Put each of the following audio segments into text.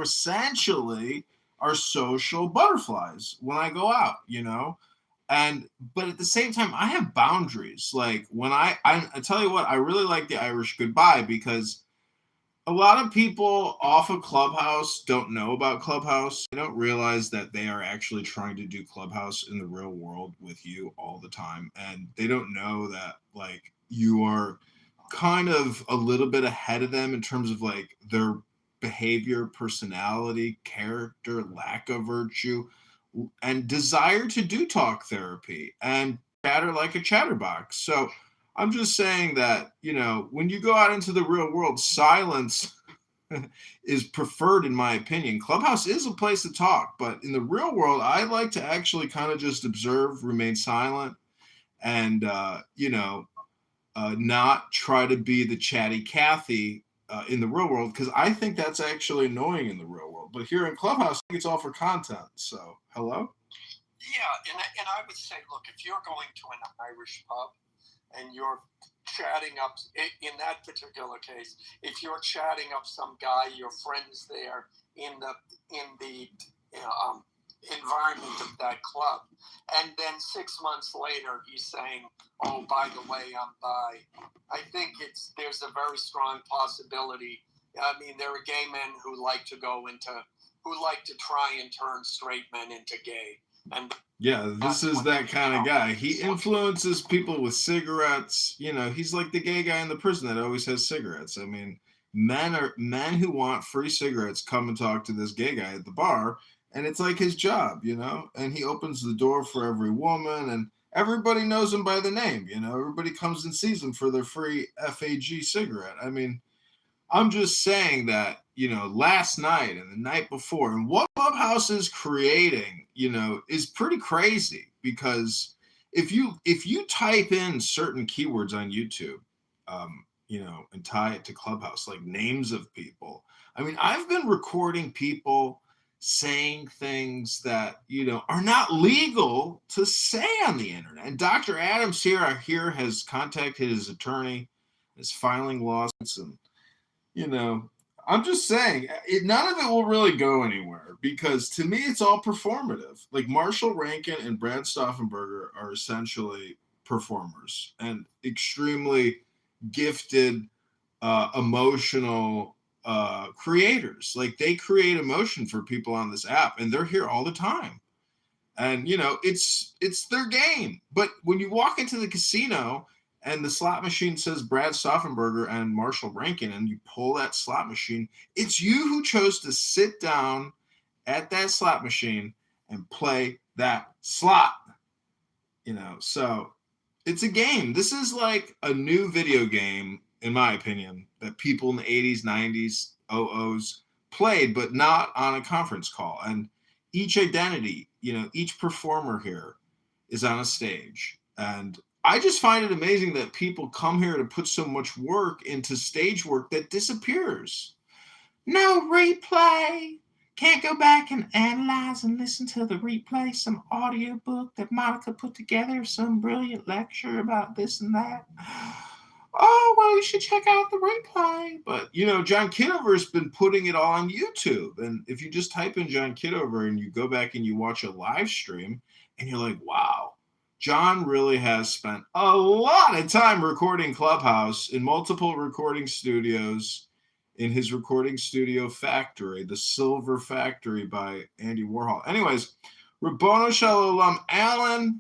essentially are social butterflies when I go out, And but at the same time, I have boundaries. Like when I tell you what, I really like the Irish goodbye because a lot of people off of Clubhouse don't know about Clubhouse. They don't realize that they are actually trying to do Clubhouse in the real world with you all the time. And they don't know that like you are kind of a little bit ahead of them in terms of like their behavior, personality, character, lack of virtue, and desire to do talk therapy and chatter like a chatterbox. So I'm just saying that, when you go out into the real world, silence is preferred in my opinion. Clubhouse is a place to talk, but in the real world, I like to actually kind of just observe, remain silent, and, not try to be the chatty Cathy in the real world, because I think that's actually annoying in the real world. But here in Clubhouse, I think it's all for content. So, hello? Yeah, and I would say, look, if you're going to an Irish pub and you're chatting up, in that particular case, if you're chatting up some guy, your friends there in the environment of that club, and then 6 months later he's saying, "Oh, by the way, I'm bi," I think there's a very strong possibility. I mean, there are gay men who like to try and turn straight men into gay. And yeah, this is that kind of guy. He influences people with cigarettes. He's like the gay guy in the prison that always has cigarettes. I mean, men who want free cigarettes come and talk to this gay guy at the bar, and it's like his job, and he opens the door for every woman, and everybody knows him by the name, everybody comes and sees him for their free FAG cigarette. I mean, I'm just saying that, last night and the night before, and what Clubhouse is creating, is pretty crazy, because if you type in certain keywords on YouTube, and tie it to Clubhouse, like names of people. I mean, I've been recording people saying things that, are not legal to say on the internet. And Dr. Adams here, I hear, has contacted his attorney, is filing lawsuits, and I'm just saying, none of it will really go anywhere, because to me, it's all performative. Like Marshall Rankin and Brad Stauffenberger are essentially performers and extremely gifted, emotional creators. Like they create emotion for people on this app, and they're here all the time. And it's their game. But when you walk into the casino and the slot machine says Brad Stauffenberger and Marshall Rankin, and you pull that slot machine, it's you who chose to sit down at that slot machine and play that slot. So it's a game. This is like a new video game, in my opinion, that people in the 80s, 90s, 00s played, but not on a conference call. And each identity, each performer here is on a stage. And I just find it amazing that people come here to put so much work into stage work that disappears. No replay. Can't go back and analyze and listen to the replay, some audiobook that Monica put together, some brilliant lecture about this and that. Oh, well, you should check out the replay. But, John Kitover's been putting it all on YouTube. And if you just type in John Kitover and you go back and you watch a live stream, and you're like, wow, John really has spent a lot of time recording Clubhouse in multiple recording studios, in his recording studio factory, the Silver Factory by Andy Warhol. Anyways, Rabbono Shalom, Alan,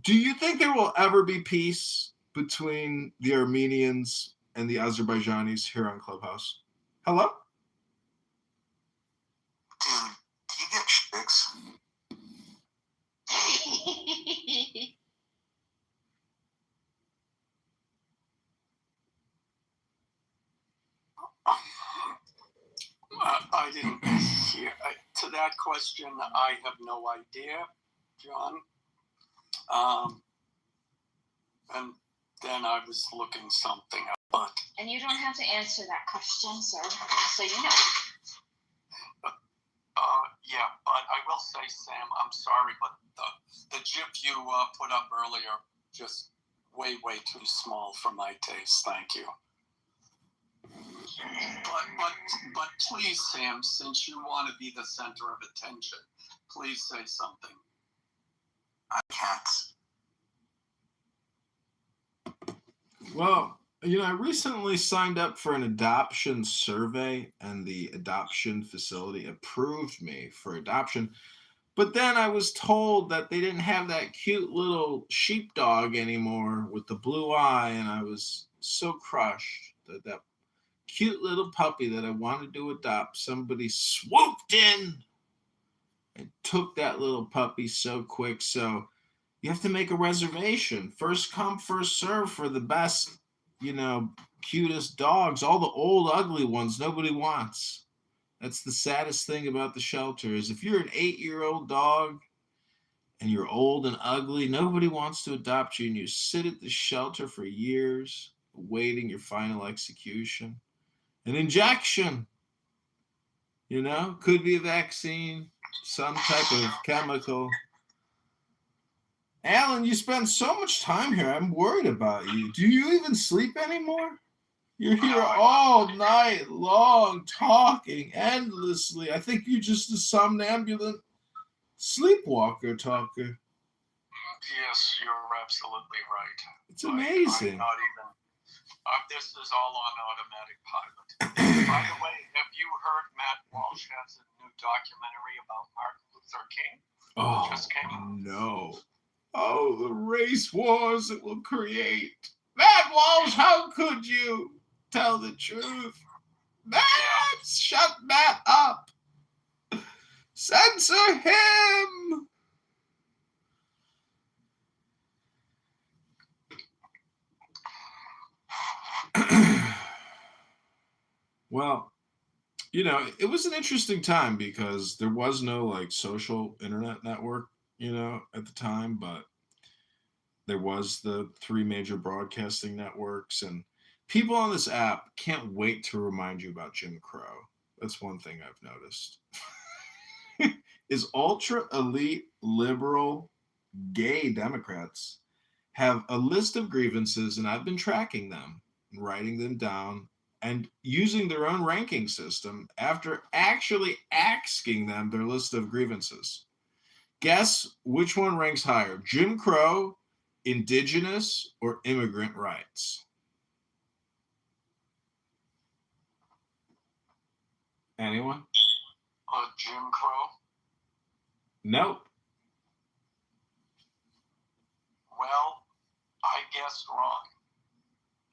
do you think there will ever be peace between the Armenians and the Azerbaijanis here on Clubhouse? Hello? Dude, do you get chicks? I didn't hear. To that question, I have no idea, John. And then I was looking something up. But and you don't have to answer that question, sir, so you know. Yeah, but I will say, Sam, I'm sorry, but the GIF you put up earlier, just way too small for my taste. Thank you. But please, Sam, since you want to be the center of attention, please say something. I can't. Well, I recently signed up for an adoption survey, and the adoption facility approved me for adoption. But then I was told that they didn't have that cute little sheepdog anymore with the blue eye, and I was so crushed that cute little puppy that I wanted to adopt, somebody swooped in and took that little puppy so quick. So you have to make a reservation. First come, first serve for the best, cutest dogs. All the old, ugly ones nobody wants. That's the saddest thing about the shelter is if you're an 8-year-old dog and you're old and ugly, nobody wants to adopt you, and you sit at the shelter for years awaiting your final execution. An injection, could be a vaccine, some type of chemical. Alan, you spend so much time here. I'm worried about you. Do you even sleep anymore? You're here all night long, talking endlessly. I think you're just a somnambulant sleepwalker talker. Yes, you're absolutely right. It's amazing. I'm not even. This is all on automatic pilot. By the way, have you heard Matt Walsh has a new documentary about Martin Luther King? Oh, Just came. No. Oh, the race wars it will create. Matt Walsh, how could you tell the truth? Matt, shut Matt up. Censor him. Well, it was an interesting time because there was no social internet network, at the time, but there was the 3 major broadcasting networks, and people on this app can't wait to remind you about Jim Crow. That's one thing I've noticed. Is ultra elite liberal gay Democrats have a list of grievances, and I've been tracking them and writing them down and using their own ranking system after actually asking them their list of grievances. Guess which one ranks higher, Jim Crow, indigenous, or immigrant rights? Anyone? Jim Crow? Nope. Well, I guessed wrong.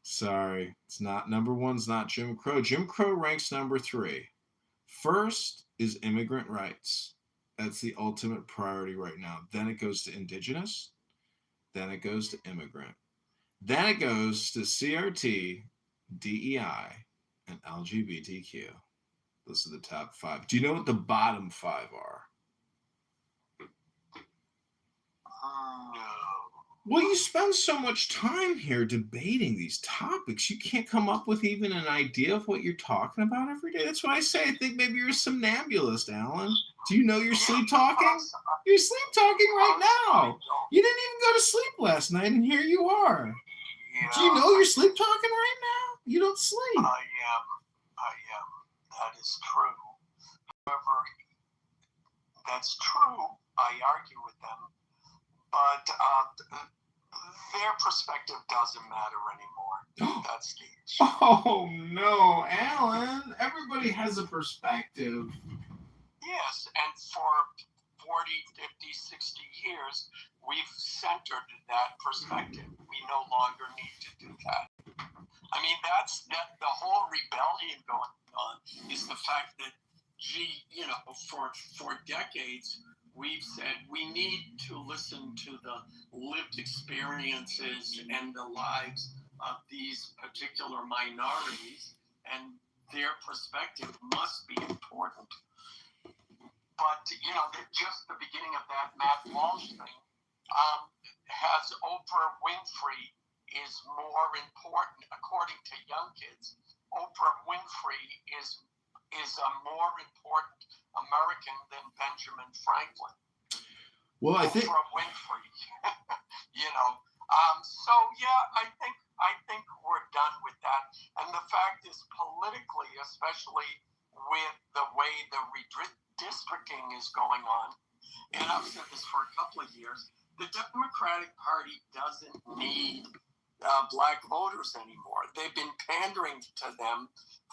Sorry, it's not. Number one's not Jim Crow. Jim Crow ranks number 3. First is immigrant rights. That's the ultimate priority right now. Then it goes to indigenous. Then it goes to immigrant. Then it goes to CRT, DEI, and LGBTQ. Those are the top 5. Do you know what the bottom 5 are? No. Well, you spend so much time here debating these topics, you can't come up with even an idea of what you're talking about every day. That's why I say I think maybe you're a somnambulist, Alan. Do you know you're sleep talking? You're sleep talking right now. You didn't even go to sleep last night, and here you are. Yeah, Do you know you're sleep talking right now? You don't sleep. I am. That is true. However, that's true. I argue with them. But their perspective doesn't matter anymore. That's the issue. Oh, no, Alan. Everybody has a perspective. Yes, and for 40, 50, 60 years, we've centered that perspective. We no longer need to do that. I mean, that's the whole rebellion going on is the fact that, for decades, we've said we need to listen to the lived experiences and the lives of these particular minorities, and their perspective must be important. But, just the beginning of that Matt Walsh thing has Oprah Winfrey is more important, according to young kids. Oprah Winfrey is a more important American than Benjamin Franklin. Well, I think Oprah Winfrey, So yeah, I think I think we're done with that. And the fact is, politically, especially with the way the redistricting is going on, and I've said this for a couple of years, the Democratic Party doesn't need black voters anymore. They've been pandering to them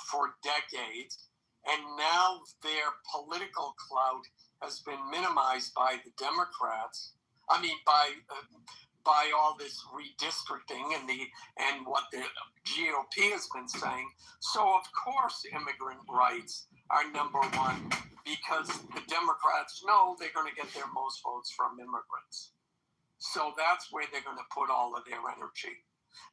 for decades, and now their political clout has been minimized by the Democrats. I mean, by all this redistricting and what the GOP has been saying. So of course immigrant rights are number one, because the Democrats know they're going to get their most votes from immigrants. So that's where they're going to put all of their energy.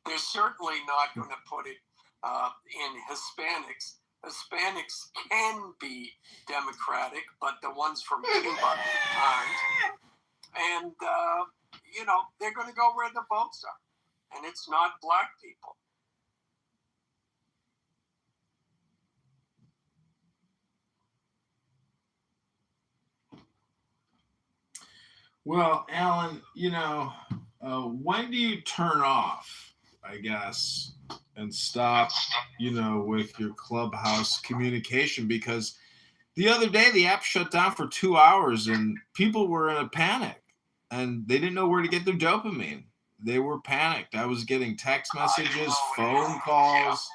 They're certainly not going to put it in Hispanics. Hispanics can be Democratic, but the ones from Cuba aren't. And they're going to go where the votes are, and it's not black people. Well, Alan, when do you turn off, I guess, and stop, with your Clubhouse communication? Because the other day the app shut down for 2 hours and people were in a panic and they didn't know where to get their dopamine. They were panicked. I was getting text messages, phone calls.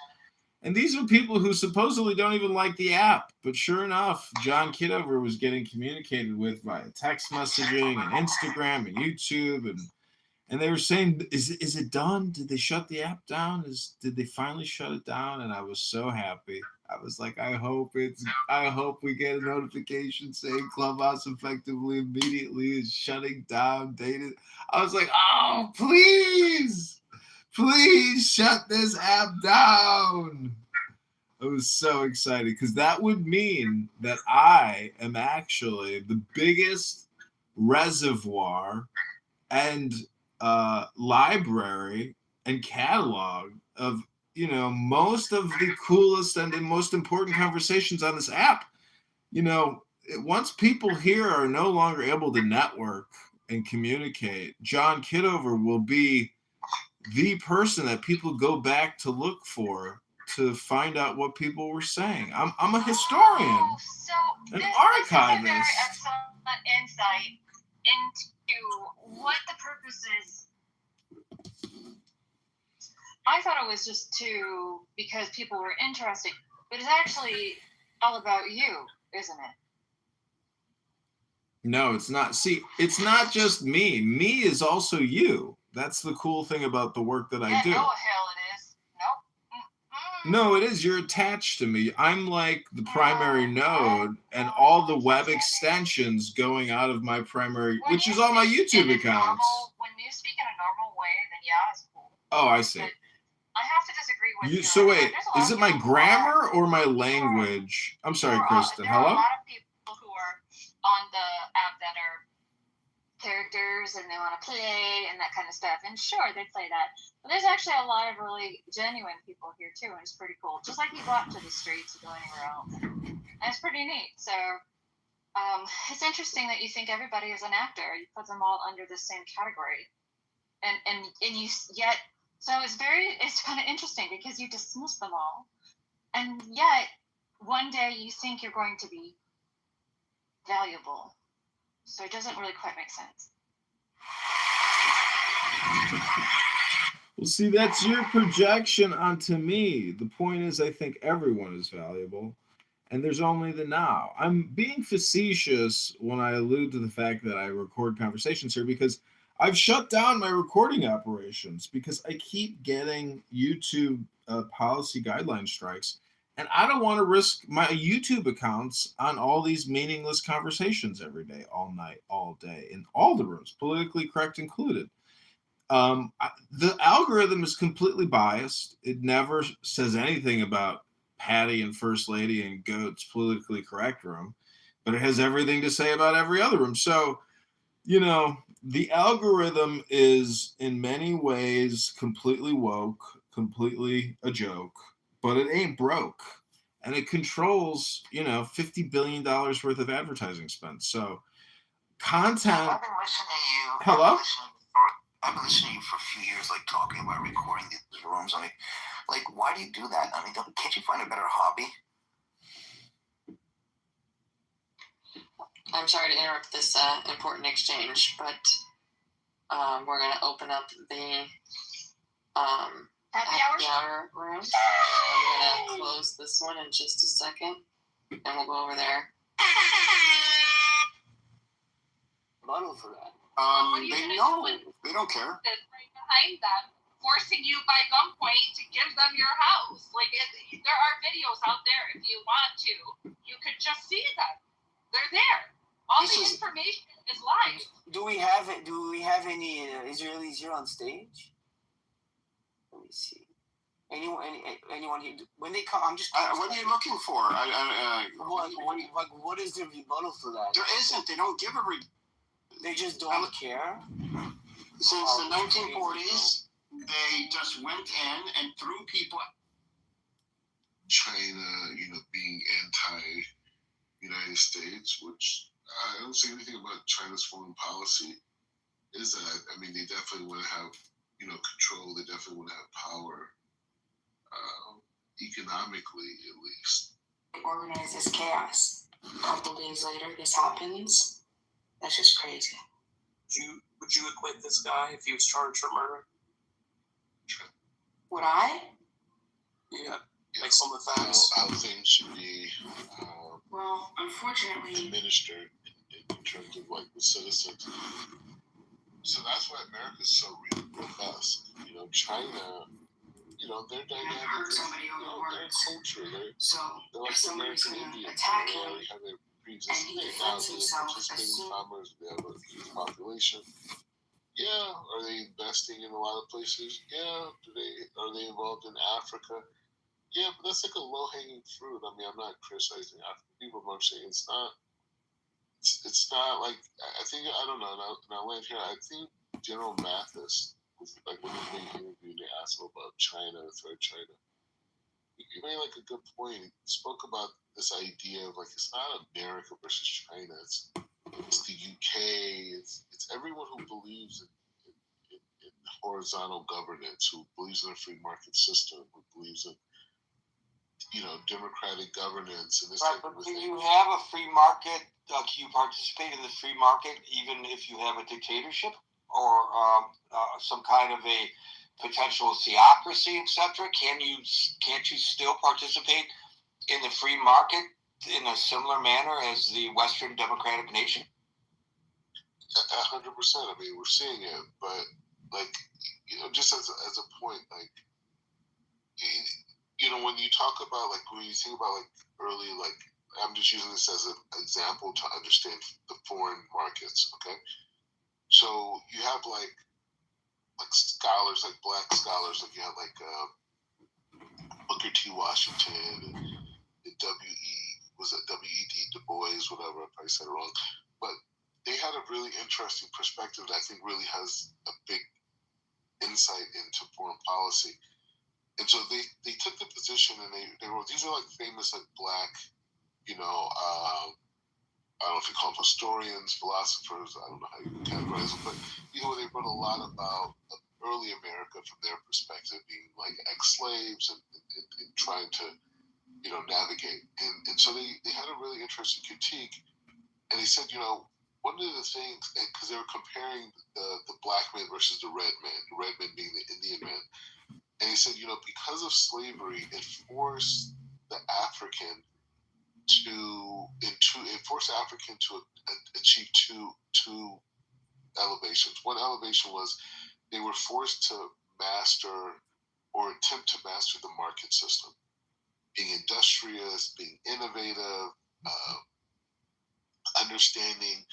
And these are people who supposedly don't even like the app. But sure enough, John Kitover was getting communicated with via text messaging and Instagram and YouTube. And they were saying, is it done? Did they shut the app down? Did they finally shut it down? And I was so happy. I was like, I hope we get a notification saying Clubhouse effectively immediately is shutting down data. I was like, oh, please shut this app down. I was so excited because that would mean that I am actually the biggest reservoir and library and catalog of most of the coolest and the most important conversations on this app. Once people here are no longer able to network and communicate, John Kitover will be the person that people go back to look for to find out what people were saying. I'm a historian, an archivist. This is a very excellent insight into what the purpose is. I thought it was just because people were interested, but it's actually all about you, isn't it? No, it's not. See, it's not just me. Me is also you. That's the cool thing about the work that I do. No, hell it is. Nope. No, it is. You're attached to me. I'm like the primary node and all the web extensions going out of my primary, which is all my YouTube accounts. When you speak in a normal way, then yeah, it's cool. Oh, I see. But I have to disagree with you. So wait, is it my grammar or my language? I'm sorry, Kristen. Hello? There are a lot of people who are on the app that are characters and they want to play and that kind of stuff. And sure, they play that. But there's actually a lot of really genuine people here too, and it's pretty cool. Just like you go out to the streets, you go anywhere else. And it's pretty neat. So it's interesting that you think everybody is an actor. You put them all under the same category. And you yet, so it's kind of interesting because you dismiss them all. And yet one day you think you're going to be valuable. So it doesn't really quite make sense. Well, see, that's your projection onto me. The point is, I think everyone is valuable, and there's only the now. I'm being facetious when I allude to the fact that I record conversations here because I've shut down my recording operations because I keep getting YouTube policy guideline strikes. And I don't want to risk my YouTube accounts on all these meaningless conversations every day, all night, all day, in all the rooms, politically correct included. The algorithm is completely biased. It never says anything about Patty and First Lady and Goat's politically correct room, but it has everything to say about every other room. So, the algorithm is in many ways completely woke, completely a joke. But it ain't broke, and it controls, $50 billion worth of advertising spend. So content. I've been listening to you. Hello? I've been listening to you for a few years, like talking about recording these rooms. I mean, like, why do you do that? I mean, can't you find a better hobby? I'm sorry to interrupt this important exchange, but we're going to open up the Happy hour room. I'm going to close this one in just a second, and we'll go over there. Bundle for that. They know. They don't care. Right behind them, forcing you by gunpoint to give them your house. Like, there are videos out there if you want to. You could just see them. They're there. All the information is live. Do we have it? Do we have any Israelis here on stage? Let me see. Anyone here? When they come, I'm just. What are you looking for? What is the rebuttal for that? There isn't. They don't give a They just don't care. Since the 1940s, they just went in and threw people. China, being anti-United States, which I don't say anything about China's foreign policy, is that, I mean, they definitely want to have, control. They definitely want to have power, economically at least. Organize this chaos. A couple days later, this happens. That's just crazy. Would you acquit this guy if he was charged for murder? Would I? Yeah. Based on the facts. How things should be Well, unfortunately, administered in terms of like the citizens. So that's why America is so really robust. China, their dynamic hurt somebody over their words. culture. They're if like the somebody's American going to Indians. attack They him, already have their pre-existing and he thing. Now defends they himself participate as in soon- commerce. They have a huge population. Yeah. Are they investing in a lot of places? Yeah. Are they involved in Africa? Yeah, but that's like a low-hanging fruit. I mean, I'm not criticizing African people. I'm saying it's not like, I think, I don't know, and I'll land here. I think General Mathis, like when he was being interviewed, they asked him about China, the threat of China. He made like a good point. He spoke about this idea of like, it's not America versus China. It's the UK. It's everyone who believes in horizontal governance, who believes in a free market system, who believes in democratic governance and this right, type but of can thing. you have a free market? Can you participate in the free market even if you have a dictatorship or some kind of a potential theocracy, etc.? Can't you still participate in the free market in a similar manner as the Western democratic nation? 100%. I mean, we're seeing it, but like, just as a point, like, when you talk about like, when you think about like early, like, I'm just using this as an example to understand the foreign markets. Okay, so you have like scholars, like black scholars, like you have like Booker T. Washington and W.E.D. Du Bois, whatever, I probably said it wrong, but they had a really interesting perspective that I think really has a big insight into foreign policy. And so they took the position, and they wrote, these are like famous like black, I don't know if you call them historians, philosophers, I don't know how you categorize them, but they wrote a lot about early America from their perspective, being like ex-slaves and trying to navigate. And so they had a really interesting critique, and they said, one of the things, because they were comparing the black man versus the red man being the Indian man. And he said, because of slavery, it forced the African to achieve two elevations. One elevation was they were forced to master or attempt to master the market system, being industrious, being innovative, understanding,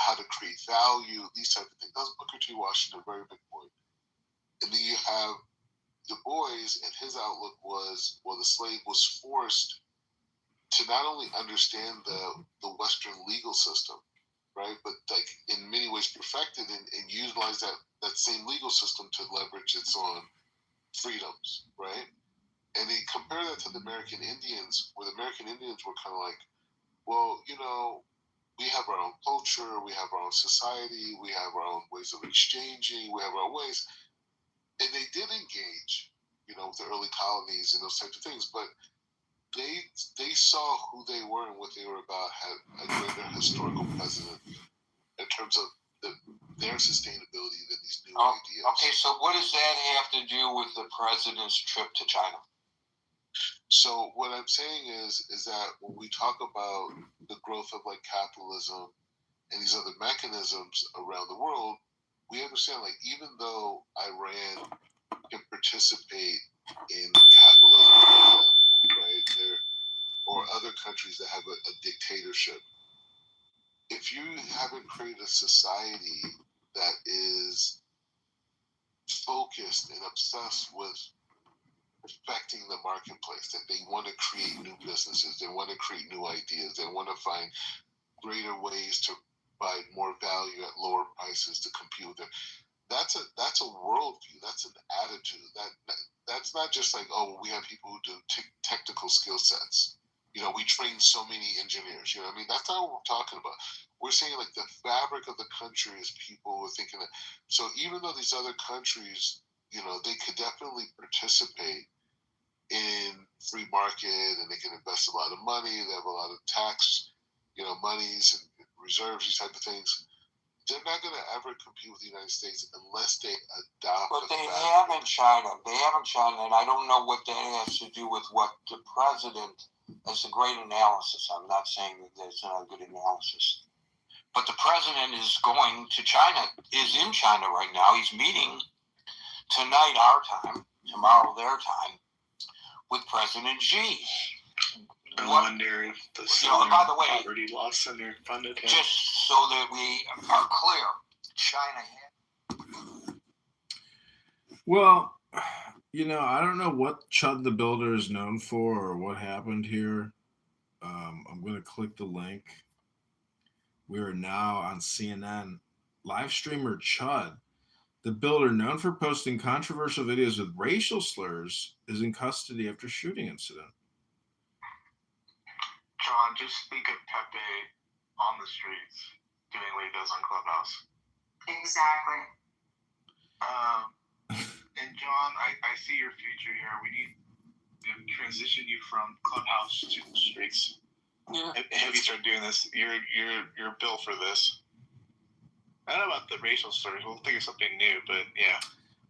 how to create value, these type of things. That was Booker T. Washington, a very big point. And then you have Du Bois, and his outlook was, well, the slave was forced to not only understand the Western legal system, right, but like in many ways perfect it and utilize that same legal system to leverage its own freedoms, right? And they compare that to the American Indians, where the American Indians were kind of like, well, we have our own culture, we have our own society, we have our own ways of exchanging, we have our ways. And they did engage, with the early colonies and those types of things, but they saw who they were and what they were about had a greater historical precedent in terms of their sustainability than these new ideas. Okay, so what does that have to do with the president's trip to China? So what I'm saying is that when we talk about the growth of like capitalism and these other mechanisms around the world, we understand like even though Iran can participate in capitalism, right there, or other countries that have a dictatorship, if you haven't created a society that is focused and obsessed with affecting the marketplace, that they want to create new businesses, they want to create new ideas, they want to find greater ways to provide more value at lower prices to compete with them. That's a worldview. That's an attitude. That's not just like, oh, we have people who do technical skill sets. We train so many engineers. I mean, that's not what we're talking about. We're saying like the fabric of the country is people who are thinking that. So even though these other countries, they could definitely participate in free market and they can invest a lot of money. They have a lot of tax, monies and reserves, these type of things. They're not going to ever compete with the United States unless they adopt. But they have in China. They have in China, and I don't know what that has to do with what the president. That's a great analysis. I'm not saying that that's not a good analysis. But the president is going to China, is in China right now. He's meeting tonight our time, tomorrow their time, with President Xi. I wonder if the Southern Poverty Law Center funded him. Just so that we are clear, China. Well, I don't know what Chud the Builder is known for or what happened here. I'm going to click the link. We are now on CNN. Live streamer Chud the Builder, known for posting controversial videos with racial slurs, is in custody after shooting incident. John, just speak of Pepe on the streets doing what he does on Clubhouse. Exactly. And John, I see your future here. We need to transition you from Clubhouse to the streets. Yeah. Have you started doing this? You're built for this. I don't know about the racial slurs. We'll think of something new, but yeah.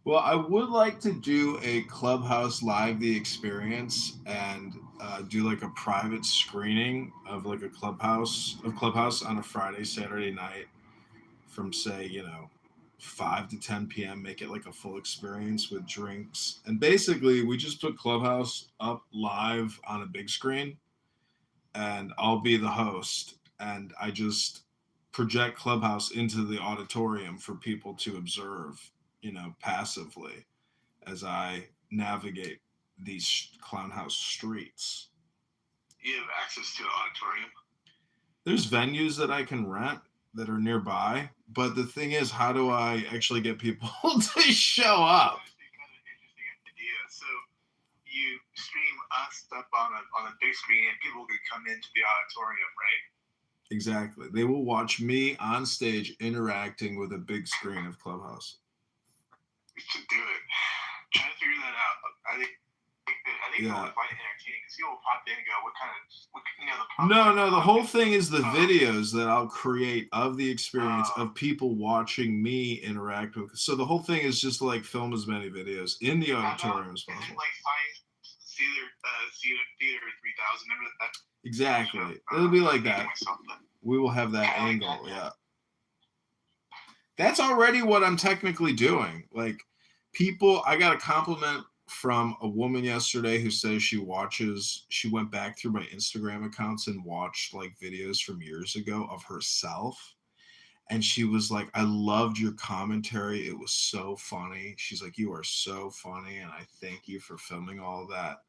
Well, I would like to do a Clubhouse Live the experience and do like a private screening of like a Clubhouse on a Friday, Saturday night from say, 5 to 10 p.m. Make it like a full experience with drinks. And basically we just put Clubhouse up live on a big screen and I'll be the host and I just project Clubhouse into the auditorium for people to observe, passively as I navigate these clown house streets. You have access to an auditorium? There's venues that I can rent that are nearby, but the thing is, how do I actually get people to show up? That's kind of an interesting idea. So you stream us up on a big screen and people can come into the auditorium, right? Exactly. They will watch me on stage interacting with a big screen of Clubhouse. We should do it. Try to figure that out. I think it would be quite entertaining because people will pop in and go, No, the whole thing is the videos that I'll create of the experience of people watching me interact with. So the whole thing is just to like film as many videos in the auditorium as possible. Like Science Theater 3000. Remember that? Exactly. It'll be like that. We will have that angle, yeah. That's already what I'm technically doing. Like I got a compliment from a woman yesterday who says she went back through my Instagram accounts and watched like videos from years ago of herself. And she was like, I loved your commentary. It was so funny. She's like, you are so funny. And I thank you for filming all of that.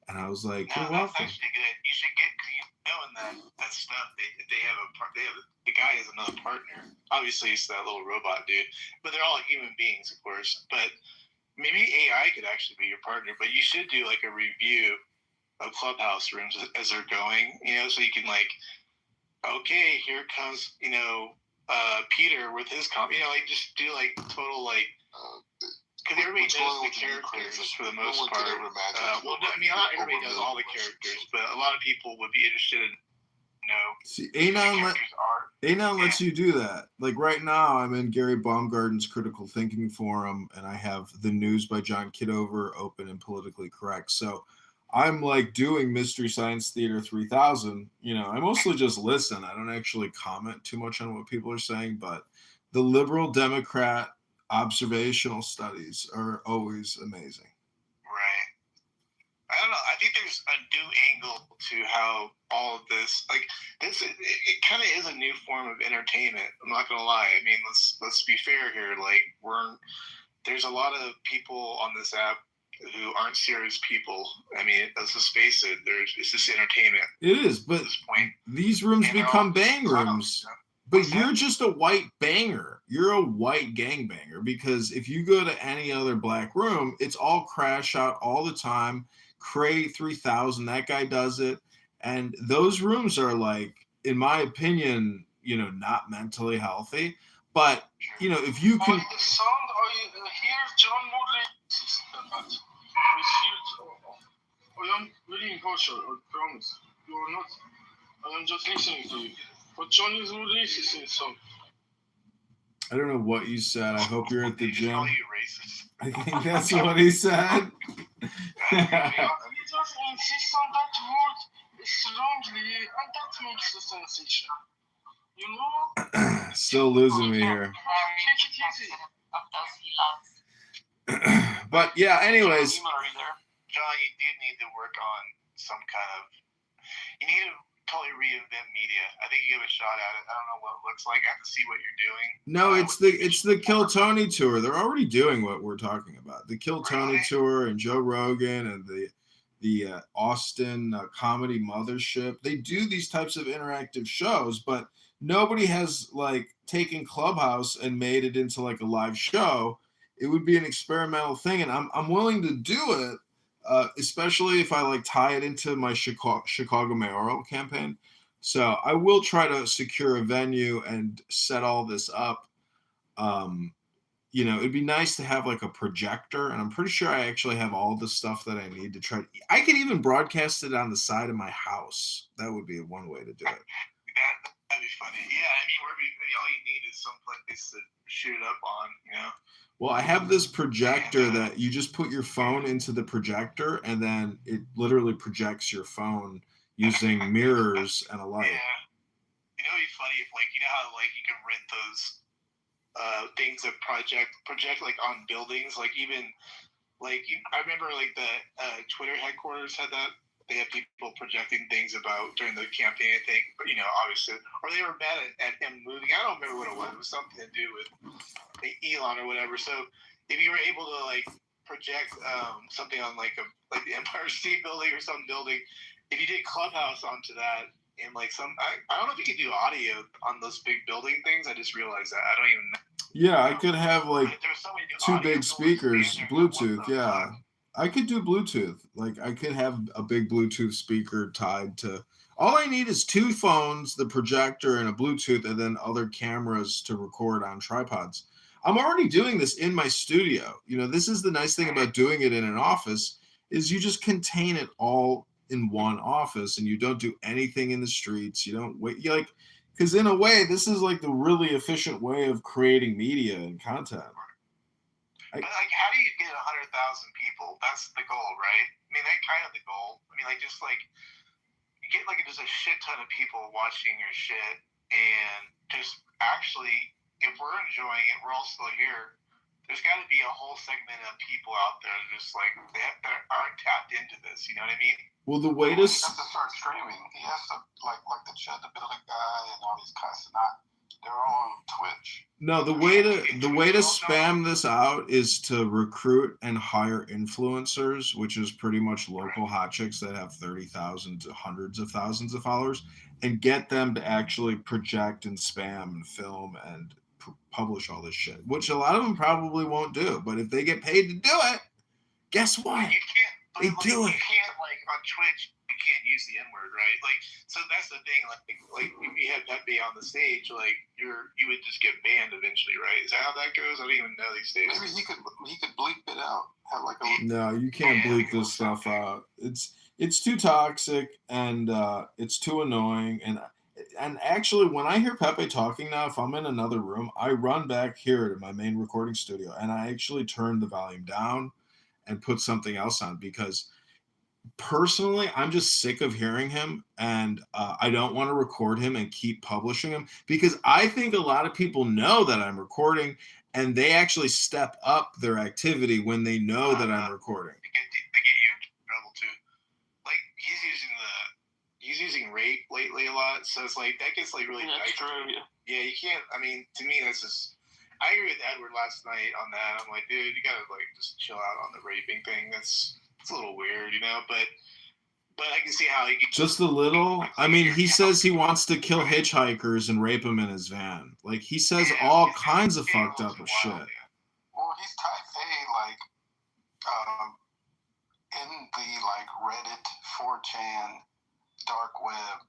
And I was like, you're welcome. That's actually good. You should get, knowing that stuff, the guy has another partner. Obviously, it's that little robot dude. But they're all human beings, of course. But maybe AI could actually be your partner. But you should do like a review of Clubhouse rooms as they're going, so you can like okay, here comes, Peter with his like just do like total like. Because everybody knows the characters for the most part. Not everybody knows all the characters, but a lot of people would be interested in See, Anon lets you do that. Like right now, I'm in Gary Baumgarten's Critical Thinking Forum, and I have The News by John Kitover open and politically correct. So I'm like doing Mystery Science Theater 3000. I mostly just listen. I don't actually comment too much on what people are saying, but the liberal Democrat observational studies are always amazing. Right. I don't know. I think there's a new angle to how all of this, like this, it kind of is a new form of entertainment. I'm not gonna lie. I mean, let's be fair here. Like there's a lot of people on this app who aren't serious people. I mean, let's just face it. It's just entertainment. It is, but at this point. These rooms become bang rooms. But you're just a white banger. You're a white gangbanger, because if you go to any other black room, it's all crash out all the time. Cray 3000, that guy does it. And those rooms are like, in my opinion, not mentally healthy. But, if you can... By the sound, I hear John Morley. I am very impartial, I promise. You are not. I am just listening to you. But John is more racist in some. I don't know what you said. I hope you're at the gym. Call you racist. I think that's what he said. You just insist on that word strongly, and that makes the sensation. Still losing me here. But yeah, anyways. John, you do need to work on some kind of. You need to totally reinvent media. I think you give a shot at it. I don't know what it looks like. I have to see what you're doing. No, it's the Kill Tony tour. They're already doing what we're talking about. The Kill Tony tour and Joe Rogan and the Austin Comedy Mothership. They do these types of interactive shows, but nobody has like taken Clubhouse and made it into like a live show. It would be an experimental thing, and I'm willing to do it. Especially if I like tie it into my Chicago mayoral campaign. So I will try to secure a venue and set all this up. It'd be nice to have like a projector, and I'm pretty sure I actually have all the stuff that I need to try. I could even broadcast it on the side of my house. That would be one way to do it. That'd be funny. Yeah, I mean, all you need is some place to shoot it up on, Well, I have this projector that you just put your phone into the projector, and then it literally projects your phone using mirrors and a light. Yeah. It'd be funny if, like, how, like, you can rent those things that project like on buildings, like even, like, I remember, like, the Twitter headquarters had that. They had people projecting things about during the campaign, I think, but, obviously, or they were mad at him moving. I don't remember what it was. It was something to do with Elon or whatever. So if you were able to like project something on like the Empire State Building or some building, if you did Clubhouse onto that and like I don't know if you could do audio on those big building things. I just realized that. I don't even know. Yeah, I could have like two big speakers, Bluetooth. Yeah, I could do Bluetooth. Like I could have a big Bluetooth speaker tied to. All I need is two phones, the projector, and a Bluetooth, and then other cameras to record on tripods. I'm already doing this in my studio. This is the nice thing about doing it in an office is you just contain it all in one office, and you don't do anything in the streets. You don't wait. Because in a way, this is like the really efficient way of creating media and content. But like, how do you get 100,000 people? That's the goal, right? I mean, that's kind of the goal. I mean, like, just like you get like just a shit ton of people watching your shit, and just actually. If we're enjoying it, we're all still here. There's got to be a whole segment of people out there just like that aren't tapped into this. You know what I mean? Well, the way to he has to start streaming. He has to like the Chad the Building guy and all these guys. They're all on Twitch. No, the way to spam this out is to recruit and hire influencers, which is pretty much local hot chicks that have 30,000 to hundreds of thousands of followers, and get them to actually project and spam and film and publish all this shit, which a lot of them probably won't do. But if they get paid to do it, guess what? You can't do it. You can't, like, on Twitch, you can't use the N word, right? Like, so that's the thing. Like if you had Pepe on the stage, like you would just get banned eventually, right? Is that how that goes? I don't even know these days. Maybe he could bleep it out. Have like a No, you can't bleep this stuff out. It's too toxic and it's too annoying. And actually, when I hear Pepe talking now, if I'm in another room, I run back here to my main recording studio and I actually turn the volume down and put something else on because personally, I'm just sick of hearing him and I don't want to record him and keep publishing him because I think a lot of people know that I'm recording and they actually step up their activity when they know that I'm recording. They get you in trouble too. Like he's using rape lately a lot, so it's like that gets like really true. Yeah, you can't. I mean, to me, that's just. I agree with Edward last night on that. I'm like, dude, you gotta like just chill out on the raping thing. It's a little weird, you know. But I can see how he gets just a little. I mean, he says he wants to kill hitchhikers and rape them in his van. Like he says all kinds of fucked up shit. Well, he's type A, like in the like Reddit, 4chan, dark web,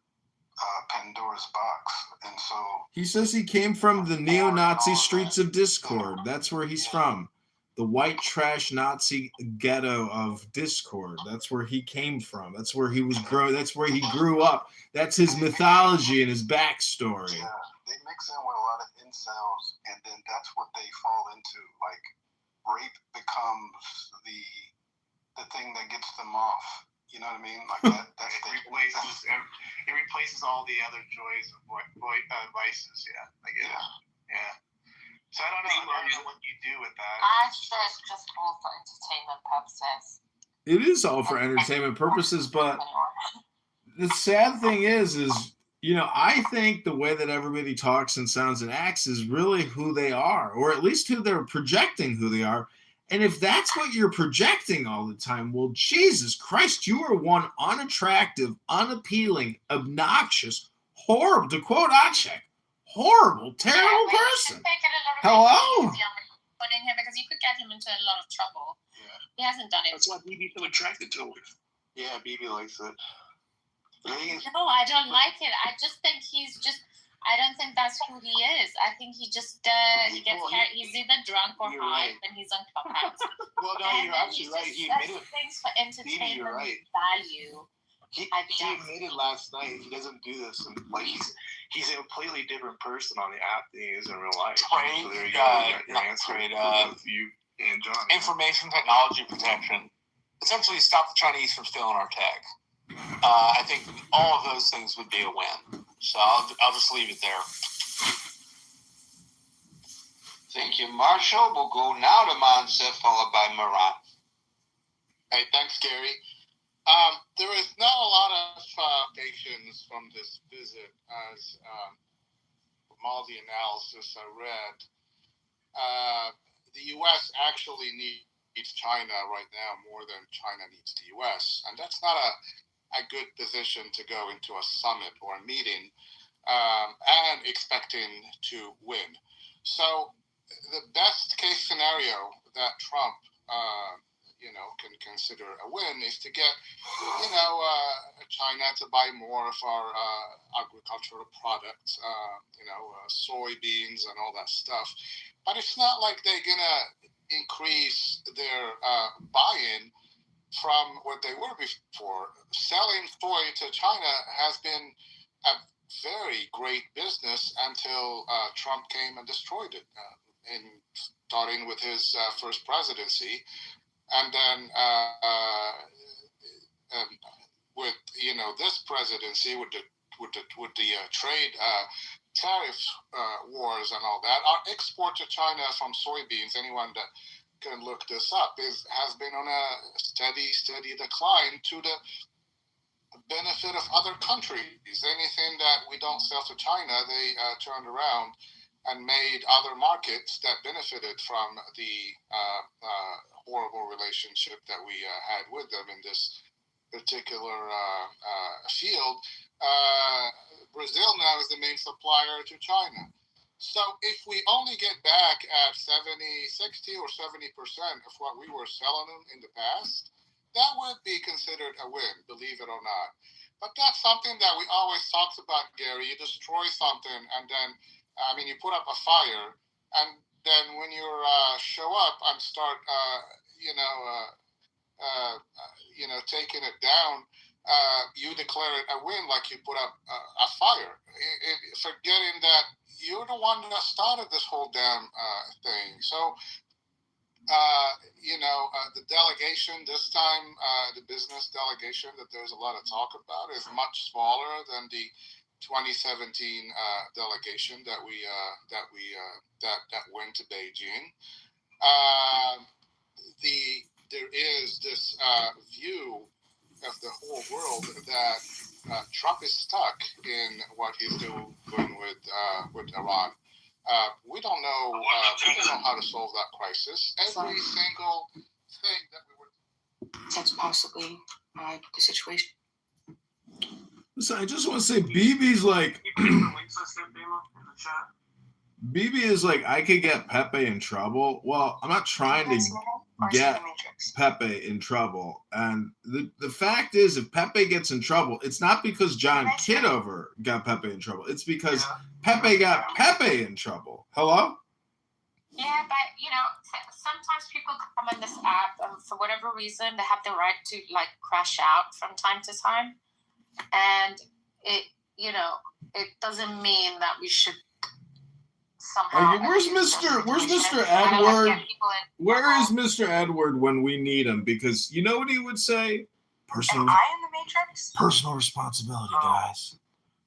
Pandora's box, and so he says he came from the neo-Nazi streets of Discord. That's where he's from. The white trash Nazi ghetto of Discord. That's where he came from. That's where he was That's where he grew up. That's his mythology and his backstory. Yeah, they mix in with a lot of incels, and then that's what they fall into. Like rape becomes the thing that gets them off. You know what I mean? Like that. It replaces all the other joys of vices. Yeah. Like yeah. So I don't know what you do with that. I say it's just all for entertainment purposes. It is all for entertainment purposes, but the sad thing is, you know, I think the way that everybody talks and sounds and acts is really who they are, or at least who they're projecting who they are. And if that's what you're projecting all the time, well, Jesus Christ, you are one unattractive, unappealing, obnoxious, horrible, to quote Acek, horrible, terrible person. Hello? Putting him because you could get him into a lot of trouble. Yeah. He hasn't done it. That's why BB's so attracted to him. Yeah, BB likes it. No, I don't like it. I just think I don't think that's who he is. I think he just he gets carried. He's either drunk or high when he's on Clubhouse. Well, no, you're actually right. He admitted things for entertainment value. He admitted last night he doesn't do this, and like he's a completely different person on the app than he is in real life. Trade, so there you go. Your answer both you and John. Information technology protection. Essentially, stop the Chinese from stealing our tech. I think all of those things would be a win. So I'll just leave it there. Thank you, Marshall. We'll go now to Mansa, followed by Marat. Hey, thanks, Gary. There is not a lot of foundations from this visit, as from all the analysis I read. The U.S. actually needs China right now more than China needs the U.S., and that's not a good position to go into a summit or a meeting and expecting to win. So the best case scenario that Trump can consider a win is to get China to buy more of our agricultural products, soybeans and all that stuff. But it's not like they're gonna increase their buy-in from what they were before. Selling soy to China has been a very great business until Trump came and destroyed it, starting with his first presidency, and then with this presidency with the trade tariff wars and all that. Our export to China from soybeans, anyone that can look this up, has been on a steady decline to the benefit of other countries. Anything that we don't sell to China, they turned around and made other markets that benefited from the horrible relationship that we had with them in this particular field. Brazil now is the main supplier to China. So if we only get back at 60 or 70% of what we were selling them in the past, that would be considered a win, believe it or not. But that's something that we always talked about, Gary. You destroy something, and then, you put up a fire, and then when you show up and start, taking it down, you declare it a win, like you put up a fire, forgetting that you're the one that started this whole damn thing. So, the delegation this time, the business delegation that there's a lot of talk about, is much smaller than the 2017 delegation that went to Beijing. There is this view of the whole world that Trump is stuck in what he's doing with Iran. We don't know. We don't know how to solve that crisis. Every single thing that we were. That's possibly the situation. Listen, I just want to say, BB's like. BB is like, I could get Pepe in trouble. Well, I'm not trying to get Pepe in trouble. And the fact is, if Pepe gets in trouble, it's not because John Kitover got Pepe in trouble. It's because Pepe got Pepe in trouble. Hello? Yeah, but, sometimes people come on this app and for whatever reason, they have the right to, crash out from time to time. And it doesn't mean that we should somehow. Where's Mr. Edward? Where is Mr. Edward when we need him? Because you know what he would say? Personal. Am I in the Matrix? Personal responsibility, guys.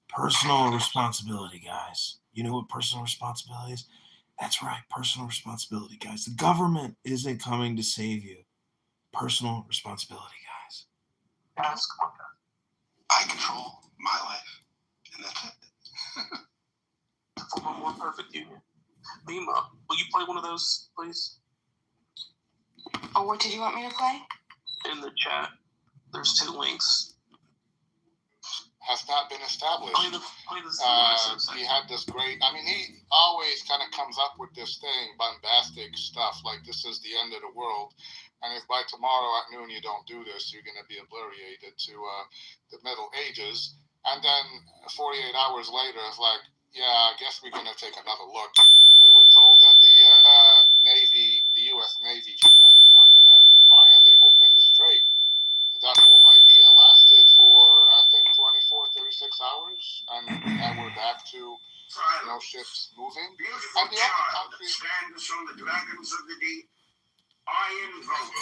Personal responsibility, guys. You know what personal responsibility is? That's right, personal responsibility, guys. The government isn't coming to save you. Personal responsibility, guys. I control my life, and that's it. For a more perfect union. Lima, will you play one of those, please? Oh, what did you want me to play? In the chat, there's 2 links. Has not been established. He had this great. He always kind of comes up with this thing, bombastic stuff like this is the end of the world, and if by tomorrow at noon you don't do this, you're going to be obliterated to the Middle Ages. And then 48 hours later, it's like, yeah, I guess we're going to take another look. We were told that the U.S. Navy ships are going to finally open the strait. That whole idea lasted for, I think, 24, 36 hours, and now we're back to no ships moving. Beautiful and the other child countries stands on the dragons of the deep. I invoke.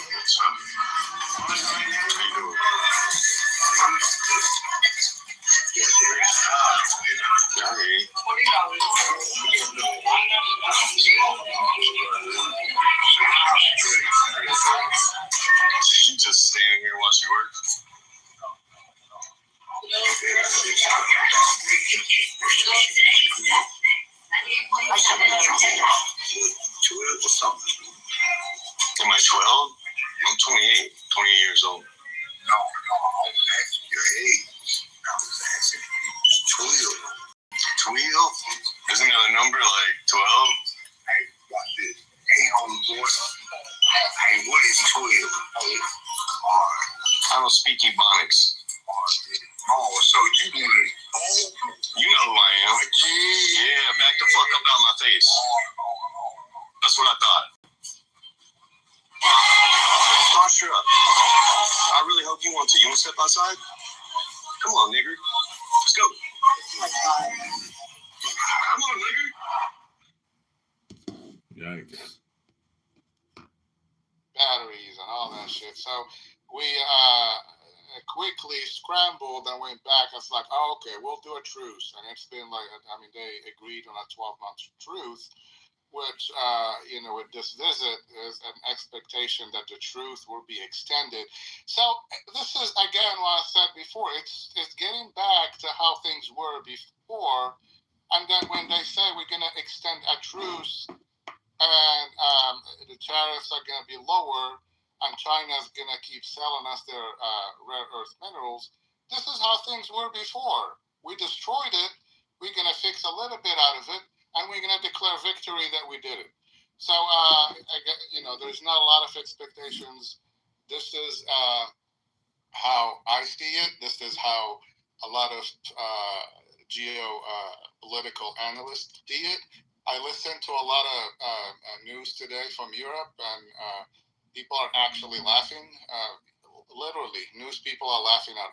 You just standing here while she works. Am I 12? I'm 28. 28 years old. No, I'm asking your age. I was asking you 12. 12? Isn't that a number like 12? Hey, watch this. Hey, homeboy. Hey, what is 12? I don't speak Ebonics. Oh, so you need it. You know who I am. Yeah, back the fuck up out my face. That's what I thought. Posture up. I really hope you want to. You want to step outside? Come on, nigger. Let's go. Come on, nigger. Yikes. batteries and all that shit. So we quickly scrambled and went back. It's like, oh, okay, we'll do a truce. And it's been like, they agreed on a 12-month truce, which, with this visit is an expectation that the truce will be extended. So this is, again, what I said before, it's getting back to how things were before. And then when they say we're going to extend a truce and the tariffs are going to be lower and China's going to keep selling us their rare earth minerals, this is how things were before. We destroyed it. We're going to fix a little bit out of it. And we're going to declare victory that we did it. So, there's not a lot of expectations this is how I see it. This is how a lot of geopolitical analysts see it. I listened to a lot of news today from Europe, and people are actually laughing. Literally, news people are laughing at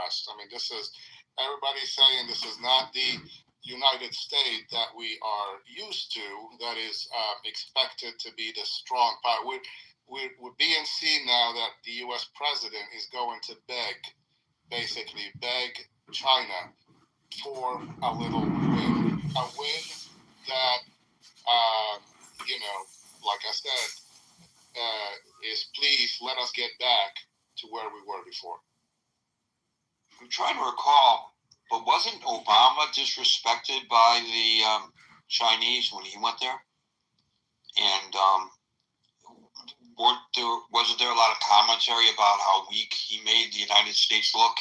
us. I mean, this is everybody's saying this is not the United States that we are used to, that is expected to be the strong power. We're being seen now that the U.S. president is going to basically beg China for a little win. A win that, like I said, is please let us get back to where we were before. I'm trying to recall, but wasn't Obama disrespected by the Chinese when he went there? And wasn't there a lot of commentary about how weak he made the United States look?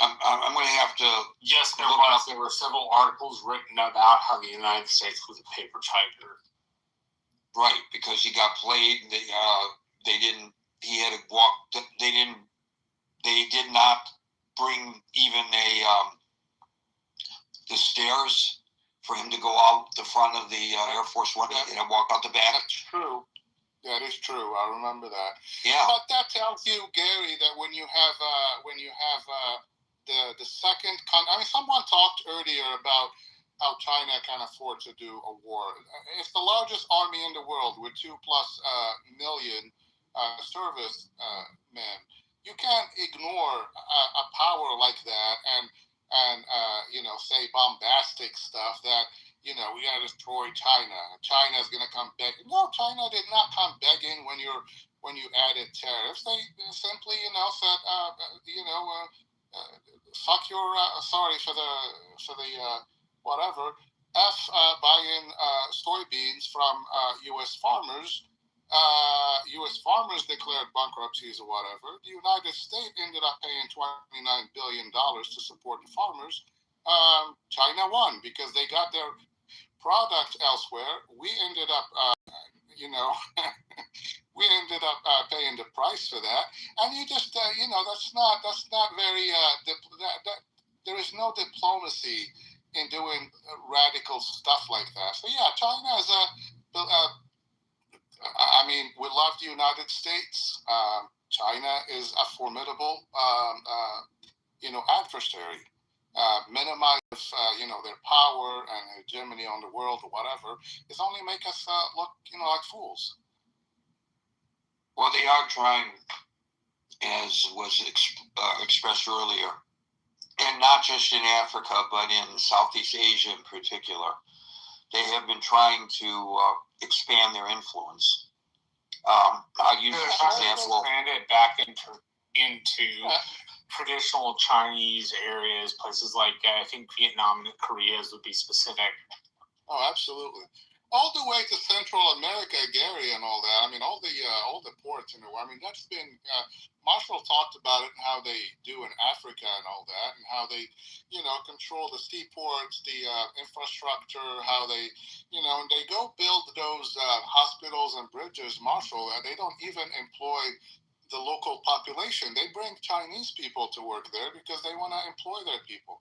I'm going to have to. Yes, there was. There were several articles written about how the United States was a paper tiger. Right, because he got played. They didn't. He had to walk. They didn't. They did not bring even the stairs for him to go out the front of the Air Force One and walk out the back. That's true. That is true. I remember that. Yeah. But that tells you, Gary, that when you have the second. I mean, someone talked earlier about how China can afford to do a war. It's the largest army in the world with 2+ million service men. You can't ignore a power like that and say bombastic stuff that we gotta destroy China. China's gonna come begging. No, China did not come begging when you added tariffs. They simply said fuck your sorry for the whatever buying soybeans from U.S. farmers. U.S. farmers declared bankruptcies or whatever. The United States ended up paying $29 billion to support the farmers. China won because they got their product elsewhere. We ended up, we ended up paying the price for that. And you just, that's not very. There is no diplomacy in doing radical stuff like that. So yeah, China is I mean, we love the United States. China is a formidable, adversary. Minimize, their power and hegemony on the world or whatever is only make us look, like fools. Well, they are trying, as was expressed earlier, and not just in Africa, but in Southeast Asia in particular. They have been trying to expand their influence. I'll use this example. Expand it back into traditional Chinese areas, places like I think Vietnam and Korea would be specific. Oh, absolutely. All the way to Central America, Gary, and all that. I mean, all the ports in the world. I mean, that's been Marshall talked about it and how they do in Africa and all that, and how they, control the seaports, the infrastructure, how they, and they go build those hospitals and bridges, Marshall, and they don't even employ the local population. They bring Chinese people to work there because they want to employ their people.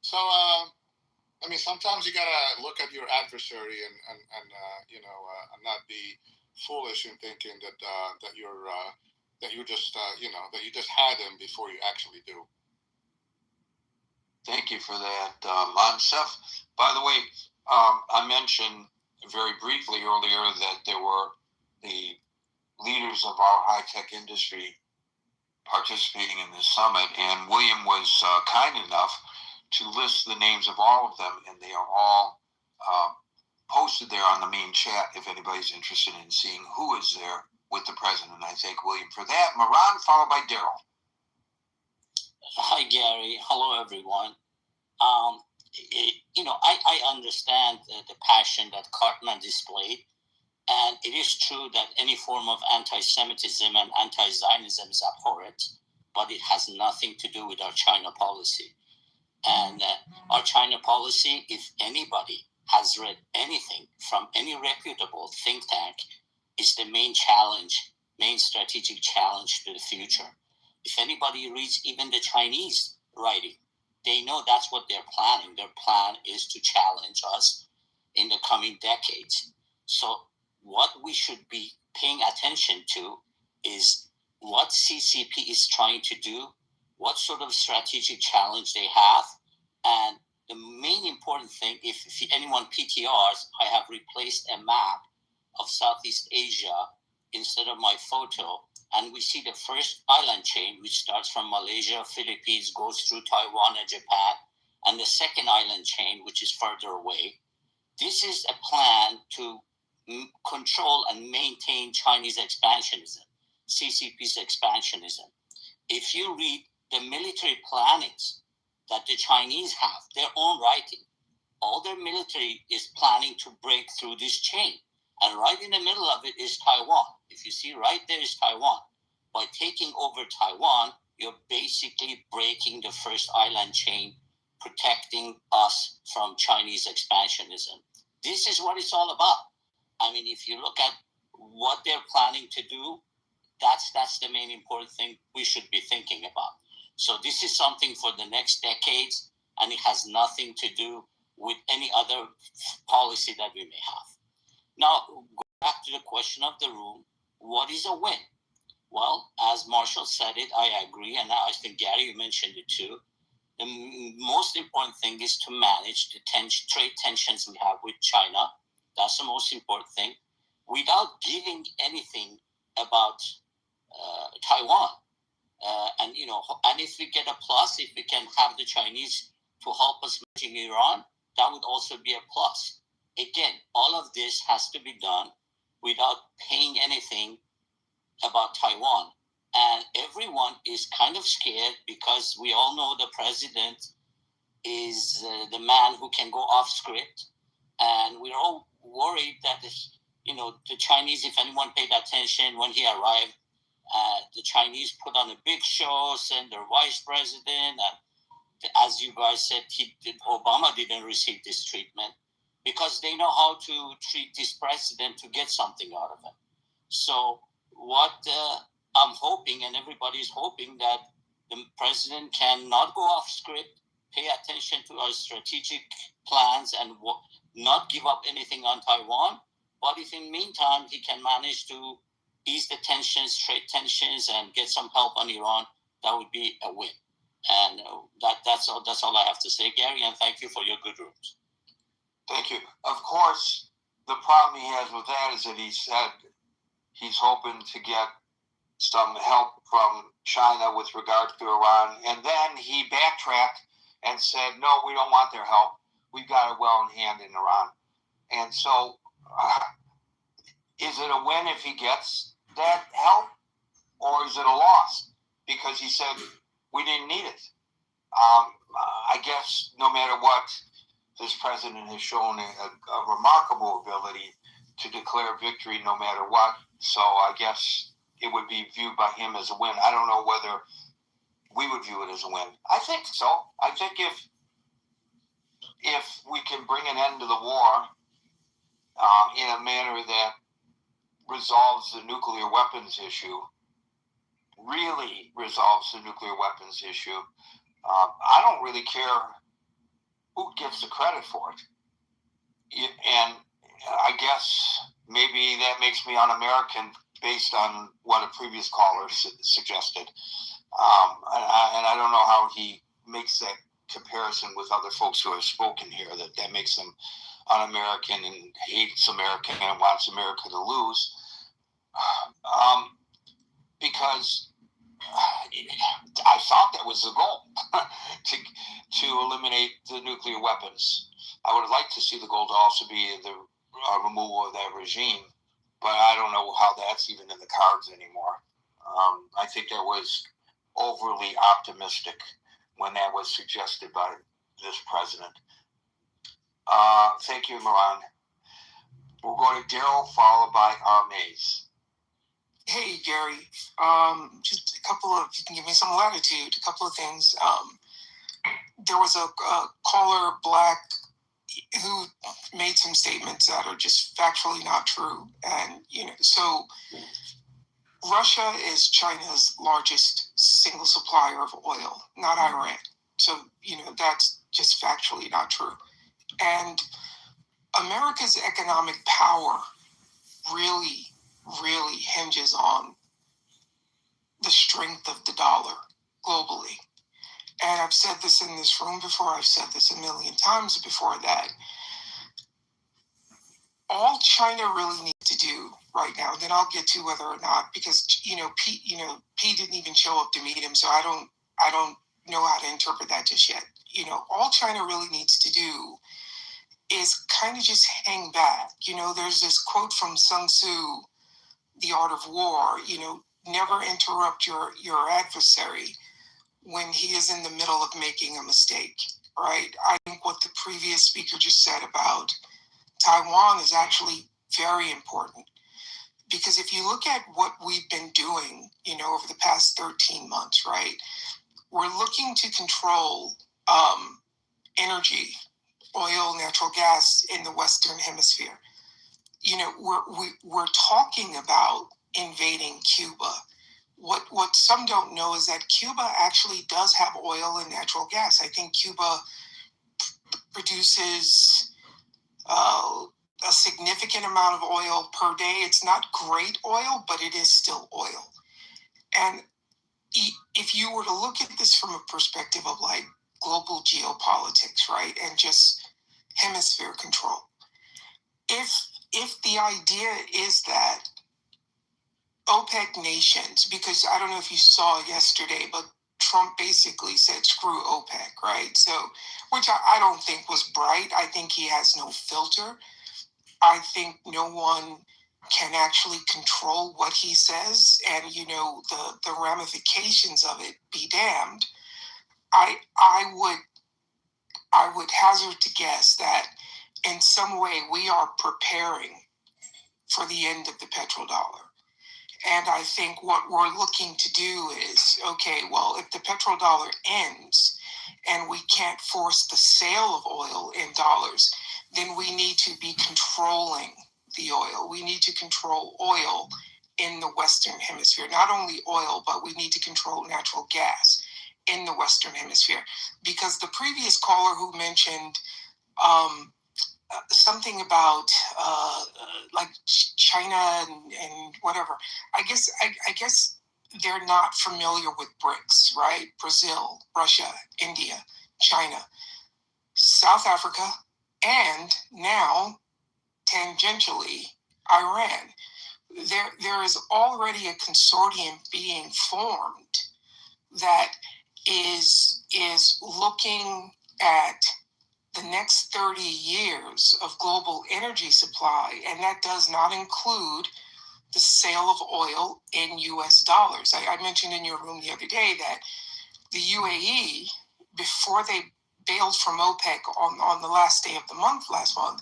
So, I mean, sometimes you gotta look at your adversary and not be foolish in thinking that you just had him before you actually do. Thank you for that, Monsef. By the way, I mentioned very briefly earlier that there were the leaders of our high-tech industry participating in this summit, and William was kind enough to list the names of all of them, and they are all posted there on the main chat if anybody's interested in seeing who is there with the president. I thank William for that. Moran, followed by Daryl. Hi, Gary. Hello, everyone. I understand the passion that Cartman displayed, and it is true that any form of anti-Semitism and anti-Zionism is abhorrent, but it has nothing to do with our China policy. And our China policy, if anybody has read anything from any reputable think tank, is the main challenge main strategic challenge to the future. If anybody reads even the Chinese writing, they know that's what they're planning. Their plan is to challenge us in the coming decades. So what we should be paying attention to is what CCP is trying to do, what sort of strategic challenge they have, and the main important thing, if anyone PTRs, I have replaced a map of Southeast Asia instead of my photo, and we see the first island chain, which starts from Malaysia, Philippines, goes through Taiwan and Japan, and the second island chain, which is further away. This is a plan to control and maintain Chinese expansionism, CCP's expansionism. If you read the military plannings that the Chinese have, their own writing, all their military is planning to break through this chain. And right in the middle of it is Taiwan. If you see right there is Taiwan. By taking over Taiwan, you're basically breaking the first island chain, protecting us from Chinese expansionism. This is what it's all about. I mean, if you look at what they're planning to do, that's the main important thing we should be thinking about. So this is something for the next decades, and it has nothing to do with any other policy that we may have. Now, go back to the question of the room, what is a win? Well, as Marshall said it, I agree, and I think Gary, you mentioned it too. The most important thing is to manage the trade tensions we have with China. That's the most important thing, without giving anything about Taiwan. And if we get a plus, if we can have the Chinese to help us managing Iran, that would also be a plus. Again, all of this has to be done without paying anything about Taiwan. And everyone is kind of scared because we all know the president is the man who can go off script. And we're all worried that, the Chinese, if anyone paid attention when he arrived, the Chinese put on a big show, sent their vice president. And as you guys said, Obama didn't receive this treatment because they know how to treat this president to get something out of him. So what I'm hoping, and everybody's hoping, that the president can not go off script, pay attention to our strategic plans, and not give up anything on Taiwan. But if in the meantime he can manage to ease the tensions, trade tensions, and get some help on Iran, that would be a win. And that's all I have to say, Gary, and thank you for your good rooms. Thank you. Of course, the problem he has with that is that he said he's hoping to get some help from China with regard to Iran. And then he backtracked and said, no, we don't want their help. We've got it well in hand in Iran. And so is it a win if he gets that help, or is it a loss? Because he said we didn't need it. I guess no matter what, this president has shown a remarkable ability to declare victory no matter what. So I guess it would be viewed by him as a win. I don't know whether we would view it as a win. I think so. I think if we can bring an end to the war in a manner that resolves the nuclear weapons issue, really resolves the nuclear weapons issue, I don't really care who gets the credit for it. And I guess maybe that makes me un-American based on what a previous caller suggested. And I don't know how he makes that comparison with other folks who have spoken here, that makes them un-American and hates America and wants America to lose. Because I thought that was the goal, to eliminate the nuclear weapons. I would like to see the goal to also be the removal of that regime, but I don't know how that's even in the cards anymore. I think that was overly optimistic when that was suggested by this president. Thank you, Moran. We'll go to Daryl, followed by Maze. Hey, Gary. Just a couple of, you can give me some latitude, a couple of things. There was a caller, Black, who made some statements that are just factually not true. And, so Russia is China's largest single supplier of oil, not Iran. So, that's just factually not true. And America's economic power really, really hinges on the strength of the dollar globally. And I've said this in this room before, I've said this a million times before that. All China really needs to do right now, then I'll get to whether or not, because P didn't even show up to meet him, so I don't know how to interpret that just yet. All China really needs to do is kind of just hang back. There's this quote from Sun Tzu, The Art of War, never interrupt your adversary when he is in the middle of making a mistake, right? I think what the previous speaker just said about Taiwan is actually very important, because if you look at what we've been doing, over the past 13 months, right, we're looking to control energy, oil, natural gas in the Western Hemisphere. We're talking about invading Cuba. What some don't know is that Cuba actually does have oil and natural gas. I think Cuba produces a significant amount of oil per day. It's not great oil, but it is still oil. And if you were to look at this from a perspective of like global geopolitics, right, and just hemisphere control, if the idea is that OPEC nations, because I don't know if you saw yesterday, but Trump basically said, screw OPEC, right? So, which I don't think was bright. I think he has no filter. I think no one can actually control what he says, and the ramifications of it be damned. I would hazard to guess that in some way we are preparing for the end of the petrodollar. And I think what we're looking to do is, okay, well, if the petrodollar ends and we can't force the sale of oil in dollars, then we need to be controlling the oil. We need to control oil in the Western Hemisphere. Not only oil, but we need to control natural gas in the Western Hemisphere. Because the previous caller who mentioned something about like China and whatever, I guess they're not familiar with BRICS, right? Brazil, Russia, India, China, South Africa, and now tangentially Iran. There is already a consortium being formed that is looking at the next 30 years of global energy supply, and that does not include the sale of oil in US dollars. I mentioned in your room the other day that the UAE, before they bailed from OPEC on the last day of the month last month,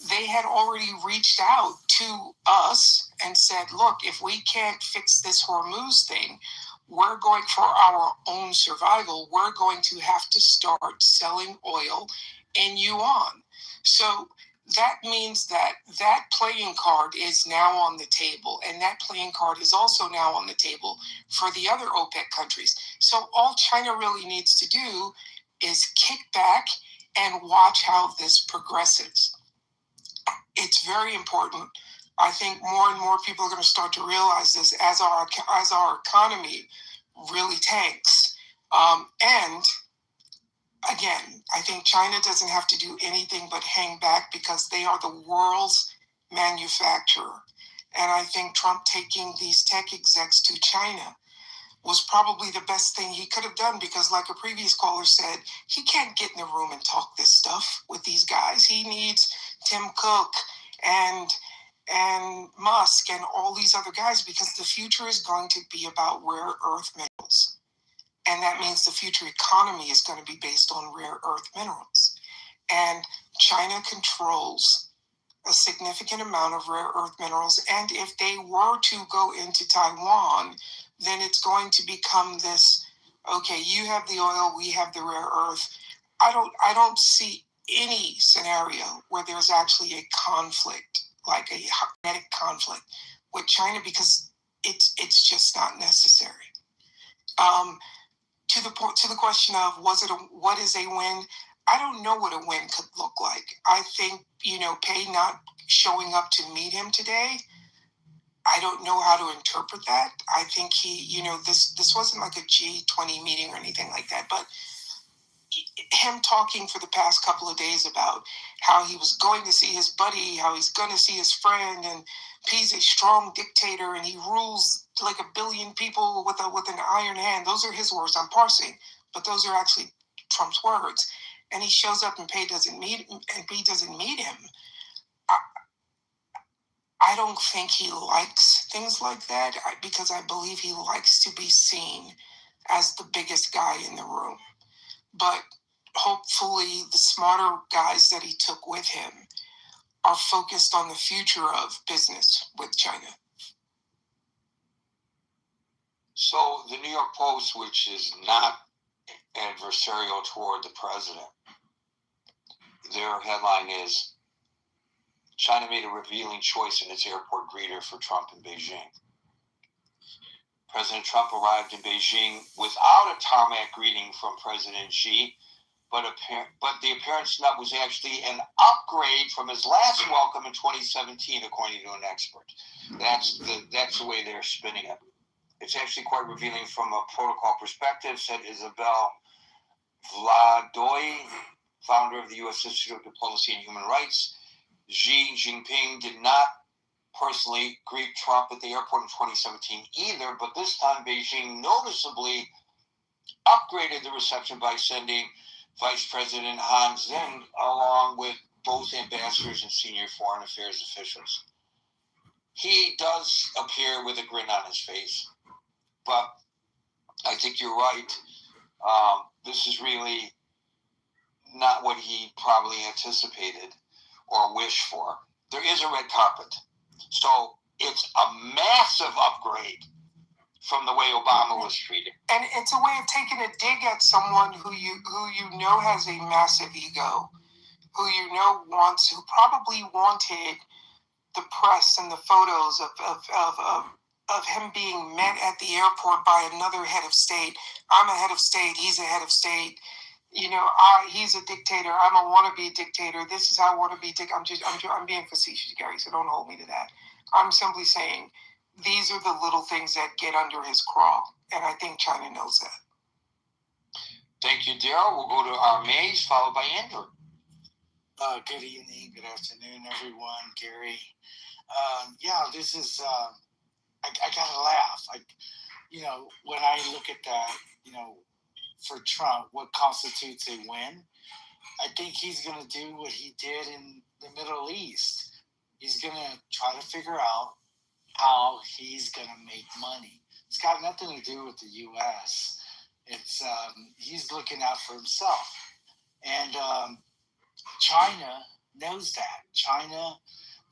they had already reached out to us and said, look, if we can't fix this Hormuz thing, we're going, for our own survival, we're going to have to start selling oil in yuan. So that means that playing card is now on the table, and that playing card is also now on the table for the other OPEC countries. So all China really needs to do is kick back and watch how this progresses. It's very important. I think more and more people are going to start to realize this as our economy really tanks. And again, I think China doesn't have to do anything but hang back, because they are the world's manufacturer. And I think Trump taking these tech execs to China was probably the best thing he could have done, because like a previous caller said, he can't get in the room and talk this stuff with these guys. He needs Tim Cook and Musk and all these other guys, because the future is going to be about rare earth minerals. And that means the future economy is going to be based on rare earth minerals. And China controls a significant amount of rare earth minerals. And if they were to go into Taiwan, then it's going to become this, okay, you have the oil, we have the rare earth. I don't see any scenario where there's actually a conflict, like a kinetic conflict with China, because it's just not necessary. To the question of what is a win? I don't know what a win could look like. I think, Pei not showing up to meet him today, I don't know how to interpret that. I think he, this wasn't like a G20 meeting or anything like that, but him talking for the past couple of days about how he was going to see his buddy, how he's going to see his friend, and Pei's a strong dictator and he rules like 1 billion people with an iron hand. Those are his words. I'm parsing, but those are actually Trump's words. And he shows up and Pei doesn't meet him. I don't think he likes things like that because I believe he likes to be seen as the biggest guy in the room. But hopefully the smarter guys that he took with him are focused on the future of business with China. So the New York Post, which is not adversarial toward the president, their headline is, China made a revealing choice in its airport greeter for Trump in Beijing. President Trump arrived in Beijing without a tarmac greeting from President Xi, but the apparent snub was actually an upgrade from his last welcome in 2017, according to an expert. That's the way they're spinning it. It's actually quite revealing from a protocol perspective, said Isabel Vladoy, founder of the U.S. Institute of Diplomacy and Human Rights. Xi Jinping did not personally greet Trump at the airport in 2017 either, but this time Beijing noticeably upgraded the reception by sending Vice President Han Zheng along with both ambassadors and senior foreign affairs officials. He does appear with a grin on his face, but I think you're right. This is really not what he probably anticipated or wished for. There is a red carpet. So it's a massive upgrade from the way Obama was treated. And it's a way of taking a dig at someone who you know has a massive ego, who who probably wanted the press and the photos of him being met at the airport by another head of state. I'm a head of state. He's a head of state. He's a dictator. I'm a wannabe dictator. This is how I want to be. I'm being facetious, Gary. So don't hold me to that. I'm simply saying these are the little things that get under his craw, and I think China knows that. Thank you, Daryl. We'll go to our Mays, followed by Andrew. Good evening, good afternoon, everyone. Gary. This is. I gotta laugh. When I look at that, for Trump, what constitutes a win? I think he's going to do what he did in the Middle East. He's going to try to figure out how he's going to make money. It's got nothing to do with the U.S. It's he's looking out for himself. And China knows that. China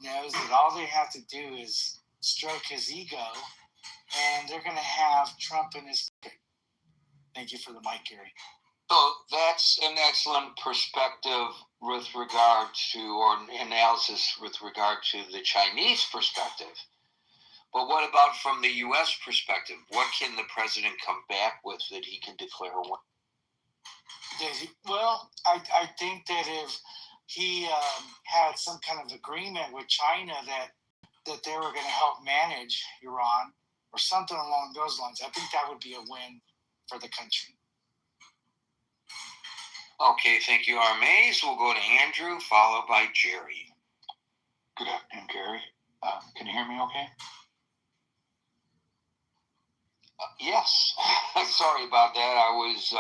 knows that all they have to do is stroke his ego, and they're going to have Trump in his pocket. Thank you for the mic, Gary. So that's an excellent perspective with regard to, or analysis with regard to the Chinese perspective. But what about from the U.S. perspective? What can the president come back with that he can declare a win? Well, I think that if he had some kind of agreement with China that they were going to help manage Iran or something along those lines, I think that would be a win for the country. Okay, thank you, Armaze. We'll go to Andrew, followed by Jerry. Good afternoon, Gary. Can you hear me okay? Yes. Sorry about that. I was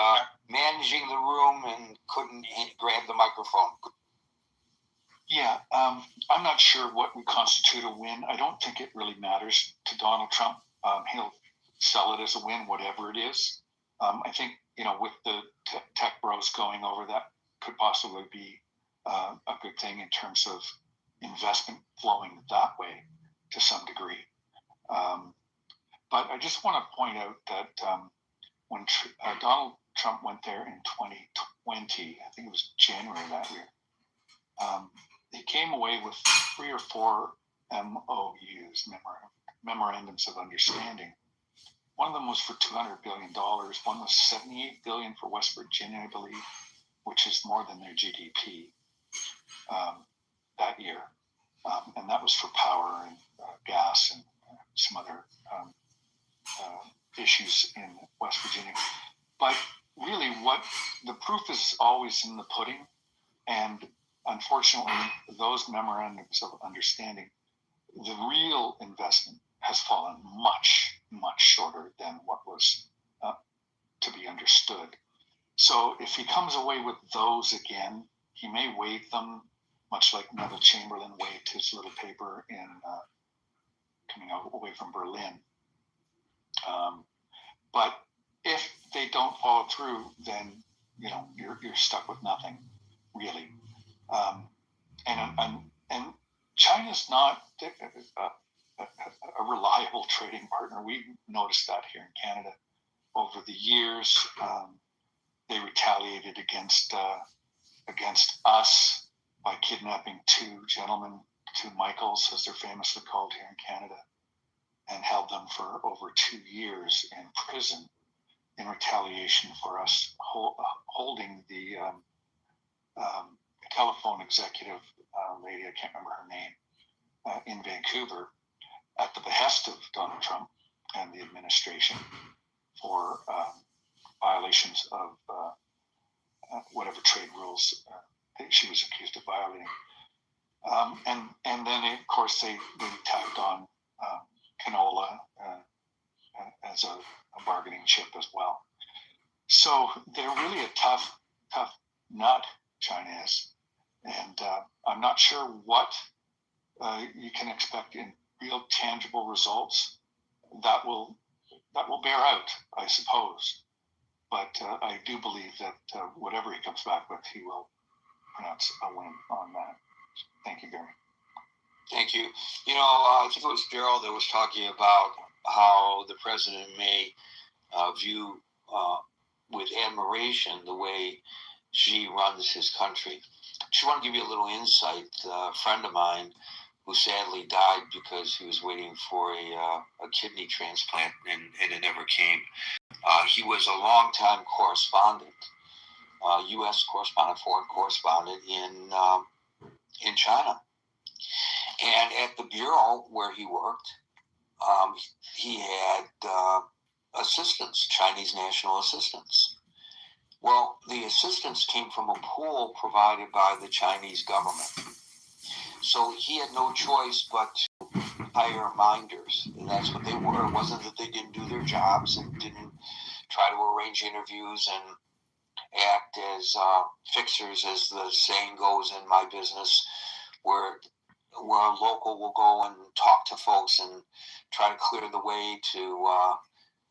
managing the room and couldn't grab the microphone. Yeah, I'm not sure what would constitute a win. I don't think it really matters to Donald Trump. He'll sell it as a win, whatever it is. I think, with the tech bros going over, that could possibly be a good thing in terms of investment flowing that way to some degree. But I just want to point out that when Donald Trump went there in 2020, I think it was January that year, he came away with 3 or 4 MOUs, memorandums of understanding. One of them was for $200 billion. One was $78 billion for West Virginia, I believe, which is more than their GDP that year. And that was for power and gas and some other issues in West Virginia. But really, what the proof is always in the pudding. And unfortunately, those memorandums of understanding, the real investment has fallen much, much shorter than what was to be understood. So if he comes away with those again, he may waive them, much like Neville Chamberlain waived his little paper in coming away from Berlin. But if they don't follow through, then you're stuck with nothing, really. And China's not a reliable trading partner. We've noticed that here in Canada over the years. They retaliated against us by kidnapping two gentlemen, two Michaels, as they're famously called here in Canada, and held them for over 2 years in prison in retaliation for us holding the telephone executive lady, I can't remember her name, in Vancouver at the behest of Donald Trump and the administration for violations of whatever trade rules that she was accused of violating. And then, of course, they tacked on canola as a bargaining chip as well. So they're really a tough nut, China is. And I'm not sure what you can expect in real tangible results that will bear out, I suppose. But I do believe that whatever he comes back with, he will pronounce a win on that. Thank you, Gary. Thank you. I think it was Gerald that was talking about how the president may view with admiration the way Xi runs his country. I just want to give you a little insight. A friend of mine who sadly died because he was waiting for a kidney transplant and it never came. He was a longtime correspondent, U.S. correspondent, foreign correspondent in China. And at the bureau where he worked, he had assistants, Chinese national assistants. Well, the assistants came from a pool provided by the Chinese government. So he had no choice but to hire minders, and that's what they were. It wasn't that they didn't do their jobs and didn't try to arrange interviews and act as fixers, as the saying goes in my business, where a local will go and talk to folks and try to clear the way to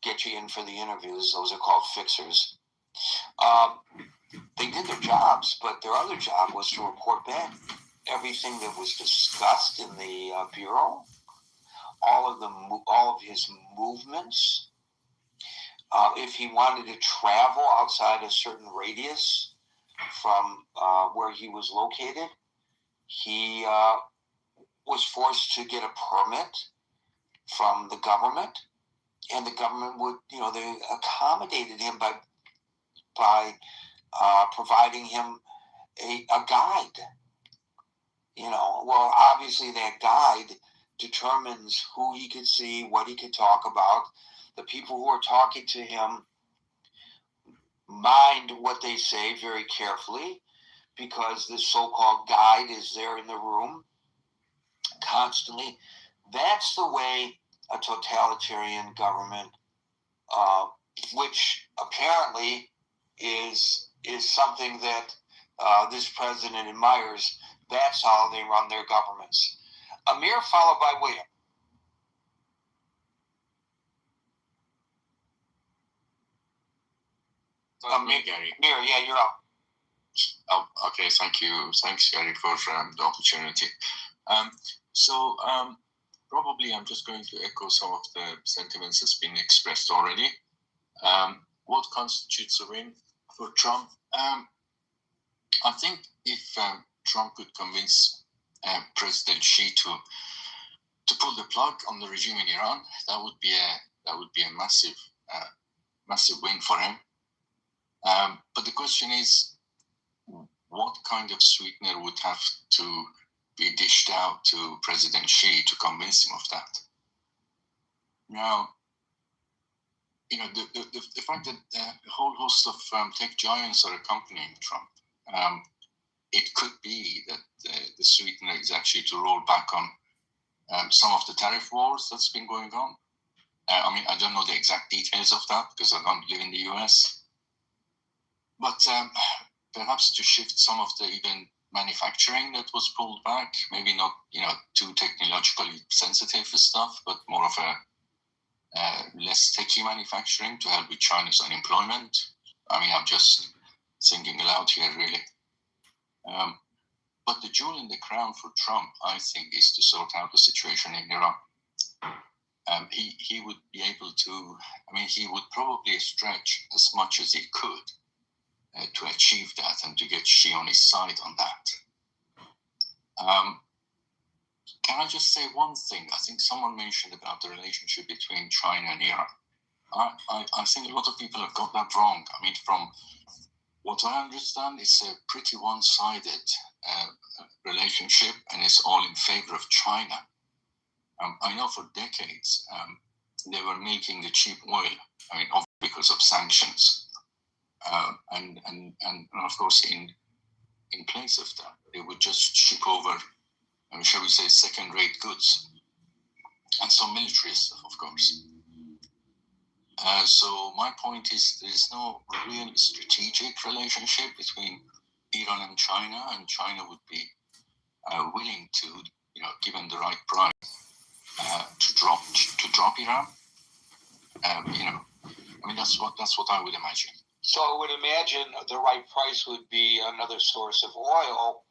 get you in for the interviews. Those are called fixers. They did their jobs, but their other job was to report back everything that was discussed in the bureau, all of his movements. If he wanted to travel outside a certain radius from where he was located, he was forced to get a permit from the government, and the government would, they accommodated him by providing him a guide. Well, obviously that guide determines who he could see, what he could talk about. The people who are talking to him mind what they say very carefully, because this so-called guide is there in the room constantly. That's the way a totalitarian government, which apparently is something that this president admires. That's how they run their governments. Amir, followed by William. Me, Gary. Amir, yeah, you're up. Okay, thank you. Thanks, Gary, for the opportunity. Probably I'm just going to echo some of the sentiments that's been expressed already. What constitutes a win for Trump? I think if Trump could convince President Xi to pull the plug on the regime in Iran, that would be a massive win for him. But the question is, what kind of sweetener would have to be dished out to President Xi to convince him of that? Now, the fact that a whole host of tech giants are accompanying Trump, it could be that the sweetener is actually to roll back on some of the tariff wars that's been going on. I don't know the exact details of that because I don't live in the US. But perhaps to shift some of the even manufacturing that was pulled back, maybe not too technologically sensitive stuff, but more of a less techy manufacturing to help with China's unemployment. I'm just thinking aloud here, really. But the jewel in the crown for Trump, I think, is to sort out the situation in Iran. He would be able to, he would probably stretch as much as he could to achieve that and to get Xi on his side on that. Can I just say one thing? I think someone mentioned about the relationship between China and Iran. I think a lot of people have got that wrong. From what I understand, it's a pretty one-sided relationship, and it's all in favor of China. I know for decades they were making the cheap oil, because of sanctions, and of course in place of that, they would just ship over, shall we say, second-rate goods, and some military stuff, of course. So my point is, there is no real strategic relationship between Iran and China would be willing to, given the right price, to drop Iran. That's what I would imagine. So I would imagine the right price would be another source of oil,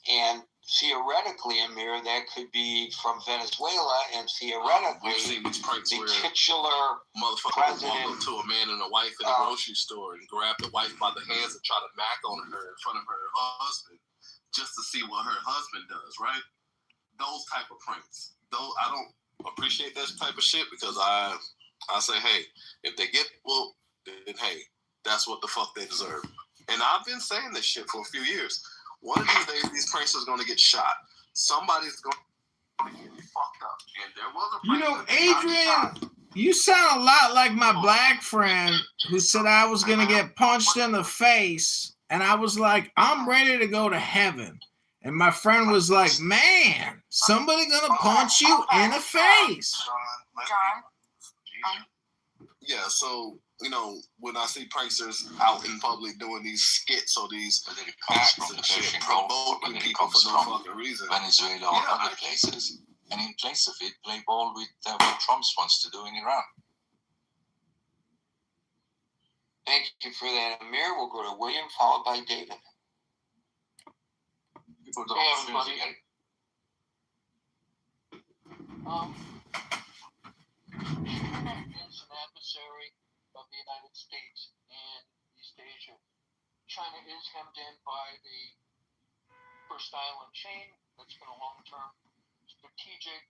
and theoretically, Amir, that could be from Venezuela, and theoretically, we've seen these pranks the where titular motherfuckers walk up to a man and a wife in a grocery store and grab the wife by the hands and try to mac on her in front of her husband just to see what her husband does, right? Those type of pranks. Though I don't appreciate that type of shit because I say, hey, if they get whooped, then hey, that's what the fuck they deserve. And I've been saying this shit for a few years. One of these days, these pranksters are going to get shot. Somebody's going to get fucked up. And there was a Adrian, you sound a lot like my black friend who said I was going to get punched in the face. And I was like, I'm ready to go to heaven. And my friend was like, man, somebody going to punch you in the face. Yeah, so, when I see pranksters out in public doing these skits or these acts and shit, provoking people for no fucking reason. Venezuela or other places. And in place of it, play ball with what Trump wants to do in Iran. Thank you for that, Amir. We'll go to William, followed by David. Hey, everybody. China is an adversary of the United States in East Asia. China is hemmed in by the First Island chain. That's been a long-term strategic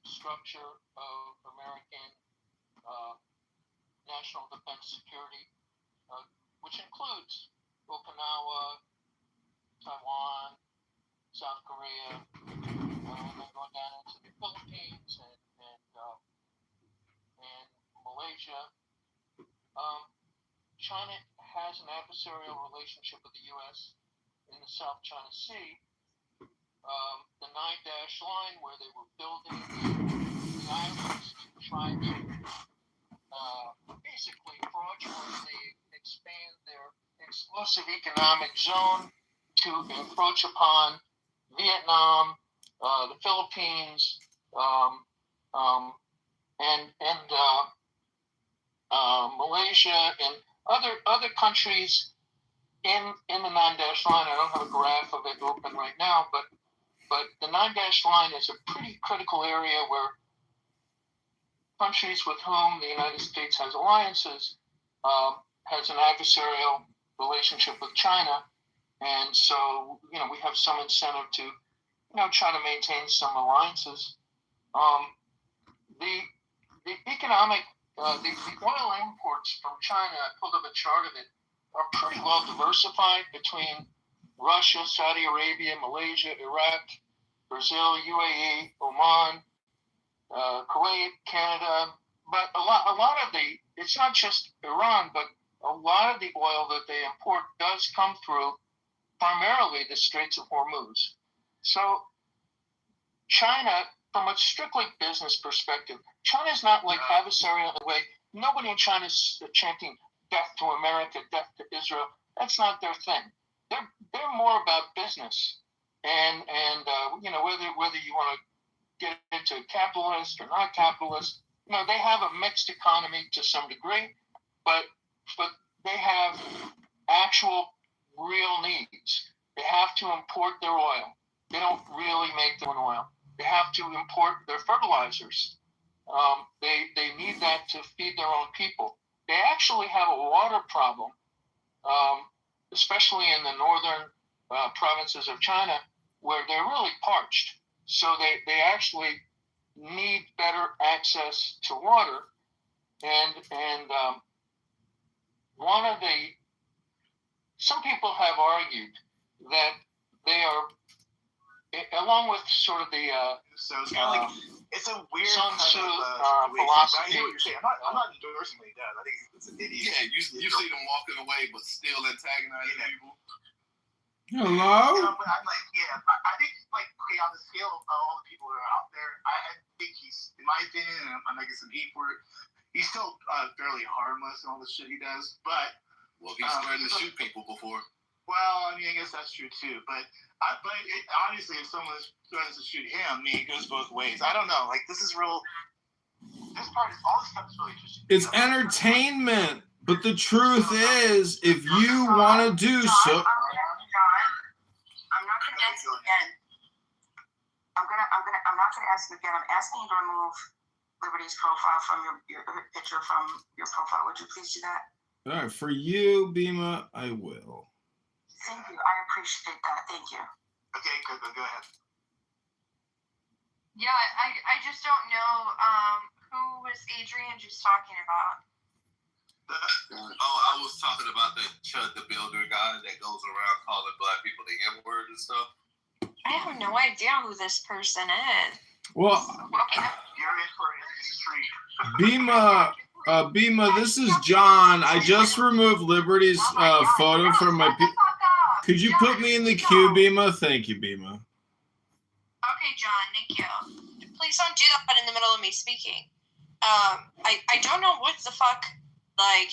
structure of American national defense security, which includes Okinawa, Taiwan, South Korea, and then going down into the Philippines and Malaysia. China has an adversarial relationship with the U.S. in the South China Sea. The 9-dash line, where they were building the islands to try to basically fraudulently expand their exclusive economic zone to encroach upon Vietnam, the Philippines, Malaysia, and other countries in the 9-dash line. I don't have a graph of it open right now, but the 9-dash line is a pretty critical area where countries with whom the United States has alliances has an adversarial relationship with China, and so we have some incentive to try to maintain some alliances. The economic, the oil imports from China, I pulled up a chart of it, are pretty well diversified between Russia, Saudi Arabia, Malaysia, Iraq, Brazil, UAE, Oman, Kuwait, Canada. But a lot of it's not just Iran, but a lot of the oil that they import does come through primarily the Straits of Hormuz. So China, from a strictly business perspective, China's not like adversarial in a way. Nobody in China is chanting death to America, death to Israel. That's not their thing. They're more about business, and whether you want to get into capitalist or not capitalist, they have a mixed economy to some degree, but they have actual real needs. They have to import their oil. They don't really make their own oil. They have to import their fertilizers. They need that to feed their own people. They actually have a water problem, especially in the northern provinces of China, where they're really parched. So they actually need better access to water. And some people have argued that they are, along with sort of the so it's kind of like it's a weird Sun kind Tzu of philosophy. I hear what you're saying. I'm not endorsing what he does. I think it's an idiot. Yeah, you see them walking away, but still antagonizing people. Hello? I'm like, I think okay, on the scale of all the people that are out there, I think he's, in my opinion, and I'm making some heat for it, he's still fairly harmless in all the shit he does. But he's threatened to shoot people before. Well, I mean, I guess that's true too. But honestly, if someone threatens to shoot him, it goes both ways. I don't know. Like, this is real. This part is all this stuff is really interesting. It's entertainment, but the truth is, if you want to do so. I'm not gonna ask you again. I'm not gonna ask you again. I'm asking you to remove Liberty's profile from your picture from your profile. Would you please do that? All right, for you, Bima, I will. Thank you. I appreciate that. Thank you. Okay, go ahead. Yeah, I just don't know who was Adrian just talking about. I was talking about that Chud the Builder guy that goes around calling black people the N-word and stuff. I have no idea who this person is. Well, You're in for a treat. Bima, this is John. I just removed Liberty's photo from my. Could you put me in the queue, Bima? Thank you, Bima. Okay, John. Thank you. Please don't do that in the middle of me speaking. I don't know what the fuck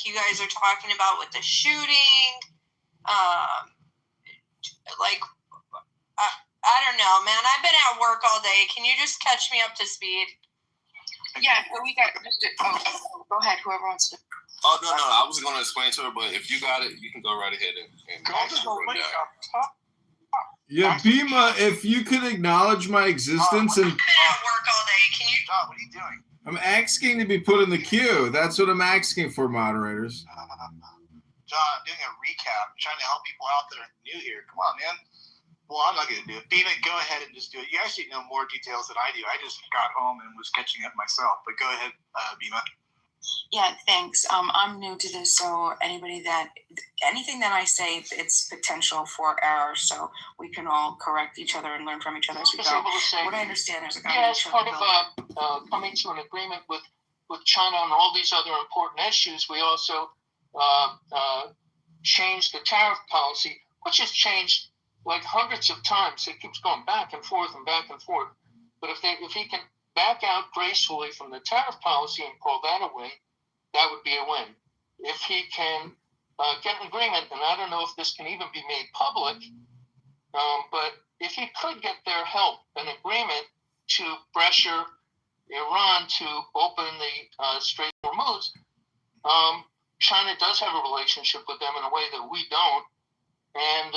you guys are talking about with the shooting. I don't know, man. I've been at work all day. Can you just catch me up to speed? Yeah, so we got go ahead, whoever wants to. Oh, no, I was going to explain to her, but if you got it, you can go right ahead and go to the link up top. Yeah, Bima, if you could acknowledge my existence and. I've been at work all day. Can you? John, what are you doing? I'm asking to be put in the queue. That's what I'm asking for, moderators. John, I'm doing a recap. I'm trying to help people out that are new here. Come on, man. Well, I'm not going to do it. Bima, go ahead and just do it. You actually know more details than I do. I just got home and was catching up myself. But go ahead, Bima. Yeah, thanks. I'm new to this, so anything that I say, it's potential for error, so we can all correct each other and learn from each other as we go. What I understand, there's a guy. Yeah, as part of coming to an agreement with China on all these other important issues, we also changed the tariff policy, which has changed like hundreds of times. It keeps going back and forth and back and forth. But if he can back out gracefully from the tariff policy and pull that away, that would be a win. If he can get an agreement, and I don't know if this can even be made public, but if he could get their help, an agreement to pressure Iran to open the Strait of Hormuz, China does have a relationship with them in a way that we don't, and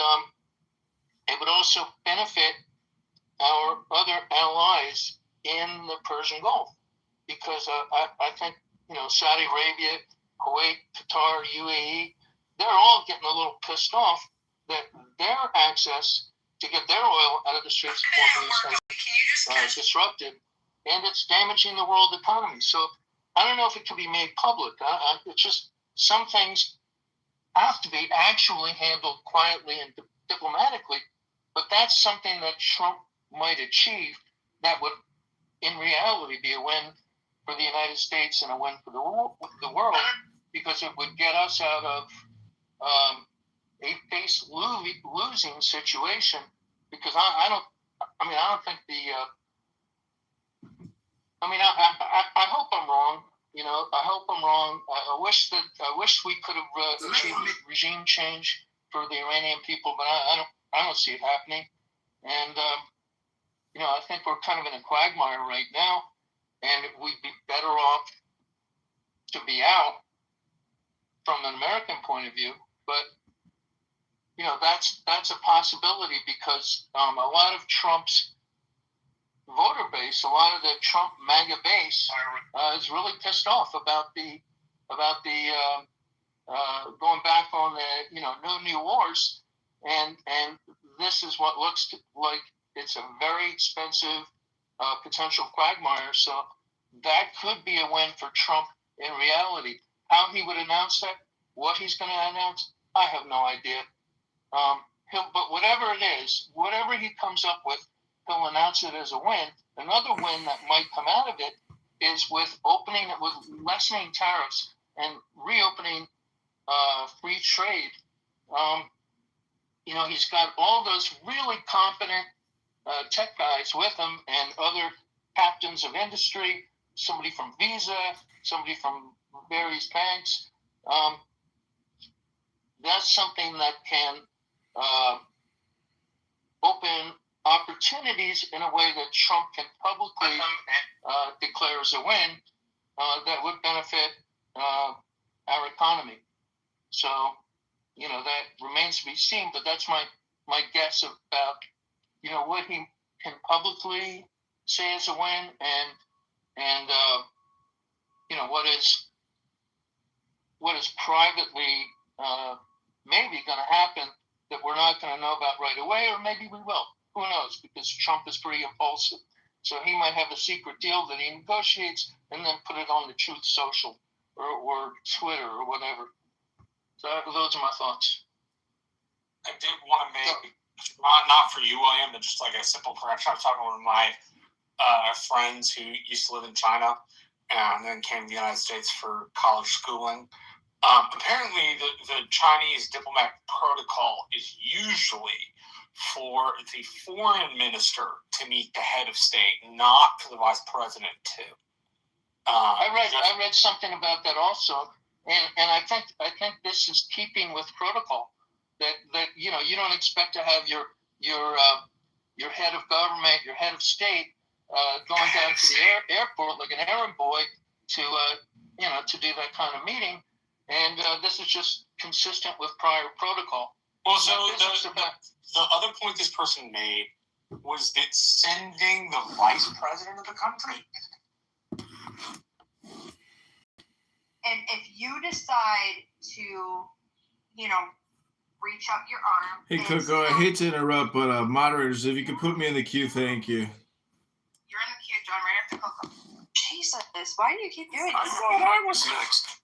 it would also benefit our other allies in the Persian Gulf, because I think Saudi Arabia, Kuwait, Qatar, UAE, they're all getting a little pissed off that their access to get their oil out of the Straits of Hormuz has disrupted, and it's damaging the world economy. So I don't know if it can be made public. It's just some things have to be actually handled quietly and diplomatically, but that's something that Trump might achieve that would, in reality, be a win for the United States and a win for the world, because it would get us out of a face-losing situation. Because I don't think I hope I'm wrong. I hope I'm wrong. I wish we could have achieved regime change for the Iranian people, but I don't see it happening. And I think we're kind of in a quagmire right now, and we'd be better off to be out from an American point of view. But that's a possibility, because a lot of Trump's voter base, a lot of the Trump MAGA base, is really pissed off about the going back on the no new wars, and this is what looks like it's a very expensive potential quagmire. So that could be a win for Trump in reality. How he would announce that, what he's going to announce, I have no idea. But whatever it is, whatever he comes up with, he'll announce it as a win. Another win that might come out of it is with lessening tariffs and reopening free trade. He's got all those really competent tech guys with him, and other captains of industry, somebody from Visa, somebody from various banks. That's something that can open opportunities in a way that Trump can publicly declare as a win that would benefit our economy. So, that remains to be seen, but that's my guess about, what he can publicly say as a win, and what is privately maybe going to happen that we're not going to know about right away, or maybe we will. Who knows? Because Trump is pretty impulsive. So he might have a secret deal that he negotiates and then put it on the Truth Social or Twitter or whatever. So those are my thoughts. I did want to make, not for you, William, but just like a simple correction. I was talking to one of my friends who used to live in China and then came to the United States for college schooling. Apparently, the Chinese diplomatic protocol is usually for the foreign minister to meet the head of state, not for the vice president to. I read something about that also, and I think this is keeping with protocol. That you don't expect to have your head of government, your head of state, going down to the airport like an errand boy to do that kind of meeting. And this is just consistent with prior protocol. Well, so the other point this person made was that sending the vice president of the country. And if you decide to, reach up your arm. Hey, Coco, I hate to interrupt, but moderators, if you could put me in the queue, thank you. You're in the queue, John, right after Coco. Jesus, why do you keep doing this? I thought I was next.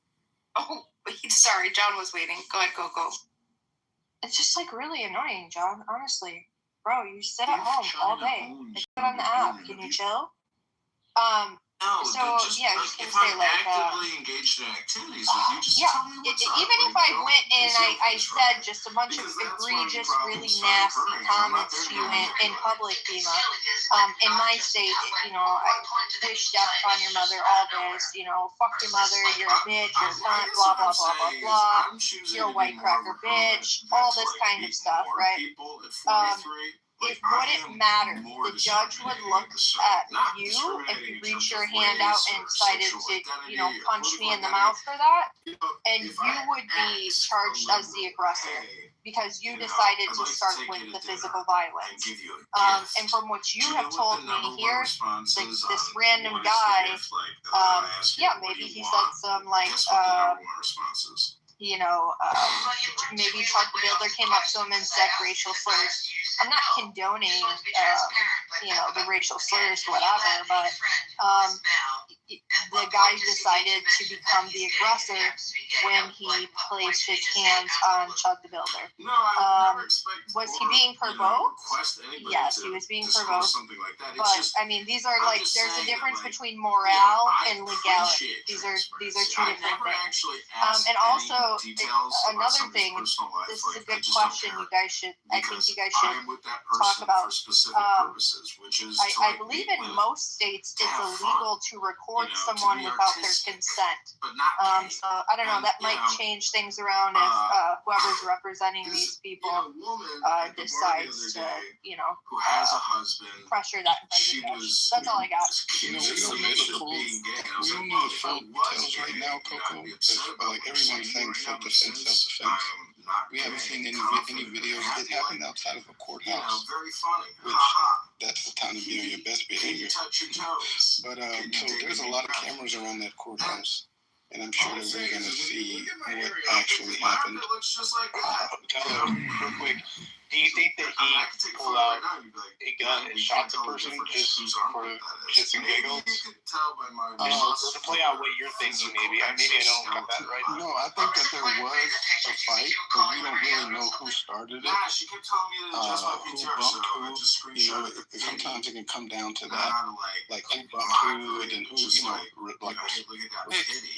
Oh, sorry, John was waiting. Go ahead, Coco. It's just really annoying, John. Honestly, bro, you sit at home all day. Get on the app. Can you chill? No, so yeah, I was just gonna say actively engaged in activities with you, just tell me what's up. Even if I went and I said just a bunch of egregious, really nasty comments to you in public, Dima, in my state, I wish death on your mother, all this, fuck your mother, you're a bitch, you're a cunt, blah, blah, blah, blah, blah, you're a white cracker bitch, all this kind of stuff, right? It wouldn't matter. The judge would look at you if you reach your hand out and decided to, punch me in the mouth for that, and you would be charged as the aggressor because you decided to start with the physical violence. And from what you have told me here, this random guy, maybe he said some maybe Chuck the Builder came up to him and said racial slurs. I'm not condoning, the racial slurs, whatever, but the guy decided to become the aggressor when he placed his hands on Chuck the Builder. Was he being provoked? Yes, he was being provoked. Something like that. But these are there's a difference between morale and legality. These are two different things. And also another thing. This is a good question. I think you guys should talk about. I believe in most states it's illegal to record someone without their consent. So I don't know. That might change things around if whoever's representing these people decides to, who has a husband, pressure that in front of the judge. That's all I got. We don't need the full details right now, Coco. Like everyone's saying self-defense. We haven't seen any videos. It happened outside of a courthouse. Very funny. Which that's the time to be on your best behavior. But so there's a lot of cameras around that courthouse, and I'm sure that we're gonna see what actually happened. Real quick, do you think that he pulled out a gun and shot the person just for shits and giggles? To play out what you're thinking, maybe I don't got that right. No, I think that there was a fight, but we don't really know who started it. Who bumped who? Sometimes it can come down to that, like who bumped who, and then who,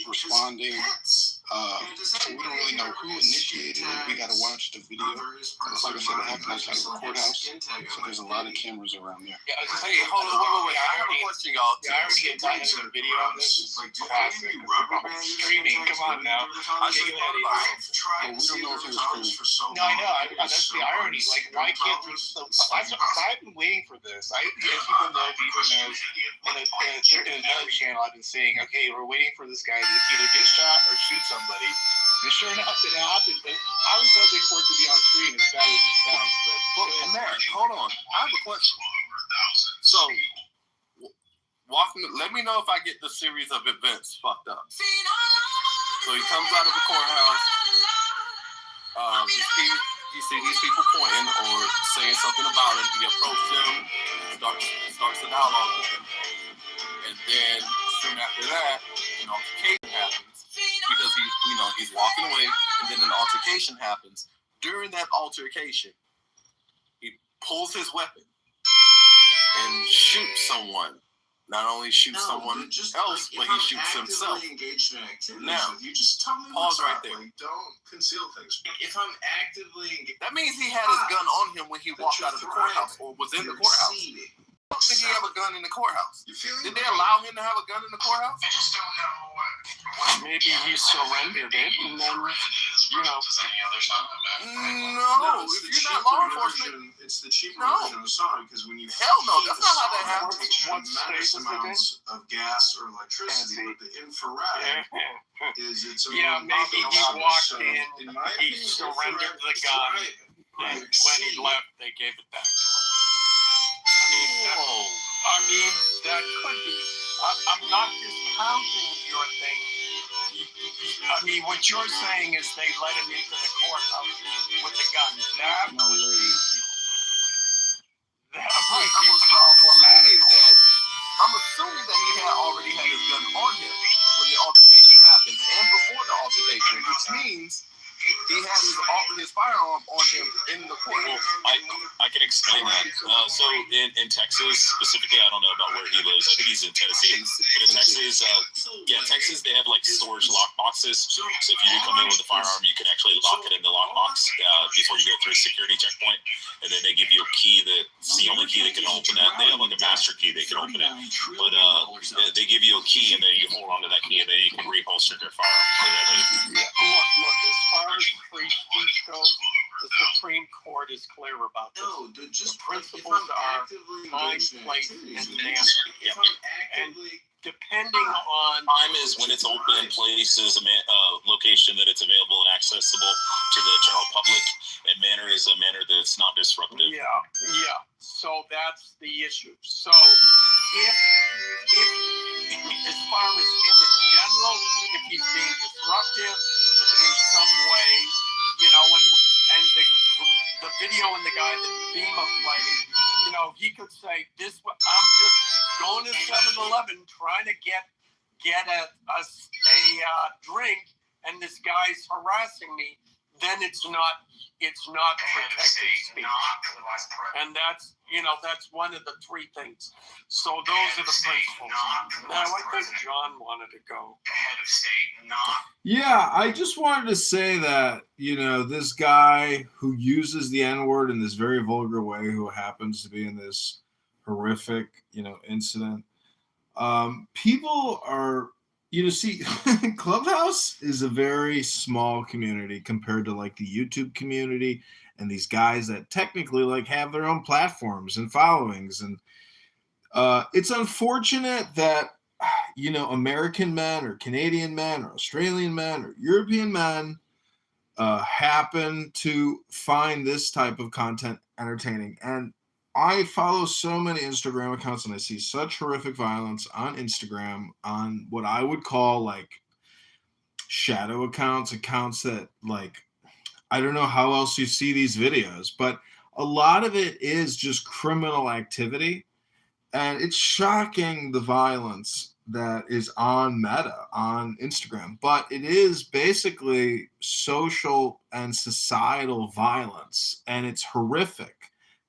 responding. We don't really know who initiated it. We gotta watch the video. Like I said, it happened outside of the courthouse, so there's a lot of cameras around there. Yeah, I was gonna say, hold on, wait. I have a question, y'all. I already get tired of the video on this. It's classic. Streaming, come on now. I'm getting ahead of you. We don't know if it was streaming. No, I know. That's the irony. Like, why can't we? I've been waiting for this. People know, Beaver knows. In another channel, I've been saying, okay, we're waiting for this guy to either get shot or shoot somebody. And sure enough, it happened. I was hoping for it to be on screen as bad as it sounds. But Matt, hold on. I have a question. So, let me know if I get the series of events fucked up. So he comes out of the courthouse. He sees these people pointing or saying something about him. He approaches them, starts a dialogue with him. And then soon after that, an altercation happens because he's walking away, and then an altercation happens. During that altercation, he pulls his weapon and shoots someone. Not only shoots someone else, but he shoots himself. Now, you just tell me pause right there. Don't conceal things. If I'm actively engaged, that means he had his gun on him when he walked out of the courthouse or was in the courthouse. I don't think he have a gun in the courthouse. Did they allow him to have a gun in the courthouse? I just don't know. Maybe he surrendered it, and then No, if you're not law enforcement, it's the cheaper version of a song, because when you hell no, that's not how that happens. Tremendous amounts of gas or electricity, but the infrared is its own. Yeah, maybe he walked in, he surrendered the gun, and when he left, they gave it back to him. That could be. I'm not discounting your thing. What you're saying is they let him into the courthouse with the gun. That no way. That would be problematic. I'm assuming that he already had his gun on him when the altercation happened, and before the altercation, which means he had his firearm on him in the court. Well, I can explain that. So in Texas, specifically, I don't know about where he lives. I think he's in Tennessee. But in Texas, Texas, they have like storage lock boxes. So if you do come in with a firearm, you can actually lock it in the lockbox before you go through a security checkpoint. And then they give you a key that's the only key that can open that. They have like a master key that can open it. But they give you a key, and then you hold on to that key, and then you can reholster their firearm. Look, as far as free speech goes, the Supreme Court is clear about this. The principles are time, place, and manner. And depending on time is when it's open, place is a location that it's available and accessible to the general public, and manner is a manner that's not disruptive. Yeah. So that's the issue. So if as far as him in general, if he's being disruptive, in some way, you know, and the video and the guy that Bima played, you know, he could say, I'm just going to 7-Eleven trying to get a drink, and this guy's harassing me. Then it's not protected speech. And that's one of the three things. So those are the principles. Now, I think John wanted to go. Yeah, I just wanted to say that, you know, this guy who uses the N-word in this very vulgar way, who happens to be in this horrific, you know, incident, people are, you know, see, Clubhouse is a very small community compared to like the YouTube community and these guys that technically like have their own platforms and followings. And it's unfortunate that, you know, American men or Canadian men or Australian men or European men happen to find this type of content entertaining. And I follow so many Instagram accounts and I see such horrific violence on Instagram on what I would call like shadow accounts that like, I don't know how else you see these videos, but a lot of it is just criminal activity. And it's shocking the violence that is on Meta, on Instagram. But it is basically social and societal violence. And it's horrific,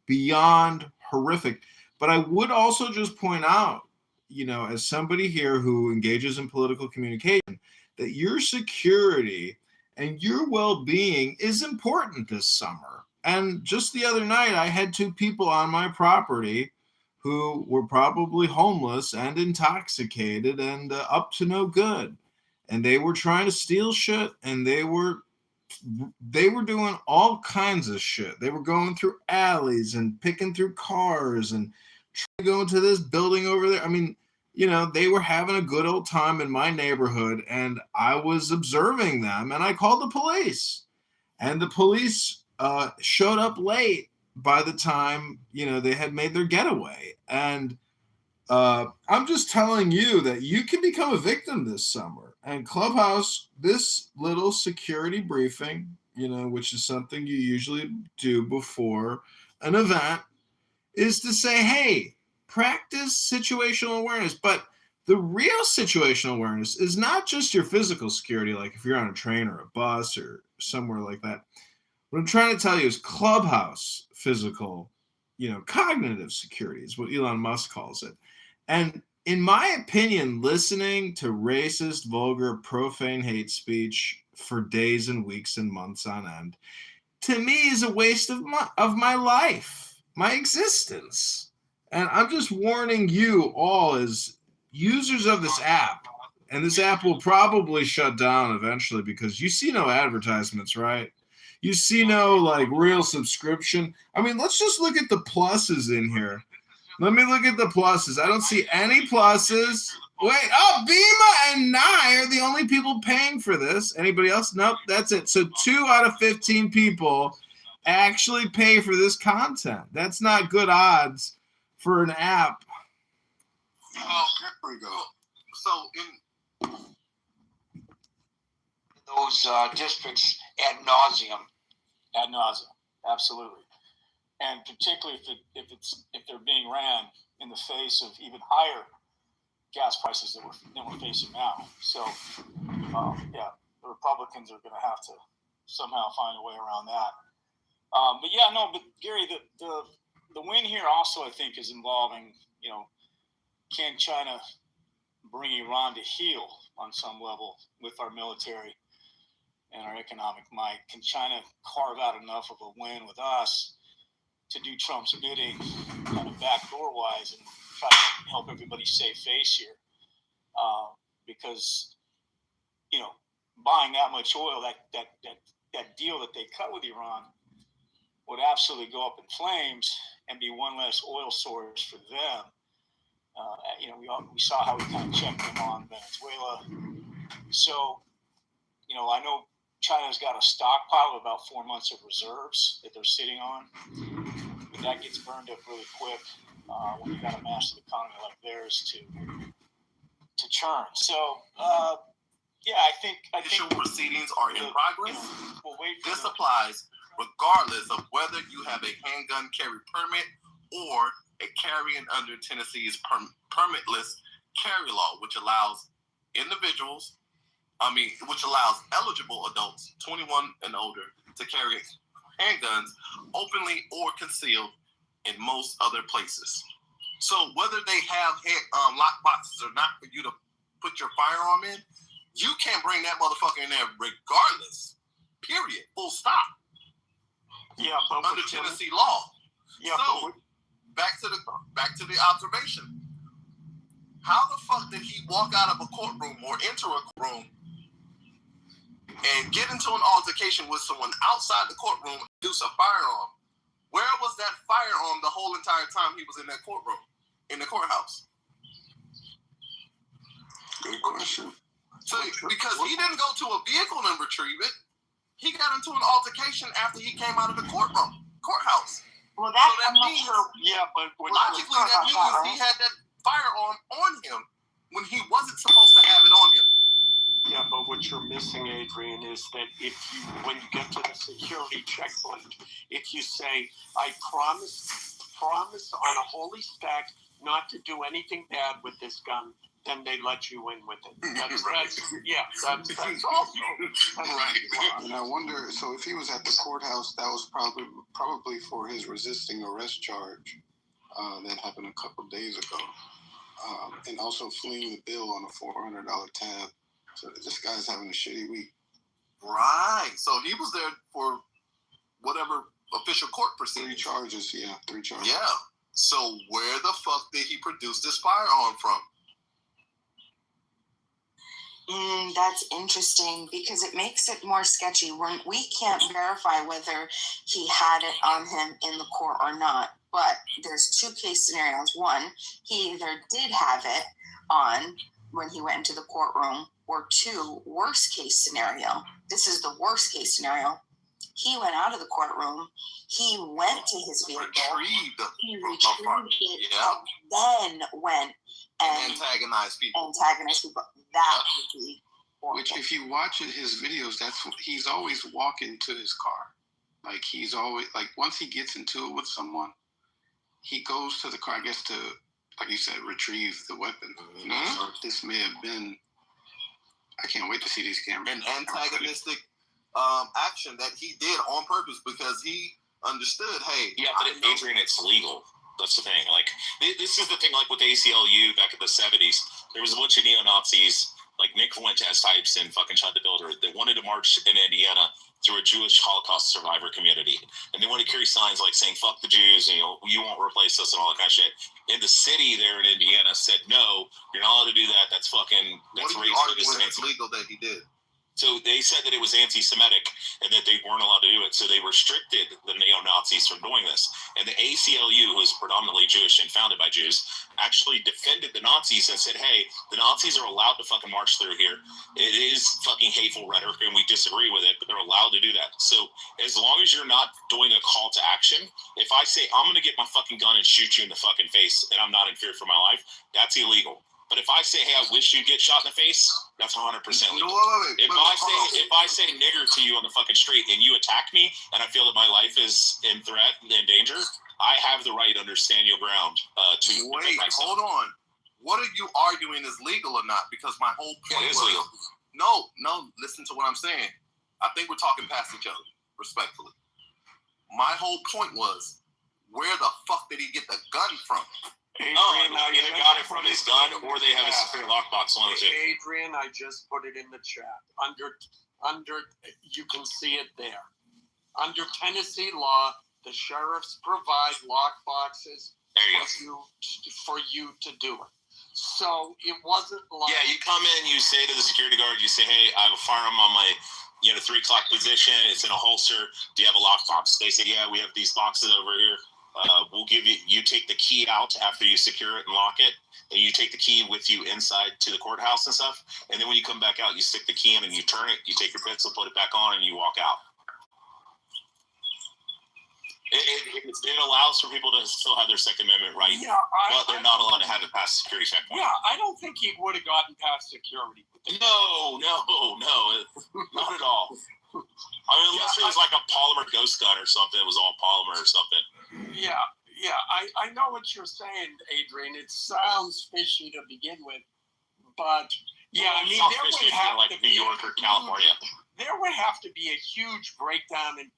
beyond horrific. But I would also just point out, you know, as somebody here who engages in political communication, that your security and your well-being is important this summer. And just the other night, I had 2 people on my property who were probably homeless and intoxicated and up to no good. And they were trying to steal shit, and they were doing all kinds of shit. They were going through alleys and picking through cars and trying to go into this building over there. I mean, you know, they were having a good old time in my neighborhood, and I was observing them, and I called the police. And the police showed up late by the time, you know, they had made their getaway. And I'm just telling you that you can become a victim this summer. And Clubhouse, this little security briefing, you know, which is something you usually do before an event, is to say, hey, practice situational awareness. But the real situational awareness is not just your physical security, like if you're on a train or a bus or somewhere like that. What I'm trying to tell you is Clubhouse physical, you know, cognitive security is what Elon Musk calls it. And in my opinion, listening to racist, vulgar, profane hate speech for days and weeks and months on end, to me is a waste of my life, my existence. And I'm just warning you all as users of this app, and this app will probably shut down eventually because you see no advertisements, right? You see no like real subscription. I mean, let's just look at the pluses in here. Let me look at the pluses. I don't see any pluses. Wait, Bima and Nye are the only people paying for this. Anybody else? Nope, that's it. So 2 out of 15 people actually pay for this content. That's not good odds for an app. Oh, there we go. So in those districts ad nauseum. Ad nauseum, absolutely. And particularly if they're being ran in the face of even higher gas prices than we're facing now. So, yeah, the Republicans are going to have to somehow find a way around that. But Gary, the win here also, I think, is involving, you know, can China bring Iran to heel on some level with our military and our economic might? Can China carve out enough of a win with us to do Trump's bidding kind of backdoor-wise and try to help everybody save face here? Because, you know, buying that much oil, that deal that they cut with Iran would absolutely go up in flames and be one less oil source for them. You know, we saw how we kind of checked them on Venezuela. So, you know, I know China's got a stockpile of about 4 months of reserves that they're sitting on, but that gets burned up really quick when you got a massive economy like theirs to churn. So, Yeah, I think Official proceedings are in progress. We'll wait for this applies regardless of whether you have a handgun carry permit or a carrying under Tennessee's permitless carry law, which allows eligible adults 21 and older to carry handguns openly or concealed in most other places. So whether they have lock boxes or not for you to put your firearm in, you can't bring that motherfucker in there regardless. Period. Full stop. Yeah, but under Tennessee law. Yeah. So back to the observation. How the fuck did he walk out of a courtroom or enter a courtroom and get into an altercation with someone outside the courtroom and use a firearm? Where was that firearm the whole entire time he was in that courtroom, in the courthouse? Good question. So, because he didn't go to a vehicle and retrieve it, he got into an altercation after he came out of the courthouse. Well, that's so that means, but logically that means he had that firearm on him when he wasn't supposed to have it on him. Yeah, but what you're missing, Adrian, is that when you get to the security checkpoint, if you say, "I promise on a holy stack not to do anything bad with this gun," then they let you in with it. That's also right. And I wonder, so if he was at the courthouse, that was probably for his resisting arrest charge that happened a couple of days ago, and also fleeing the bill on a $400 tab. So this guy's having a shitty week. Right. So he was there for whatever official court proceedings. 3 charges. Yeah. Yeah. So where the fuck did he produce this firearm from? That's interesting because it makes it more sketchy. We can't verify whether he had it on him in the court or not. But there's 2 case scenarios. One, he either did have it on when he went into the courtroom, or 2, worst case scenario. This is the worst case scenario. He went out of the courtroom. He went to his vehicle. Retrieved it. Then went and antagonized people. That would be horrible. Which, if you watch his videos, he's always walking to his car. Like, he's always, like, once he gets into it with someone, he goes to the car, I guess, to, like you said, retrieve the weapon. Mm-hmm. So this may have been, I can't wait to see these cameras. An antagonistic action that he did on purpose because he understood, hey. Yeah, but Adrian, it's legal. That's the thing. Like, this is the thing, like with the ACLU back in the 70s, there was a bunch of neo-Nazis, like Nick Fuentes types and fucking Chad the Builder, that wanted to march in Indiana through a Jewish Holocaust survivor community. And they wanted to carry signs like saying, "Fuck the Jews, you won't replace us," and all that kind of shit. And the city there in Indiana said, "No, you're not allowed to do that. That's fucking, that's racist." What are you arguing it's legal that he did? So they said that it was anti-Semitic and that they weren't allowed to do it. So they restricted the neo-Nazis from doing this. And the ACLU, who is predominantly Jewish and founded by Jews, actually defended the Nazis and said, "Hey, the Nazis are allowed to fucking march through here. It is fucking hateful rhetoric and we disagree with it, but they're allowed to do that. So as long as you're not doing a call to action, if I say I'm going to get my fucking gun and shoot you in the fucking face and I'm not in fear for my life, that's illegal. But if I say, hey, I wish you'd get shot in the face, that's 100% legal. If I say nigger to you on the fucking street and you attack me and I feel that my life is in threat and in danger, I have the right to understand your ground to wait, hold on. What are you arguing is legal or not? Because my whole point is legal. No, listen to what I'm saying. I think we're talking past each other, respectfully. My whole point was, where the fuck did he get the gun from? Adrian, either got it from his gun or they have a secure lockbox on it. Adrian, I just put it in the chat. Under, you can see it there. Under Tennessee law, the sheriffs provide lockboxes for you to do it. So it wasn't like... Yeah, you come in, you say to the security guard, you say, "Hey, I have a firearm on my 3 o'clock position. It's in a holster. Do you have a lockbox?" They say, "Yeah, we have these boxes over here. We'll give you take the key out after you secure it and lock it, and you take the key with you inside to the courthouse and stuff. And then when you come back out, you stick the key in and you turn it, you take your pencil, put it back on, and you walk out." It allows for people to still have their Second Amendment right, but they're not allowed to have it past security checkpoint. Yeah, I don't think he would have gotten past security. No, not at all. I mean, unless it was like a polymer ghost gun or something, it was all polymer or something. Yeah, I know what you're saying, Adrian. It sounds fishy to begin with, but yeah, I mean, there would have like New York or California. There would have to be a huge breakdown in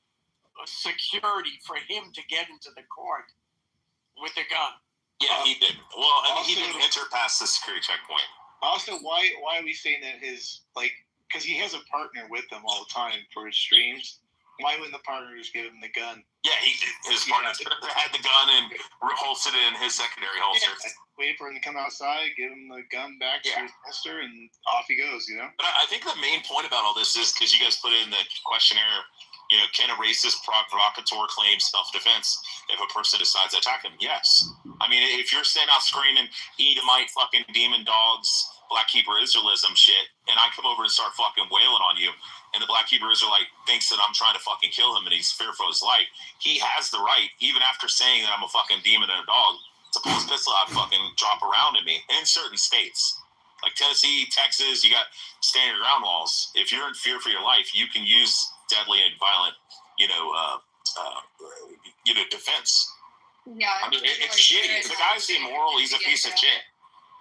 security for him to get into the court with a gun. Yeah, he did. Well, I mean, he didn't enter past the security checkpoint. Also, why are we saying that his, like, because he has a partner with him all the time for his streams, why wouldn't the partner just give him the gun? Yeah, his partner had the gun and holstered it in his secondary holster. Yeah, wait for him to come outside, give him the gun back to his holster, and off he goes, you know? But I think the main point about all this is, because you guys put in the questionnaire, can a racist provocateur claim self-defense if a person decides to attack him? Yes. I mean, if you're sitting out screaming Edomite, fucking demon dogs, Black Hebrew Israelism shit, and I come over and start fucking wailing on you, and the Black Hebrew Israelite thinks that I'm trying to fucking kill him and he's fearful of his life, he has the right, even after saying that I'm a fucking demon and a dog, to pull his pistol out and fucking drop around at me in certain states. Like Tennessee, Texas, you got standing ground laws. If you're in fear for your life, you can use deadly and violent, defense. Yeah. I mean, it's shitty. The guy's immoral. He's a piece of shit.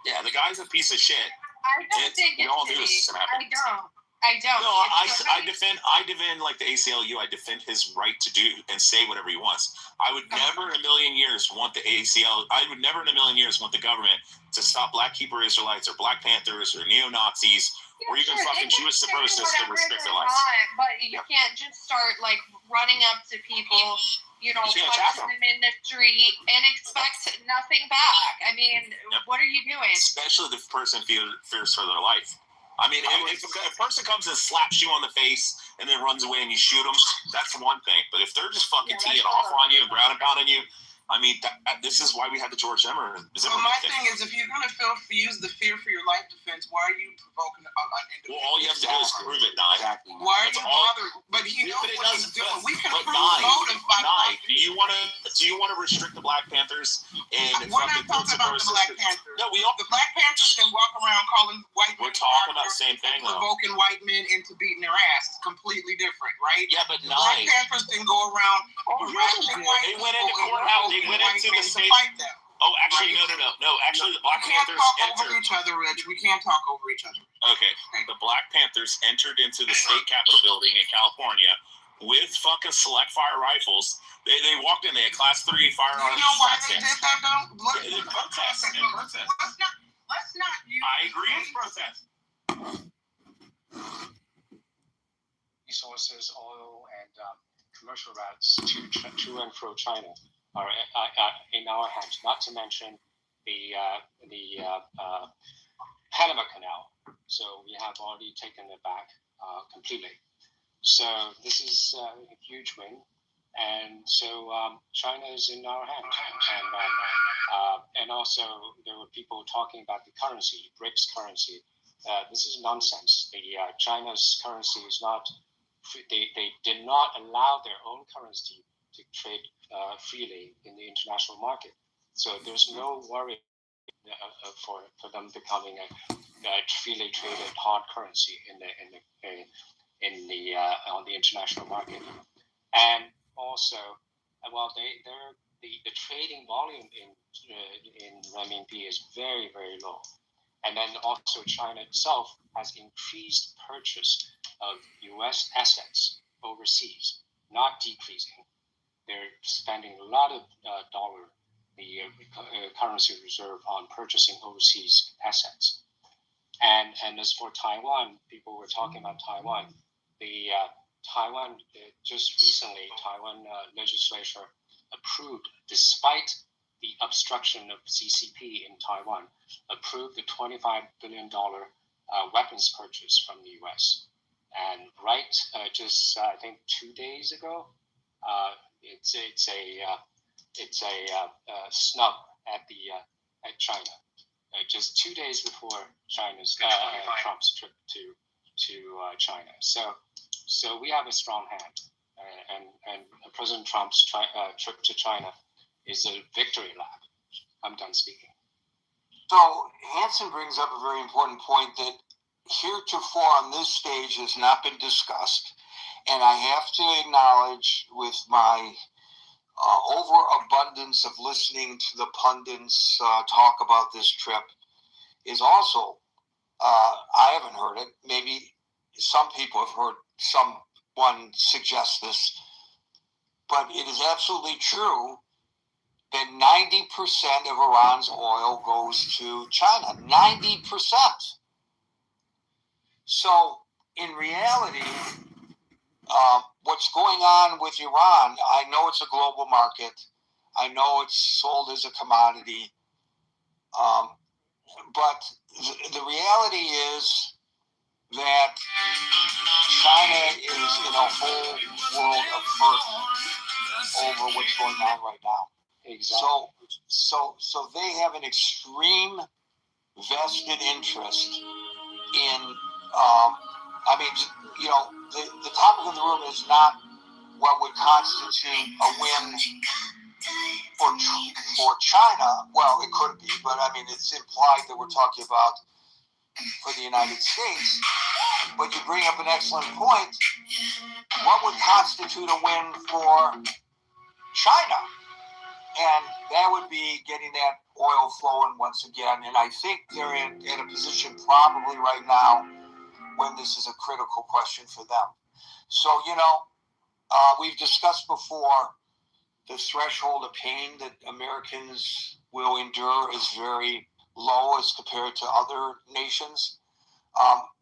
Yeah, the guy's a piece of shit. I don't think it's shitty. I don't. No, I defend like the ACLU. I defend his right to do and say whatever he wants. I would never in a million years want the I would never in a million years want the government to stop Black Hebrew Israelites or Black Panthers or neo-Nazis or even fucking Jewish supremacists to restrict their lives. But you can't just start like running up to people, punching them in the street and expect nothing back. I mean, what are you doing? Especially if the person fears for their life. I mean, if a person comes and slaps you on the face and then runs away and you shoot them, that's one thing. But if they're just fucking teeing off on you and ground and pounding you, I mean, this is why we had the George Zimmerman Well, my thing is, if you're going to use the fear for your life defense, why are you provoking an individual? Well, all you have to do is prove it, Nye. Exactly. Why are you bothered? But he knows what he's doing. We can prove motive by do you want to restrict the Black Panthers and we're not talking about the Black Panthers. No, the Black Panthers can walk around calling white men. We're talking about the same thing, though. Provoking white men into beating their ass. Completely different, right? Yeah, but Black Panthers can go around harassing white people. They went into courthouse. They went into the state. Oh, actually, no. Actually, the Black Panthers entered. We can't talk over each other, Rich. We can't talk over each other. Okay. The Black Panthers entered into the state capitol building in California with fucking select fire rifles. They walked in. They had Class 3 firearms. You know why they did that, though? They protest. Let's not use. I agree with protest. Resources, oil, and commercial routes to and fro China are in our hands. Not to mention the Panama Canal. So we have already taken it back completely. So this is a huge win, and so China is in our hands. And also there were people talking about the currency, BRICS currency. This is nonsense. China's currency is not. They did not allow their own currency to trade freely in the international market. So there's no worry for them becoming a freely traded hard currency on the international market. And also, the trading volume in renminbi is very, very low. And then also China itself has increased purchase of U.S. assets overseas, not decreasing. They're spending a lot of currency reserve on purchasing overseas assets. And as for Taiwan, people were talking about Taiwan. Just recently, Taiwan legislature approved, despite the obstruction of CCP in Taiwan, approved the $25 billion weapons purchase from the U.S. And just I think 2 days ago, it's a snub at China. Just 2 days before Trump's trip to China. So we have a strong hand, And President Trump's trip to China is a victory lap. I'm done speaking. So Hansen brings up a very important point that heretofore on this stage has not been discussed. And I have to acknowledge, with my overabundance of listening to the pundits talk about this trip, is also, I haven't heard it. Maybe some people have heard someone suggest this, but it is absolutely true that 90% of Iran's oil goes to China. 90%. So, in reality, what's going on with Iran, I know it's a global market. I know it's sold as a commodity. But the reality is that China is in a whole world of hurt over what's going on right now. Exactly. So they have an extreme vested interest in, the topic of the room is not what would constitute a win for China. Well, it could be, but I mean, it's implied that we're talking about for the United States. But you bring up an excellent point. What would constitute a win for China? And that would be getting that oil flowing once again. And I think they're in a position probably right now when this is a critical question for them. So, we've discussed before the threshold of pain that Americans will endure is very low as compared to other nations.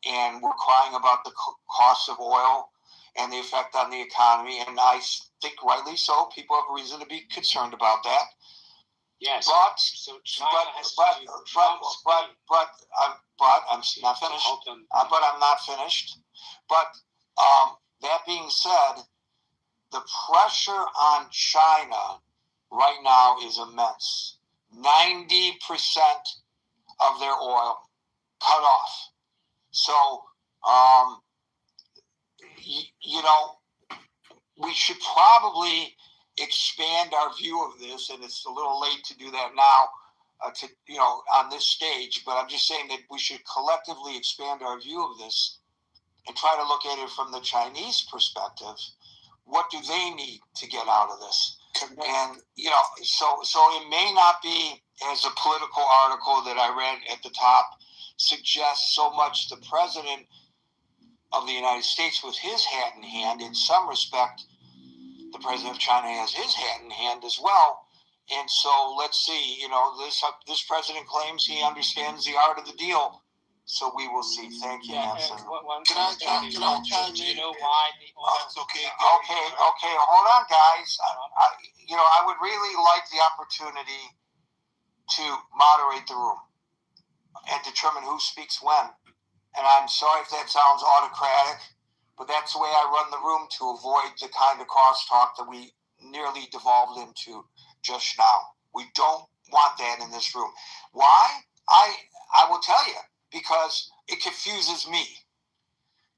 And we're crying about the cost of oil and the effect on the economy. And I think rightly so. People have reason to be concerned about that. Yes. But I'm not finished. But I'm not finished. But that being said, the pressure on China right now is immense. 90% of their oil cut off. So, we should probably expand our view of this, and it's a little late to do that now, on this stage, but I'm just saying that we should collectively expand our view of this and try to look at it from the Chinese perspective. What do they need to get out of this? And, so it may not be, as a political article that I read at the top suggests, so much the president of the United States with his hat in hand. In some respect, the president of China has his hat in hand as well. And so let's see, this president claims he understands the art of the deal. So we will see. Thank you, Hansen. Can I chime in? Do you know why the oil? That's okay. Okay. Hold on, guys. I would really like the opportunity to moderate the room and determine who speaks when. And I'm sorry if that sounds autocratic, but that's the way I run the room to avoid the kind of crosstalk that we nearly devolved into just now. We don't want that in this room. Why? I will tell you, because it confuses me.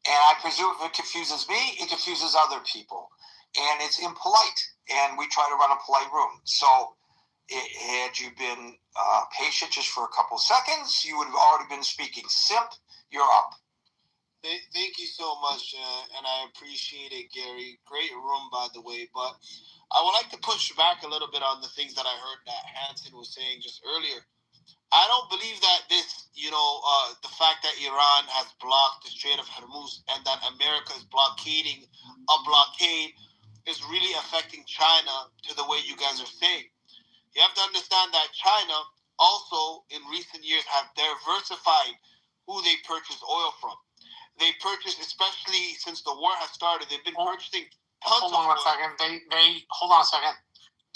And I presume if it confuses me, it confuses other people. And it's impolite. And we try to run a polite room. So had you been patient just for a couple seconds, you would have already been speaking. Simp, you're up. Thank you so much, and I appreciate it, Gary. Great room, by the way. But I would like to push back a little bit on the things that I heard that Hansen was saying just earlier. I don't believe that this, the fact that Iran has blocked the Strait of Hormuz and that America is blockading a blockade is really affecting China to the way you guys are saying. You have to understand that China also, in recent years, have diversified who they purchase oil from. They purchase, especially since the war has started, they've been purchasing tons of oil. Hold on a second. Hold on a second.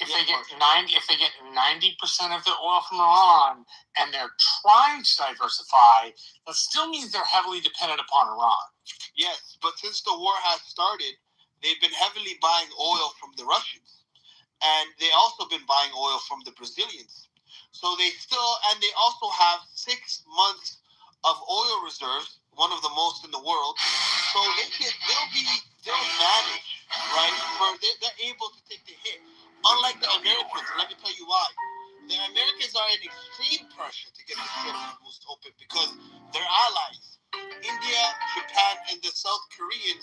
If they get 90% of their oil from Iran and they're trying to diversify, that still means they're heavily dependent upon Iran. Yes, but since the war has started, they've been heavily buying oil from the Russians. And they also been buying oil from the Brazilians. So they also have 6 months of oil reserves, one of the most in the world. So they'll manage right? They're able to take the hit. Unlike the Americans, let me tell you why. The Americans are in extreme pressure to get the Strait of Hormuz open because their allies, India, Japan, and the South Koreans,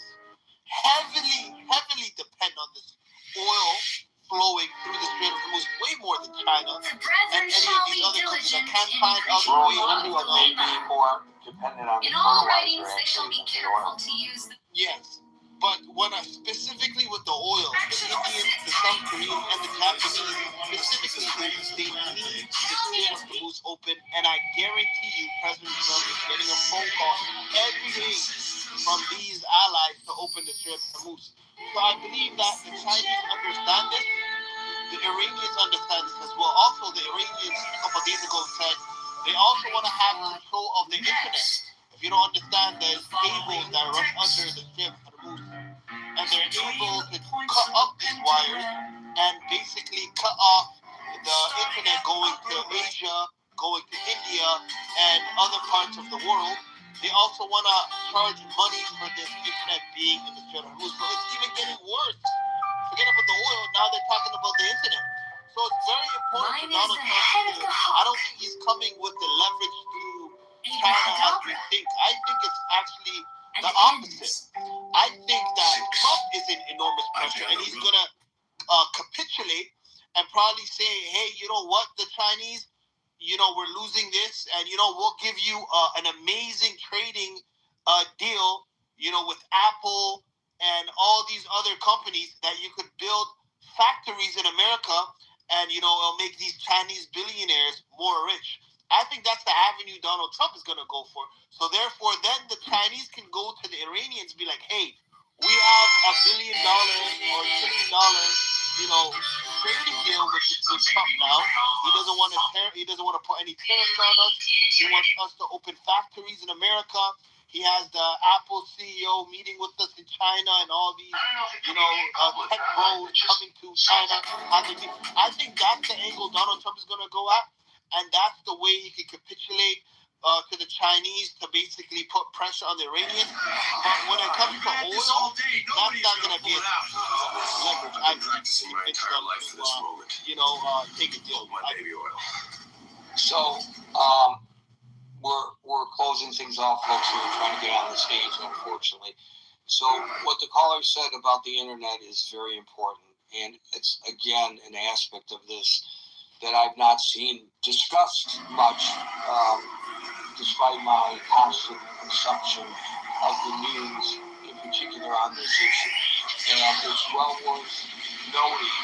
heavily depend on this oil flowing through the Strait of Hormuz, way more than China and any of these other countries that can't find other ways. India may be more dependent on the fertilizer actually than the oil. Yes. But when specifically with the oil, the Indians, the South Koreans, and the Japanese, specifically, they need the Strait of Hormuz open, and I guarantee you President Trump is getting a phone call every day from these allies to open the Strait of Hormuz. So I believe that the Chinese understand this, the Iranians understand this as well. Also, the Iranians a couple of days ago said they also want to have control of the internet. If you don't understand, there's cables that run under the Strait of Hormuz, and they're able to cut up these wires and basically cut off the internet going to Asia, going to India, and other parts of the world. They also want to charge money for this internet being in the Strait of Hormuz. So it's even getting worse. Forget about the oil, now they're talking about the internet. So it's very important for Donald Trump to, I don't think he's coming with the leverage through China as we think. I think it's actually the opposite. I think that Trump is in enormous pressure and he's going to capitulate and probably say, hey, you know what, the Chinese, we're losing this, and, we'll give you an amazing trading deal, with Apple and all these other companies that you could build factories in America and, it'll make these Chinese billionaires more rich. I think that's the avenue Donald Trump is going to go for. So therefore, then the Chinese can go to the Iranians and be like, hey, we have $1 billion or $1 trillion, trading deal with Trump now. He doesn't want to put any tariffs on us. He wants us to open factories in America. He has the Apple CEO meeting with us in China and all these, tech bros coming to China. I think that's the angle Donald Trump is going to go at, and that's the way he can capitulate to the Chinese to basically put pressure on the Iranians. But when it comes to oil, that's not going to be a leverage. I think it's going to, take a deal. So, we're closing things off, folks, who are trying to get on the stage, unfortunately. So what the caller said about the internet is very important, and it's, again, an aspect of this that I've not seen discussed much, despite my constant consumption of the news, in particular on this issue. And it's well worth noting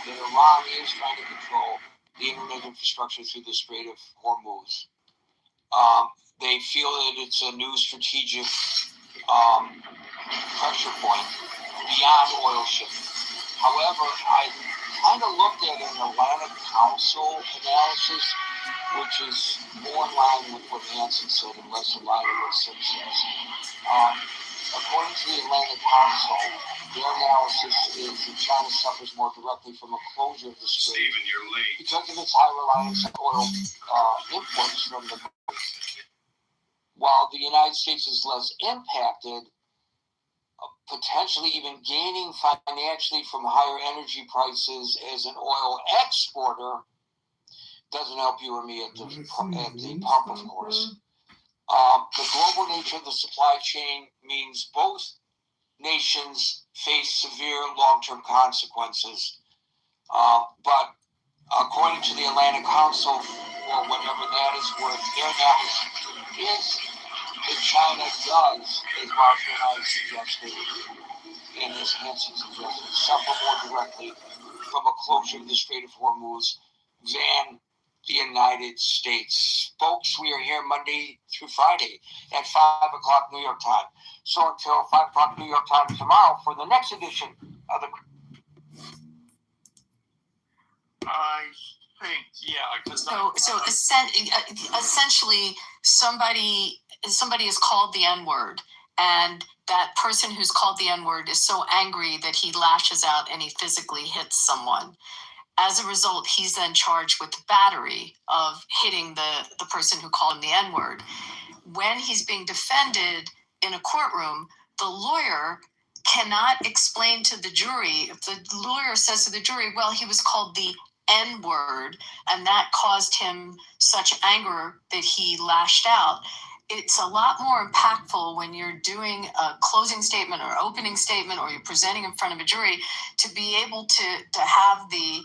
that Iran is trying to control the internet infrastructure through the Strait of Hormuz. They feel that it's a new strategic pressure point beyond oil shipping. However, I kind of looked at an Atlantic Council analysis, which is more in line with what Hansen said and less in line with what Sim says. According to the Atlantic Council, their analysis is that China suffers more directly from a closure of the strait because of its high reliance on oil imports from the Gulf. While the United States is less impacted, potentially even gaining financially from higher energy prices as an oil exporter, doesn't help you or me at the pump, of course. The global nature of the supply chain means both nations face severe long-term consequences. But according to the Atlantic Council, or whatever that is worth, their analysis is that China does, as Marshall and I suggested, and as Hansen suggested, suffer more directly from a closure of the Strait of Hormuz than the United States. Folks, we are here Monday through Friday at 5 o'clock New York time. So until 5 o'clock New York time tomorrow for the next edition of the... I think, yeah, because so essentially somebody is called the N-word, and that person who's called the N-word is so angry that he lashes out and he physically hits someone. As a result, he's then charged with the battery of hitting the person who called him the N-word. When he's being defended in a courtroom, the lawyer cannot explain to the jury, if the lawyer says to the jury, well, he was called the N-word, and that caused him such anger that he lashed out. It's a lot more impactful when you're doing a closing statement or opening statement, or you're presenting in front of a jury, to be able to have the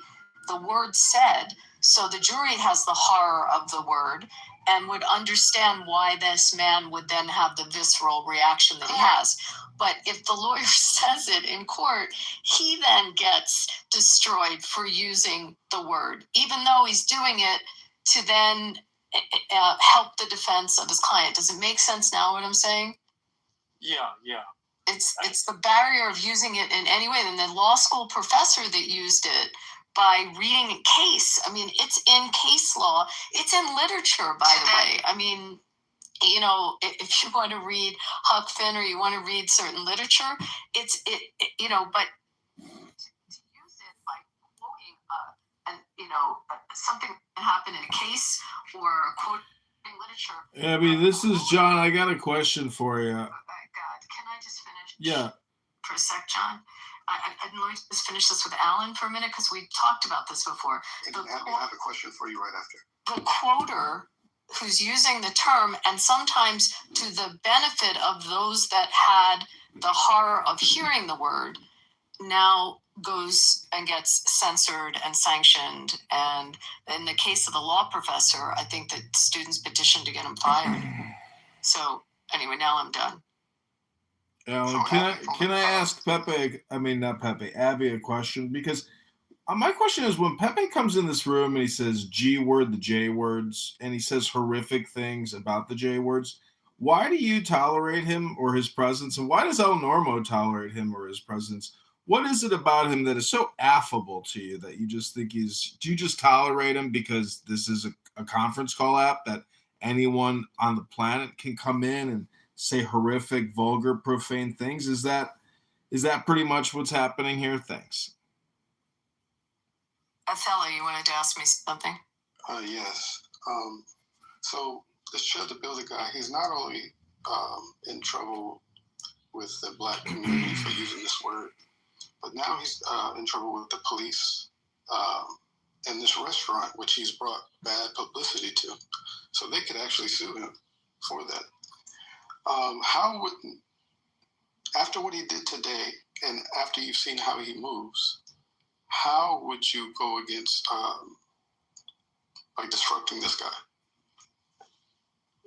word said, so the jury has the horror of the word and would understand why this man would then have the visceral reaction that he has. But if the lawyer says it in court, he then gets destroyed for using the word, even though he's doing it to then help the defense of his client. Does it make sense now what I'm saying? Yeah. It's the barrier of using it in any way. And the law school professor that used it by reading a case, I mean, it's in case law, it's in literature, by the way. I mean, you know, if you want to read Huck Finn or you want to read certain literature, it's you know, but to use it by quoting something that happened in a case or quoting literature. Abby, this is John. I got a question for you. Oh my God, can I just finish? Yeah. For a sec, John. I'd like to just finish this with Alan for a minute, because we talked about this before. Abby, I have a question for you right after. The quoter who's using the term, and sometimes to the benefit of those that had the horror of hearing the word, now goes and gets censored and sanctioned. And in the case of the law professor, I think that students petitioned to get him fired. So anyway, now I'm done. Alan, can I ask Abby a question? Because my question is, when Pepe comes in this room and he says G word, the J words, and he says horrific things about the J words, why do you tolerate him or his presence? And why does El Normo tolerate him or his presence? What is it about him that is so affable to you that you just think do you just tolerate him because this is a conference call app that anyone on the planet can come in and say horrific, vulgar, profane things? Is that pretty much what's happening here? Thanks. Othello, you wanted to ask me something? Yes. So the Shut the Builder guy, he's not only in trouble with the black community for using this word, but now he's in trouble with the police in this restaurant, which he's brought bad publicity to. So they could actually sue him for that. How would, after what he did today, and after you've seen how he moves, how would you go against disrupting this guy?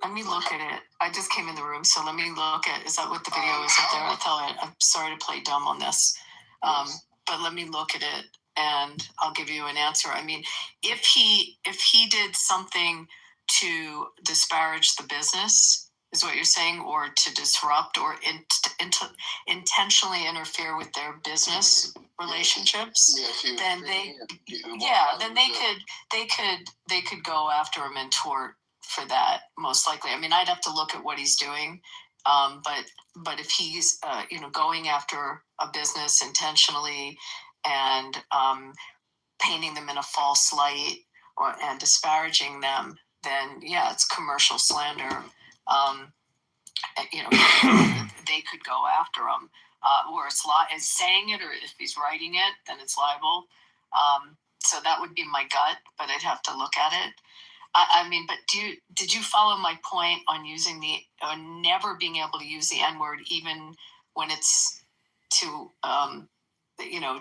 Let me look at it. I just came in the room, so let me look at. Is that what the video is up there? I'll tell you. I'm sorry to play dumb on this, but let me look at it and I'll give you an answer. I mean, if he did something to disparage the business, is what you're saying, or to disrupt or intentionally interfere with their business relationships, then they could go after him in tort for that, most likely. I mean, I'd have to look at what he's doing, but if he's going after a business intentionally and painting them in a false light and disparaging them, then yeah, it's commercial slander. They could go after him, or it's saying it, or if he's writing it, then it's libel. So that would be my gut, but I'd have to look at it. I mean, but did you follow my point on using never being able to use the N-word, even when it's to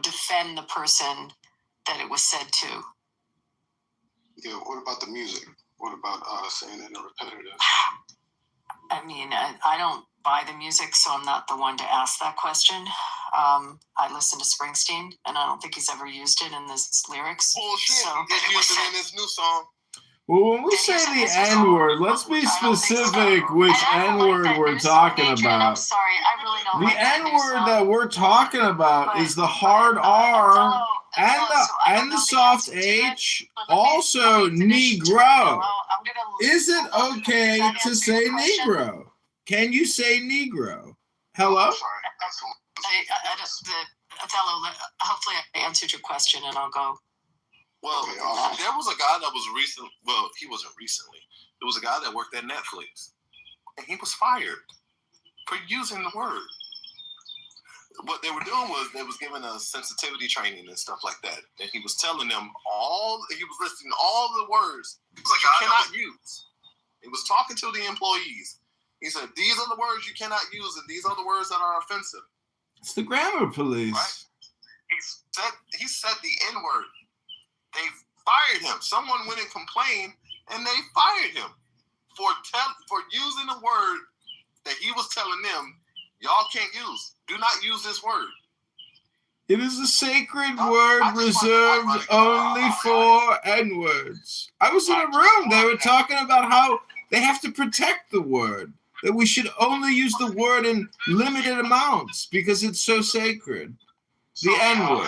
defend the person that it was said to? Yeah. What about the music? What about saying it in a repetitive? I mean, I don't buy the music, so I'm not the one to ask that question. I listen to Springsteen, and I don't think he's ever used it in his lyrics. Bullshit. So, he's using it in his new song. Well, when we say the N-word, let's be specific which N-word we're talking about. I'm sorry, I really don't like that The N-word that we're talking about is the hard R and the soft H, also Negro. Is it okay to say Negro? Can you say Negro? Hello? Hopefully I answered your question, and I'll go. Well, there was a guy that was recent. Well, he wasn't recently. There was a guy that worked at Netflix, and he was fired for using the word. what they were doing was they was giving us sensitivity training and stuff like that. And he was telling them he was listing all the words you cannot use. He was talking to the employees. He said, these are the words you cannot use, and these are the words that are offensive. It's the grammar police. Right? He said the N-word. They fired him. Someone went and complained, and they fired him for using the word that he was telling them, y'all can't use. Do not use this word. It is a sacred word reserved only for N-words. I was in a room. They were talking about how they have to protect the word, that we should only use the word in limited amounts because it's so sacred. The N-word.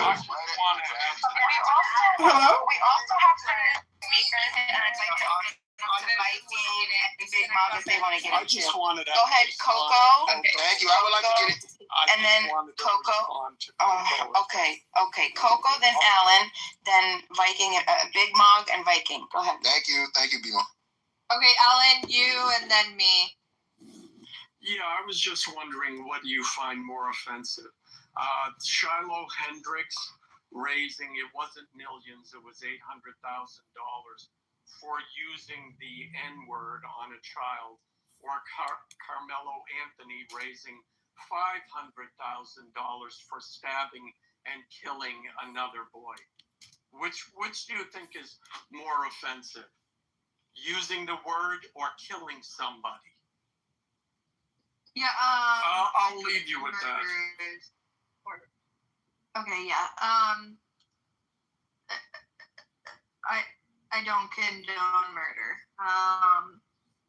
Hello? We also have some speakers, and I'd like to open it up to Viking and Big Mom if they want to get it too. Go ahead, Coco. Thank you. I would like to get it. And then Coco. Okay. Coco, then Alan, then Viking, Big Mog, and Viking. Go ahead. Thank you, Big Mom. Okay, Alan, you, and then me. Yeah, I was just wondering what you find more offensive. Shiloh Hendricks raising, it wasn't millions, it was $800,000 for using the N-word on a child, or Carmelo Anthony raising $500,000 for stabbing and killing another boy. Which do you think is more offensive? Using the word or killing somebody? Yeah, I'll leave you with that. Okay, yeah. I don't condone murder.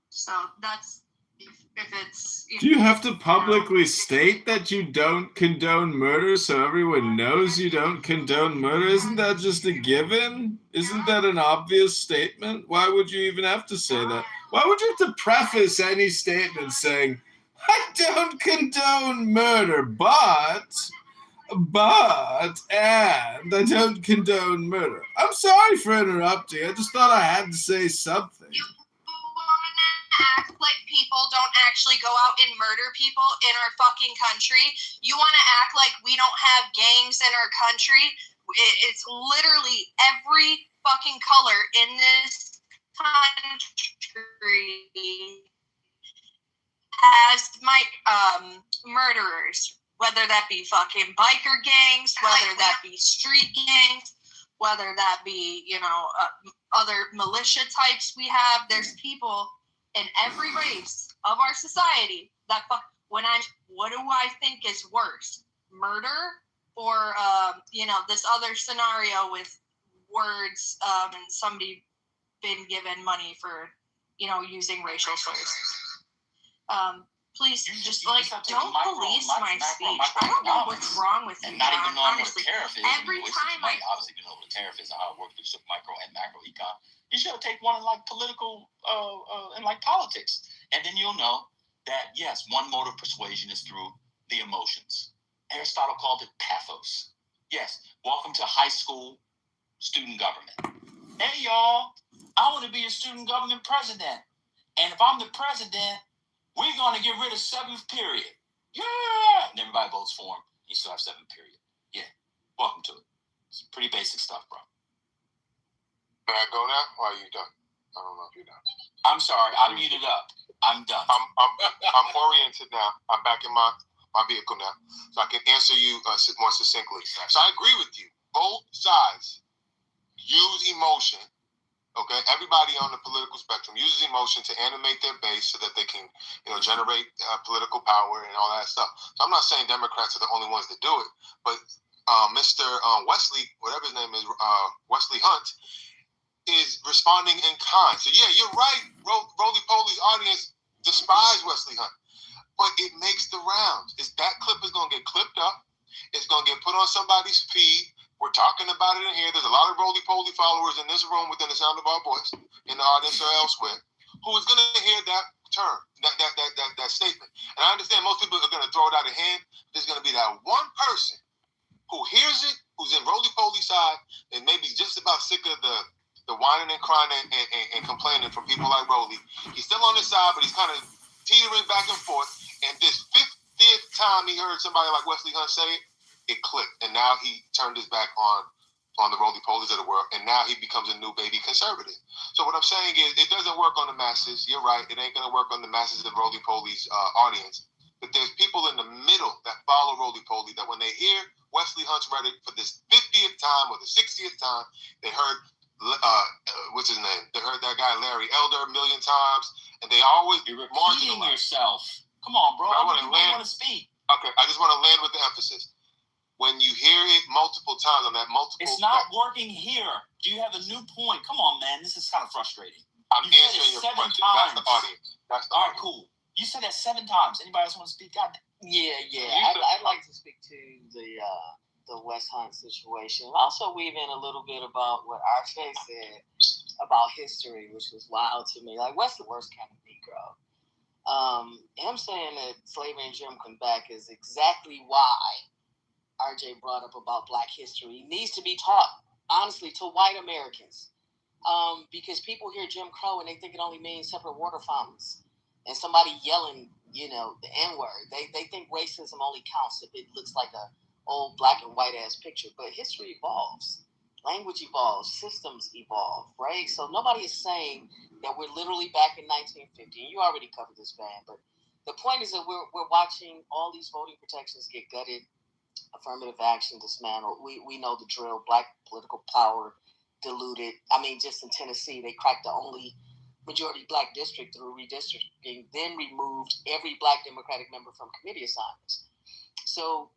So that's if it's. Do you have to publicly state that you don't condone murder so everyone knows you don't condone murder? Isn't that just a given? Isn't that an obvious statement? Why would you even have to say that? Why would you have to preface any statement saying, I don't condone murder, and I don't condone murder? I'm sorry for interrupting. I just thought I had to say something. You want to act like people don't actually go out and murder people in our fucking country? You want to act like we don't have gangs in our country? It's literally every fucking color in this country has murderers, whether that be fucking biker gangs, whether that be street gangs, whether that be, other militia types we have. There's people in every race of our society that what do I think is worse? Murder or, this other scenario with words and somebody been given money for, using racial slurs. Please, just don't police my speech. I don't know what's wrong with you. And not even knowing honestly, what a tariff is. every time obviously, you know what a tariff is and how it works with micro and macro econ. You should take one in political and politics, and then you'll know that yes, one mode of persuasion is through the emotions. Aristotle called it pathos. Yes, welcome to high school student government. Hey y'all, I want to be a student government president, and if I'm the president, we're going to get rid of 7th period. Yeah! And everybody votes for him. You still have 7th period. Yeah. Welcome to it. It's pretty basic stuff, bro. Can I go now? Or are you done? I don't know if you're done. I'm sorry. I'm muted up. I'm done. I'm oriented now. I'm back in my vehicle now. So I can answer you more succinctly. So I agree with you. Both sides use emotion. Okay, everybody on the political spectrum uses emotion to animate their base so that they can, generate political power and all that stuff. So I'm not saying Democrats are the only ones that do it, but Mr. Wesley, whatever his name is, Wesley Hunt, is responding in kind. So yeah, you're right. Roly-Poly's audience despise Wesley Hunt, but it makes the rounds. That clip is going to get clipped up. It's going to get put on somebody's feed. We're talking about it in here. There's a lot of roly-poly followers in this room within the sound of our voice, in the audience or elsewhere, who is going to hear that term, that statement. And I understand most people are going to throw it out of hand. There's going to be that one person who hears it, who's in roly-poly side, and maybe just about sick of the whining and crying and complaining from people like Roly. He's still on his side, but he's kind of teetering back and forth. And this 50th time he heard somebody like Wesley Hunt say it, it clicked, and now he turned his back on the roly-polies of the world, and now he becomes a new baby conservative. So what I'm saying is, it doesn't work on the masses. You're right. It ain't going to work on the masses of roly-polies audience. But there's people in the middle that follow roly-poly that when they hear Wesley Hunt's rhetoric for this 50th time or the 60th time, they heard, what's his name? They heard that guy Larry Elder a million times, and they always Repeating yourself. Come on, bro. I want to speak. Okay, I just want to land with the emphasis. When you hear it multiple times on that multiple... It's not working here. Do you have a new point? Come on, man. This is kind of frustrating. I'm answering your question. That's the audience. All right, cool. You said that 7 times. Anybody else want to speak? God. Yeah. I'd like to speak to the West Hunt situation. Also weave in a little bit about what RJ said about history, which was wild to me. Like, what's the worst kind of Negro? Him saying that slavery and Jim come back is exactly why RJ brought up about Black history. It needs to be taught, honestly, to white Americans. Because people hear Jim Crow and they think it only means separate water fountains and somebody yelling, the N-word. They think racism only counts if it looks like a old black and white ass picture. But history evolves. Language evolves. Systems evolve, right? So nobody is saying that we're literally back in 1950. And you already covered this, Van. But the point is that we're watching all these voting protections get gutted, affirmative action dismantled. We know the drill. Black political power diluted. Just in Tennessee, they cracked the only majority Black district through redistricting, then removed every Black Democratic member from committee assignments. So,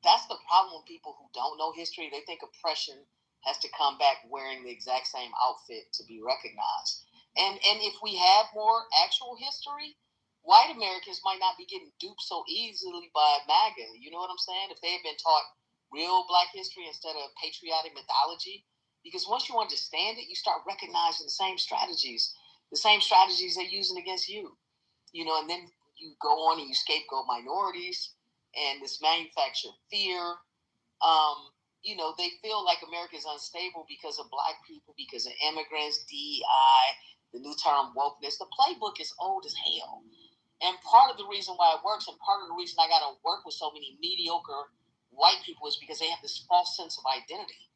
that's the problem with people who don't know history. They think oppression has to come back wearing the exact same outfit to be recognized. And if we had more actual history, white Americans might not be getting duped so easily by MAGA. You know what I'm saying? If they had been taught real Black history instead of patriotic mythology. Because once you understand it, you start recognizing the same strategies they're using against you. And then you go on and you scapegoat minorities and this manufactured fear. They feel like America is unstable because of Black people, because of immigrants, DEI, the new term wokeness. The playbook is old as hell. And part of the reason why it works, and part of the reason I got to work with so many mediocre white people, is because they have this false sense of identity.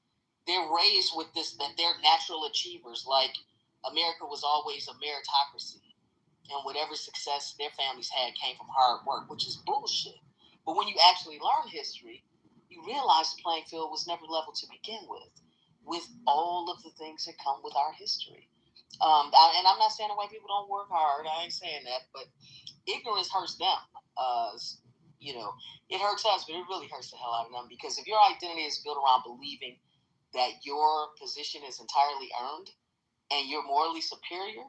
They're raised with this, that they're natural achievers, like America was always a meritocracy. And whatever success their families had came from hard work, which is bullshit. But when you actually learn history, you realize the playing field was never level to begin with all of the things that come with our history. And I'm not saying that white people don't work hard. I ain't saying that, but ignorance hurts them. It hurts us, but it really hurts the hell out of them. Because if your identity is built around believing that your position is entirely earned and you're morally superior,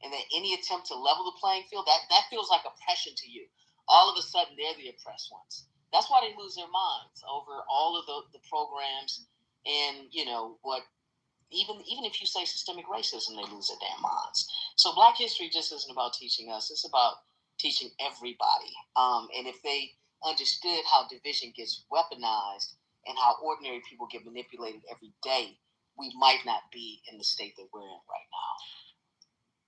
and that any attempt to level the playing field, that feels like oppression to you. All of a sudden, they're the oppressed ones. That's why they lose their minds over all of the programs and, what, even if you say systemic racism, they lose their damn minds. So Black history just isn't about teaching us. It's about teaching everybody. And if they understood how division gets weaponized and how ordinary people get manipulated every day, we might not be in the state that we're in right now.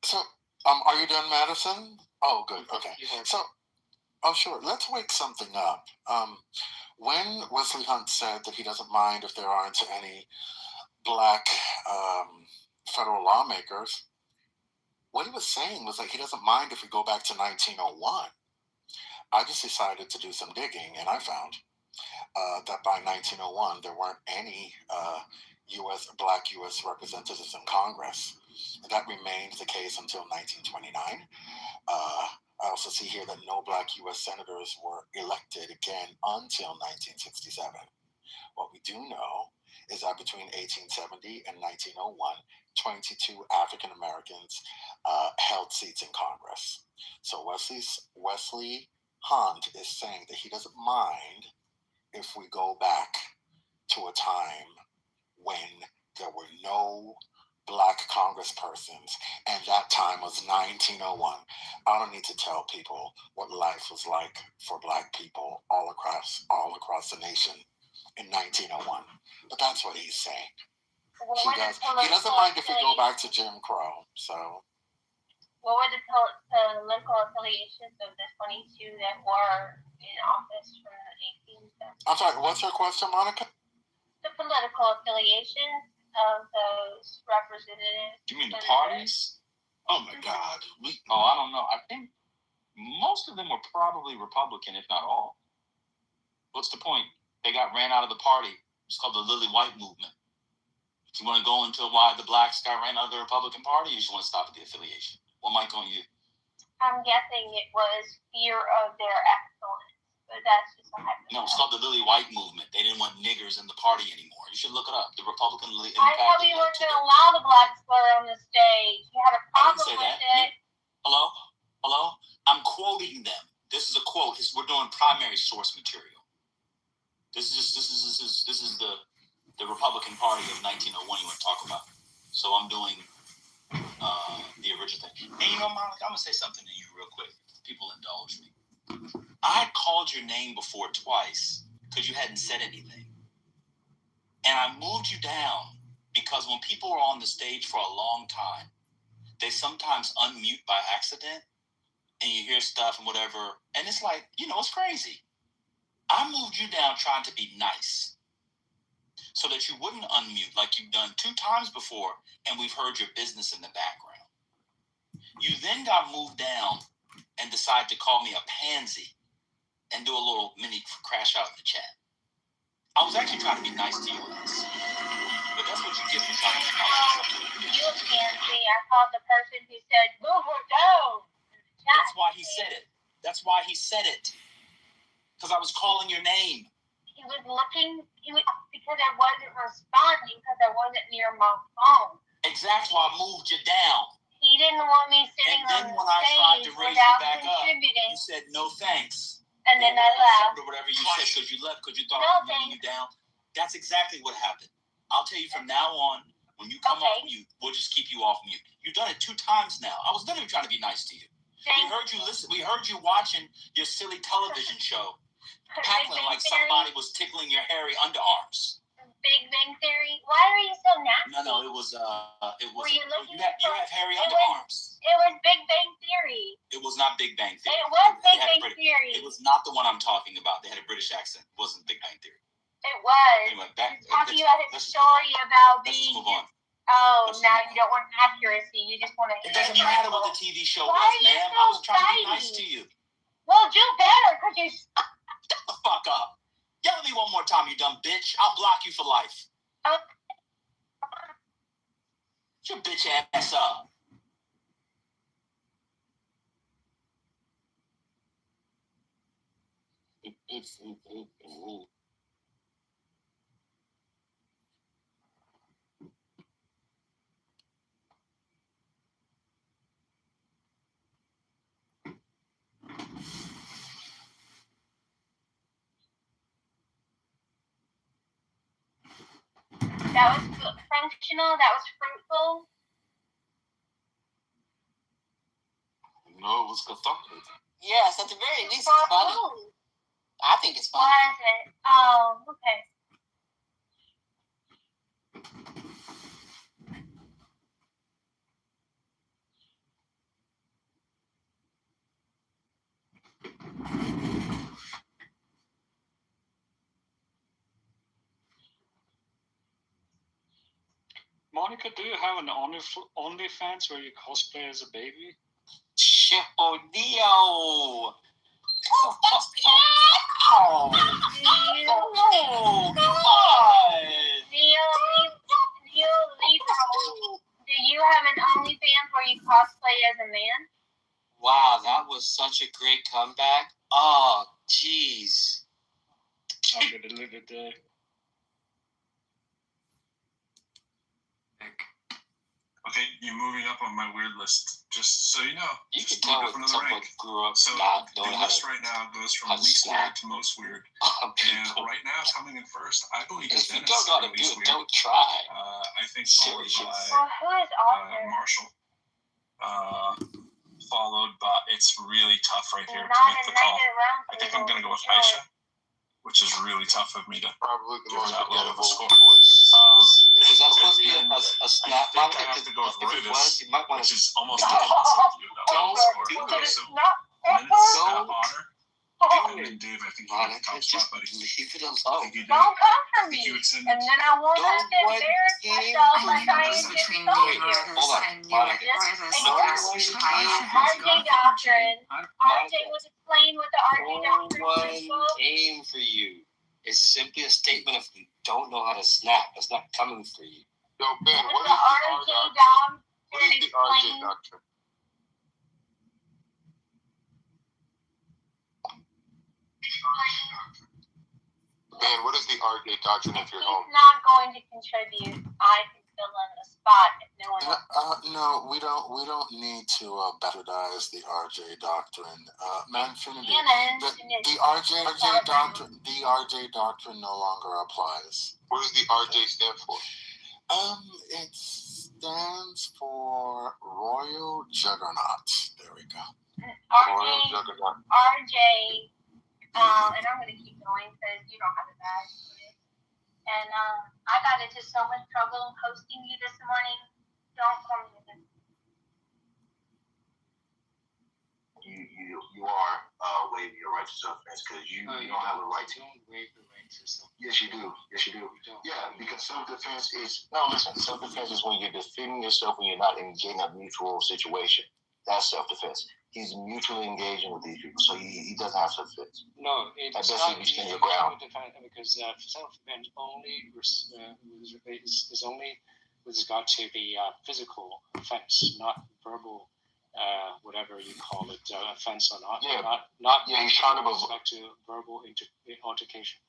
So, are you done, Madison? Oh, good. Okay. So, sure. Let's wake something up. When Wesley Hunt said that he doesn't mind if there aren't any Black federal lawmakers, what he was saying was that he doesn't mind if we go back to 1901. I just decided to do some digging, and I found that by 1901 there weren't any Black U.S. representatives in Congress. That remained the case until 1929. I also see here that no Black U.S. senators were elected again until 1967. What we do know is that between 1870 and 1901, 22 African Americans held seats in Congress. So Wesley Hunt is saying that he doesn't mind if we go back to a time when there were no Black congresspersons, and that time was 1901. I don't need to tell people what life was like for Black people all across the nation in 1901. But that's what he's saying. He doesn't mind if we go back to Jim Crow. So, what were the political affiliations of the 22 that were in office from the 18th. I'm sorry, what's your question, Monica? The political affiliations of those representatives. You mean the parties? Oh my God. I don't know. I think most of them were probably Republican, if not all. What's the point? They got ran out of the party. It's called the Lily White movement. Do you want to go into why the blacks got ran out of the Republican Party, or you just want to stop at the affiliation? What mic on you? I'm guessing it was fear of their excellence, but that's just a hypothetical. No, it's called the Lily White movement. They didn't want niggers in the party anymore. You should look it up. The Republican impact. I thought we weren't going to allow the black slur on the stage. You had a problem with it. Hello? I'm quoting them. This is a quote. We're doing primary source material. This is the Republican Party of 1901 you want to talk about. So I'm doing the original thing. And you know, Monica, I'm going to say something to you real quick. People indulge me. I had called your name before twice because you hadn't said anything. And I moved you down because when people are on the stage for a long time, they sometimes unmute by accident and you hear stuff and whatever. And it's like, it's crazy. I moved you down trying to be nice so that you wouldn't unmute like you've done 2 times before, and we've heard your business in the background. You then got moved down and decided to call me a pansy and do a little mini crash out in the chat. I was actually trying to be nice to you on this. But that's what you get for trying to be nice. You a pansy. I called the person who said, move her down. That's why he said it. Because I was calling your name. He was looking, because I wasn't responding because I wasn't near my phone. Exactly why I moved you down. He didn't want me sitting on the stage without contributing. You said no thanks. And then I left. Or whatever you said because you left because you thought I was moving you down. That's exactly what happened. I'll tell you from now on, when you come off mute, we'll just keep you off mute. You've done it 2 times now. I was literally trying to be nice to you. We heard you listen. We heard you watching your silly television show, cackling like somebody was tickling your hairy underarms. Big Bang Theory. Why are you so nasty? No, it was. Were you looking? You have hairy underarms. It was Big Bang Theory. It was not Big Bang Theory. It was Big Bang Theory. It was not the one I'm talking about. They had a British accent. It wasn't Big Bang Theory. It was. Anyway, talking about his story about being. Let's move on. Oh, now you don't want accuracy. You just want to. It doesn't matter what the TV show was, ma'am. I was trying to be nice to you. Well, do better, because you. Shut the fuck up. Yell at me one more time, you dumb bitch. I'll block you for life. Shut your bitch ass up. That was functional. That was fruitful. No, it was cathartic. Yes, at the very least, it's funny. I think it's funny. Why is it? Oh, okay. Monica, do you have an OnlyFans where you cosplay as a baby? Oh, Dio! Oh, that's Oh, do you have an OnlyFans where you cosplay as a man? Wow, that was such a great comeback. Oh, jeez. I'm gonna live it there. Okay, you're moving up on my weird list, just so you know. You can just tell up when another someone rank. grew up So not the knowing how list to right now goes from least weird to most weird. And right now, coming in first, I believe If you Dennis don't know how to do least it, weird. don't try. I think followed by Well, who is author? Marshall. Followed by, it's really tough right here to Not make a the call. negative round I think table. I'm going to go with Aisha, which is really tough of me to Probably the give most that low of a forgettable score. voice. Is that supposed to be a snap? I think I have to go with If it Rufus, was, you might want which to. is almost identical to that low Don't score. do Okay, this. so minutes, Don't honor. Dave, I think you need to come spot, buddy. Leave it alone. Don't come for me, and then I won't have to embarrass myself by trying to console you. Hold on, Monica. RJ Doctrine. RJ was explained what the RJ Doctrine was. No one came for you. It's simply a statement of you don't know how to snap. It's not coming for you. Yo, Ben, what The RJ Doctrine is the RJ Doctrine? Ben, what is the RJ Doctrine if you're home? He's not going to contribute. I can fill in a spot if no one else. No, we don't need to bastardize the RJ Doctrine. Manfinity. The RJ Doctrine no longer applies. What does the RJ stand for? It stands for Royal Juggernaut. There we go. Royal Juggernaut. RJ, and I'm going to keep going because you don't have a badge for it. And I got into so much trouble hosting you this morning. Don't call me again. You are waiving your right to self-defense because you don't have the right to. Don't waive the right to self-defense. Yes, you do. Yes, you do. Yeah, because self-defense is self-defense is when you're defending yourself when you're not engaging in a mutual situation. That's self-defense. He's mutually engaging with these people, so he doesn't have self-defense. No, it's not stand your ground. Because self-defense only is only with regard to the physical offense, not verbal, whatever you call it, offense or not. He's trying to respect to verbal altercation.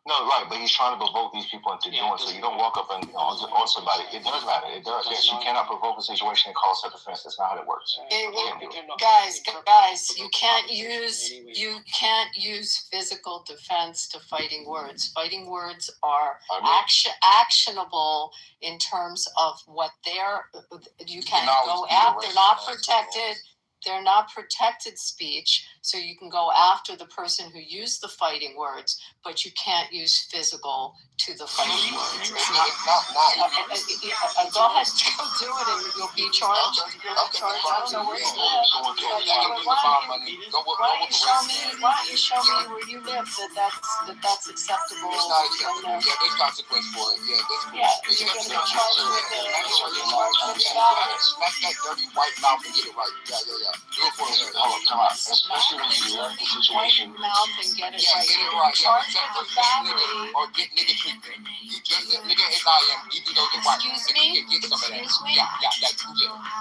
No, right, but he's trying to provoke these people into doing so. You don't walk up and on somebody. It does matter. It does. Yes, you cannot provoke a situation and call self-defense. That's not how it works. Guys, you can't use physical defense to fighting words. Fighting words are actionable in terms of what you can go after. They're not protected. They're not protected speech, so you can go after the person who used the fighting words, but you can't use physical to the fighting words. Go ahead, go do it, and you'll be charged. I don't know where you live. Why don't you show me where you live that's acceptable? It's not acceptable. Yeah, there's consequence for it. You're going to be charged with it. Smack that dirty white mouth and get it right. Yeah. Do it for me. Come on. Especially when you're in a situation. Mouth and get it right. Get it right. Charged with battery. Or get nigga treatment. You just a nigga as I am, even though you're white. Excuse me? Get some of that. Excuse me? Yeah.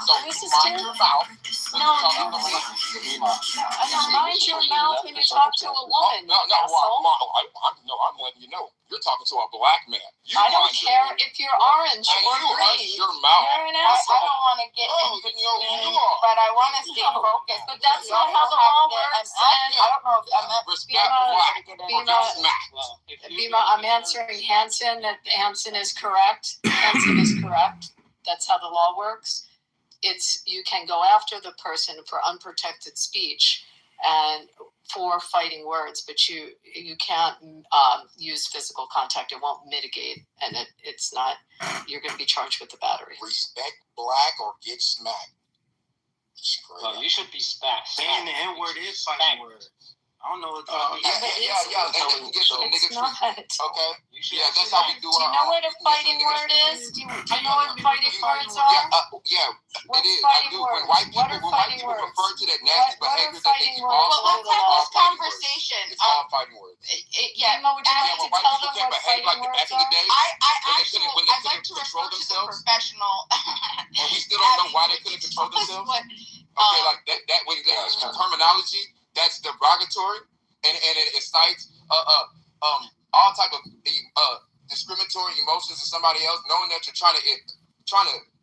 So This is mind your mouth. Mind your mouth when you talk to a woman. I'm letting you know. You're talking to a black man. I don't care if you're orange or green. Your mouth. You're an asshole. I don't want to get into but I want to stay focused. But that's not how the law works. I don't know if Bima, I'm answering Hanson that Hanson is correct. That's how the law works. You can go after the person for unprotected speech and for fighting words, but you can't use physical contact. It won't mitigate, and it's not. You're going to be charged with the battery. Respect black or get smacked. You should be smacked. Saying the N-word is fighting words. I don't know what And then you get some nigga treatment. Okay? Yeah, that's how we do Do you know what a fighting word is? Do you know what fighting words are? It is. I do. When white people refer to that nasty behavior that they evolve from, let's have this conversation. It's all fighting words. Would you like to tell them what fighting words are? I'd like to refer to the professional. And we still don't know why they couldn't control themselves? Okay, like that way, terminology, that's derogatory, and it incites all type of discriminatory emotions in somebody else, knowing that you're trying to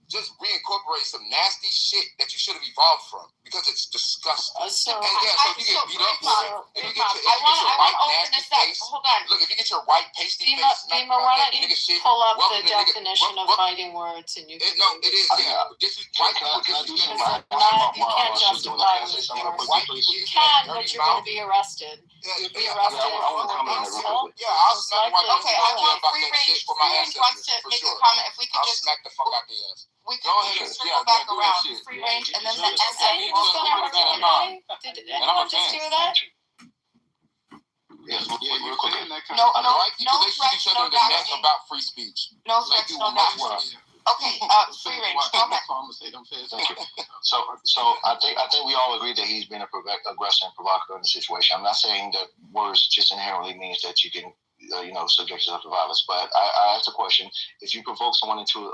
just reincorporate some nasty shit that you should have evolved from because it's disgusting. So if you get beat up for it, if you get your white nasty face, look, if you get your white pasty face, Bima, why don't you pull up the definition of fighting words and you can... No, it is, This is white people. You can't justify these words. You can, but you're going to be arrested. You'll be arrested for assault. Yeah, I'll smack my Okay, I want free range. Free range wants to make a comment. If we could I'll smack the fuck out the ass. We could circle back around. Free range, and then the Did anyone just hear that? Yes, Yeah, you're saying that kind No, of white people, they shoot each other in the neck about free speech. No They threats, do no much doubts. worse. Okay, free range. Go ahead. Thank you. So I think we all agree that he's been a aggressive and provocateur in the situation. I'm not saying that words just inherently means that you can subject yourself to violence. But I asked the question: if you provoke someone into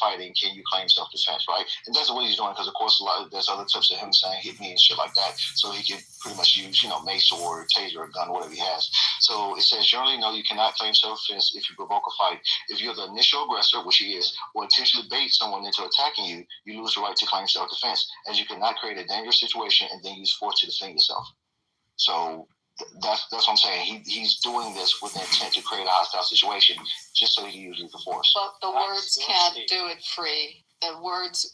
fighting, can you claim self-defense? Right? And that's what he's doing, because of course there's other clips of him saying hit me and shit like that, so he can pretty much use mace or taser or gun, whatever he has. So it says generally no, you cannot claim self-defense if you provoke a fight. If you're the initial aggressor, which he is, or intentionally bait someone into attacking you, you lose the right to claim self-defense, as you cannot create a dangerous situation and then use force to defend yourself. So that's what I'm saying. He's doing this with the intent to create a hostile situation, just so he can use lethal force. But the words can't do it free. The words,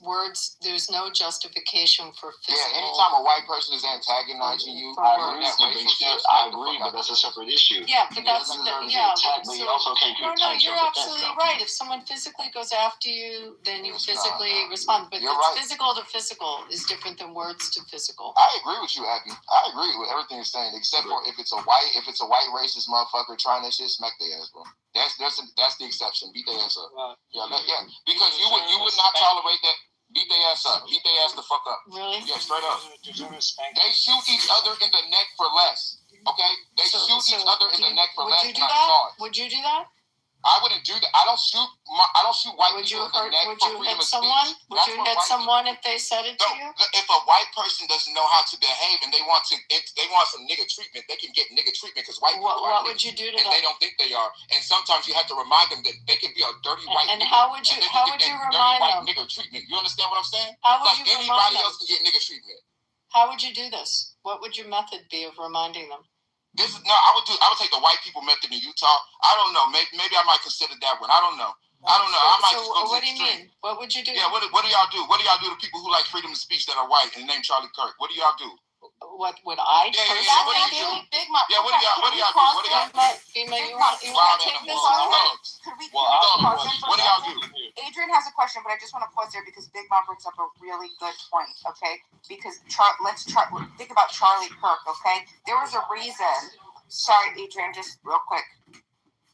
there's no justification for physical. Yeah, anytime a white person is antagonizing you, I agree, but that's a separate issue. Yeah, but that's attack, but you also can't no, you're absolutely right. If someone physically goes after you, then you physically respond. But physical to physical is different than words to physical. I agree with you, Abby. I agree with everything you're saying, except for if it's a white racist motherfucker trying that shit, smack their ass, bro. That's the exception. Beat their ass up. Yeah, because you would not tolerate that. Beat their ass up. Beat their ass the fuck up. Really? Yeah, straight up. They shoot each other in the neck for less. Okay? They shoot each other in the neck for less. Would you do that? Would you do that? I wouldn't do that. I don't shoot white people in the neck for freedom of speech. Would you hit someone if they said it to you? If a white person doesn't know how to behave and they want some nigga treatment, they can get nigga treatment because white people are. What would you do to them? And they don't think they are. And sometimes you have to remind them that they can be a dirty white nigga. And how would you remind them? Nigga treatment. You understand what I'm saying? How would you remind them? Anybody else can get nigga treatment. How would you do this? What would your method be of reminding them? I would take the white people method in Utah. I don't know. Maybe I might consider that one. I don't know. I might just go to what do you mean? What would you do? Yeah, what do y'all do? What do y'all do to people who like freedom of speech that are white and named Charlie Kirk? What do y'all do? What would I Yeah. personally What do you do? Big Mom. Yeah, what do y'all do? What do y'all do? You want to take this on? Could we pause it? What do y'all do? Adrian has a question, but I just want to pause there because Big Mom brings up a really good point, okay? Because think about Charlie Kirk, okay? There was a reason. Sorry, Adrian, just real quick.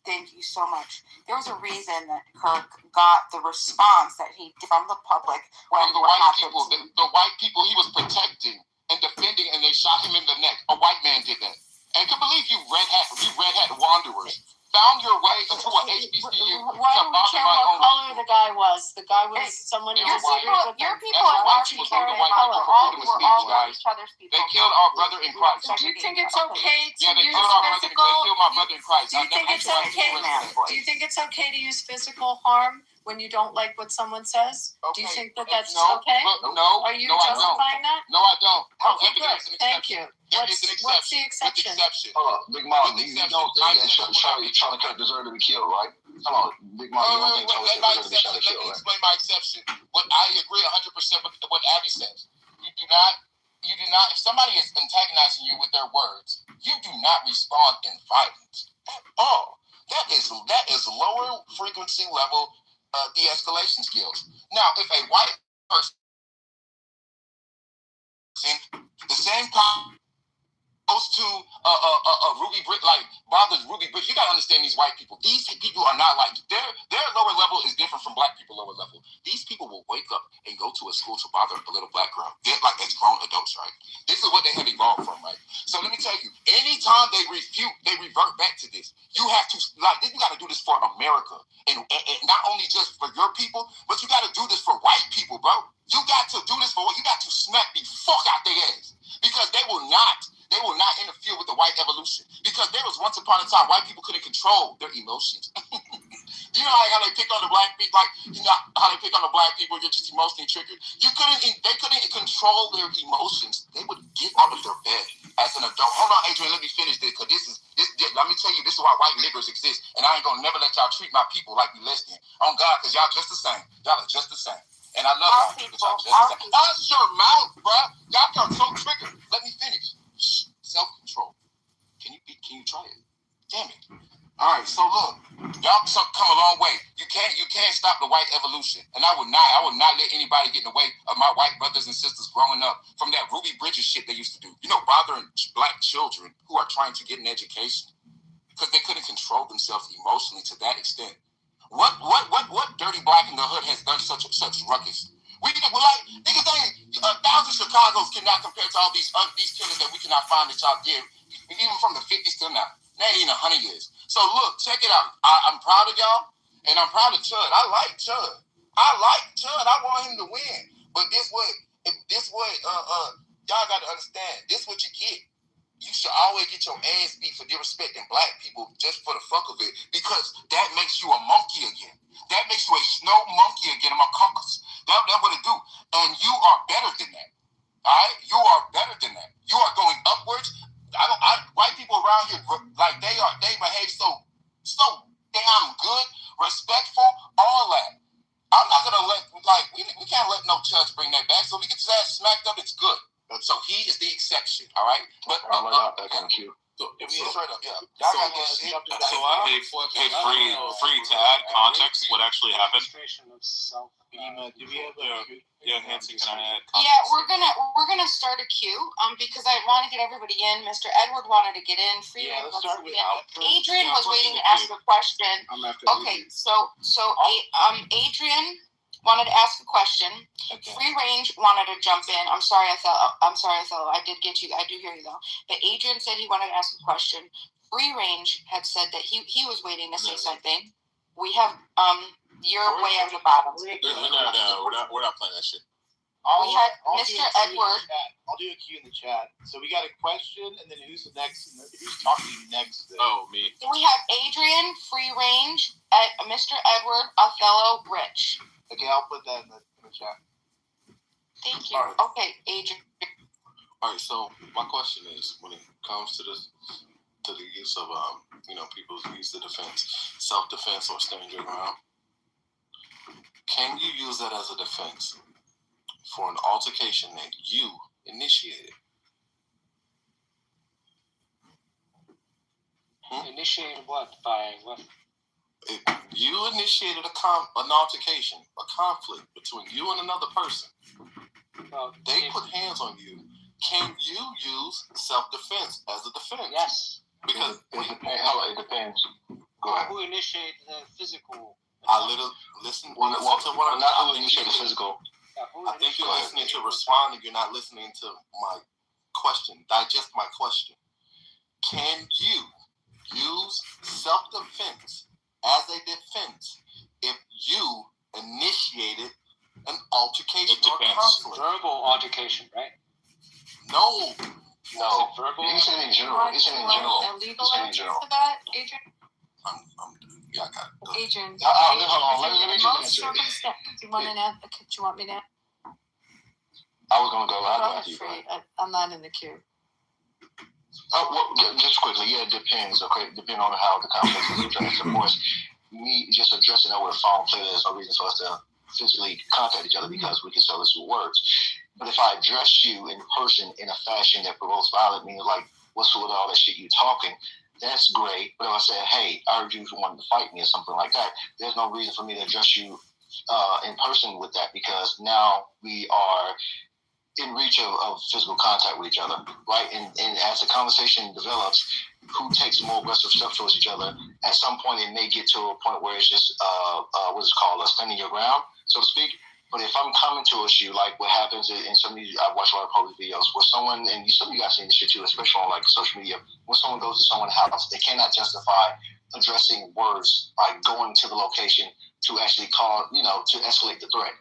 Thank you so much. There was a reason that Kirk got the response that he did from the public. From the white people. The white people he was protecting and defending, and they shot him in the neck. A white man did that. And I can believe you red hat wanderers found your way into a HBCU. Why do we care what color the guy was? The guy was someone who disagreed with your people are watching color. We're all each other's people. They killed our brother in Christ. Do you think it's okay to use physical? They killed my brother in Christ. Do you think it's okay? Do you think it's okay to use physical harm when you don't like what someone says? Do you think that's okay? No. Are you justifying that? No, I don't. Okay, good. Thank you. What's the exception? Big Mom, you don't think that Charlie Kirk deserved to be killed, right? Come on, Big Mom, you don't think Charlie Kirk deserved to be killed, right? Let me explain my exception. I agree 100% with what Abby says. You do not. If somebody is antagonizing you with their words, you do not respond in violence at all. That is lower frequency level de-escalation skills. Now, if a white person, the same time goes to Ruby Britt, like bothers Ruby Britt, you gotta understand these white people. These people are not like their lower level is different from black people lower level. These people will wake up and go to a school to bother a little black girl. They're like as grown adults, right? This is what they have evolved from, right? So let me tell you, anytime they revert back to this. You have to you gotta do this for America. And not only just for your people, but you gotta do this for white people, bro. You got to do this for you got to smack the fuck out their ass. Because they will not interfere with the white evolution. Because there was once upon a time white people couldn't control their emotions. You know how they pick on the black people, how they pick on the black people, you're just emotionally triggered. They couldn't control their emotions. They would get out of their bed as an adult. Hold on, Adrian, let me finish this, because let me tell you, this is why white niggers exist, and I ain't gonna never let y'all treat my people like we less than. On God, because y'all just the same. Y'all are just the same. And I love y'all because y'all just the same. Hush your mouth, bruh. Y'all are so triggered. Let me finish. Self-control. Can you try it? Damn it. All right, so look, y'all come a long way. You can't stop the white evolution, and I will not let anybody get in the way of my white brothers and sisters growing up from that Ruby Bridges shit they used to do. Bothering black children who are trying to get an education because they couldn't control themselves emotionally to that extent. What dirty black in the hood has done such ruckus? We're like niggas ain't 1,000 Chicago's cannot compare to all these killers that we cannot find that y'all did, even from the 50s till now. Not even 100 years. So look, check it out. I'm proud of y'all, and I'm proud of Chud. I like Chud. I want him to win. But y'all got to understand. This what you get. You should always get your ass beat for disrespecting black people just for the fuck of it, because that makes you a monkey again. That makes you a snow monkey again, a macaque. That's what it do. And you are better than that. All right? You are better than that. You are going upwards. White people around here, like they behave so damn good, respectful, all that. I'm not gonna we can't let no judge bring that back. So we get his ass smacked up, it's good. So he is the exception, all right? But straight up, yeah. Y'all got that shit. So free to add context what actually happened. Hanson, can I add context? Yeah, we're gonna start a queue. Because I want to get everybody in. Mr. Edward wanted to get in. Freeman wants to get in. Adrian was waiting to ask a question. Okay, so Adrian wanted to ask a question. Okay. Free Range wanted to jump in. I'm sorry, Othello. I did get you. I do hear you though. But Adrian said he wanted to ask a question. Free Range had said that he was waiting to say something. We have you're way at the bottom. We're not playing that shit. We had Mr. Edward. I'll do a Q in the chat. So we got a question, and then who's the next? Who's talking next? Oh, me. So we have Adrian, Free Range, Mr. Edward, Othello, Rich. Okay, I'll put that in the chat. Thank you. Right. Okay, Adrian. All right. So my question is, when it comes to the use of people's use of defense, self-defense, or stand your ground, can you use that as a defense for an altercation that you initiated? Initiated what? By what? You initiated an altercation, a conflict between you and another person. Well, they put hands on you. Can you use self-defense as a defense? Yes. Because it depends. Go ahead. Who initiated the physical? Listen. Not who initiated the physical. I think you're listening to responding. You're not listening to my question. Digest my question. Can you use self-defense as a defense if you initiated an altercation or conflict? Verbal altercation, right? No. Verbal. He's saying in general. He's saying in general. A legal answer for that, Adrian? Yeah, I got it. Adrian. Hold on. Let me just answer. Do you want me to? I was gonna go. I'm not in the queue. Just quickly, it depends. Okay, depending on how the conflict is addressed. Of course, me just addressing it with a phone play, there's no reason for us to physically contact each other because we can sell this with words. But if I address you in person in a fashion that provokes violence, meaning like, what's with all that shit you talking? That's great. But if I said, hey, I heard you wanted to fight me or something like that, there's no reason for me to address you in person with that, because now we are in reach of physical contact with each other, right? And as the conversation develops, who takes more aggressive steps towards each other, at some point it may get to a point where it's just, what's it called, standing your ground, so to speak. But if I'm coming towards you, like what happens in some of these, I watch a lot of public videos where someone, and some of you guys seen this shit too, especially on like social media, when someone goes to someone's house, they cannot justify addressing words by going to the location to actually call, to escalate the threat.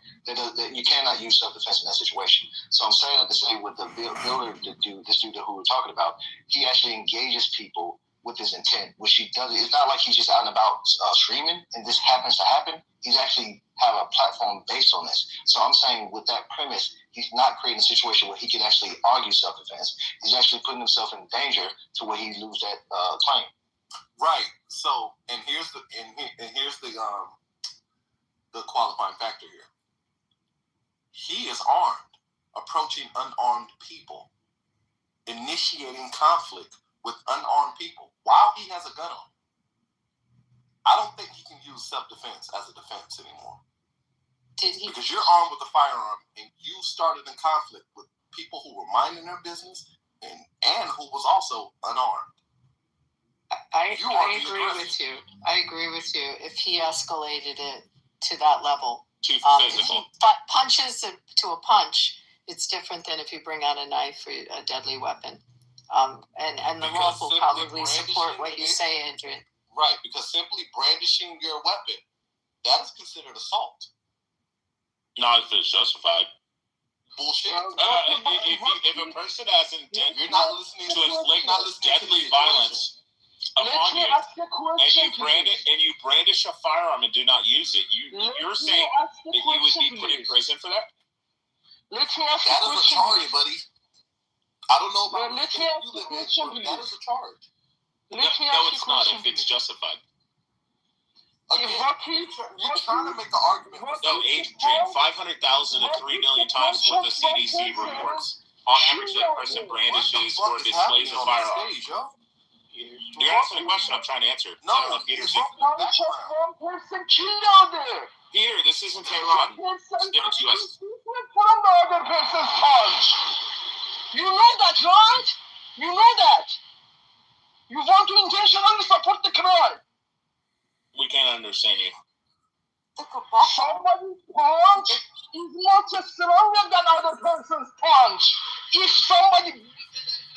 You cannot use self-defense in that situation. So I'm saying that to say with the builder, this dude who we're talking about, he actually engages people with his intent, which he does. It's not like he's just out and about screaming and this happens to happen. He's actually have a platform based on this. So I'm saying with that premise, he's not creating a situation where he can actually argue self-defense. He's actually putting himself in danger to where he lose that claim. Right. So, and here's the qualifying factor here. He is armed, approaching unarmed people, initiating conflict with unarmed people while he has a gun on. I don't think he can use self-defense as a defense anymore. Did he? Because you're armed with a firearm, and you started in conflict with people who were minding their business and who was also unarmed. I agree with you. I agree with you. If he escalated it to that level, if he punches to a punch, it's different than if you bring out a knife or a deadly weapon. And the law will probably support what you say, Adrian. Right, because simply brandishing your weapon, that is considered assault. Not if it's justified. Bullshit. If a person has intent to inflict deadly violence upon you, and you brandish a firearm and do not use it, you're saying that you would be put in prison for that? That is a charge, buddy. I don't know about that is a charge. No, it's not if it's justified. Again, you're trying to make an argument. No, Adrian, 500,000 to 3 million times what the CDC reports. On average, that person brandishes or displays a firearm. You're asking a question I'm trying to answer. No, I don't know if Peter's Peter, this isn't Tehran. It's US. From the other person's punch. You know that, right? You know that. You want to intentionally support the crime. We can't understand you. Somebody's punch is not stronger than other person's punch. If somebody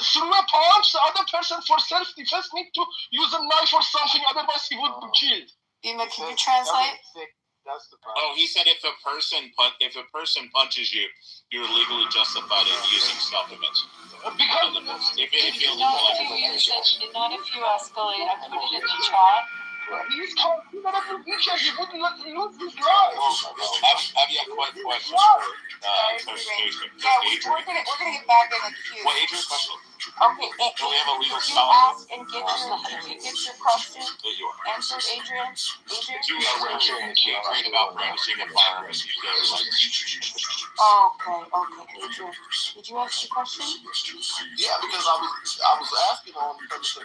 threw a punch, the other person for self-defense need to use a knife or something, otherwise he would be killed. Bima, can you translate? Oh, he said if a person punches you, you're legally justified in using self-defense. Because if you not if you escalate. I put it in the chat. He's considerably weaker. He wouldn't lose his life. Have you got questions for clarification? We're gonna get back in the queue. Well, Adrian's question. Okay, Do we have a legal you scholar? ask and get your question answered, Adrian? Do you know Adrian about brandishing a firearm? Okay, Adrian. Did you ask your question? Yeah, because I was asking on the purpose of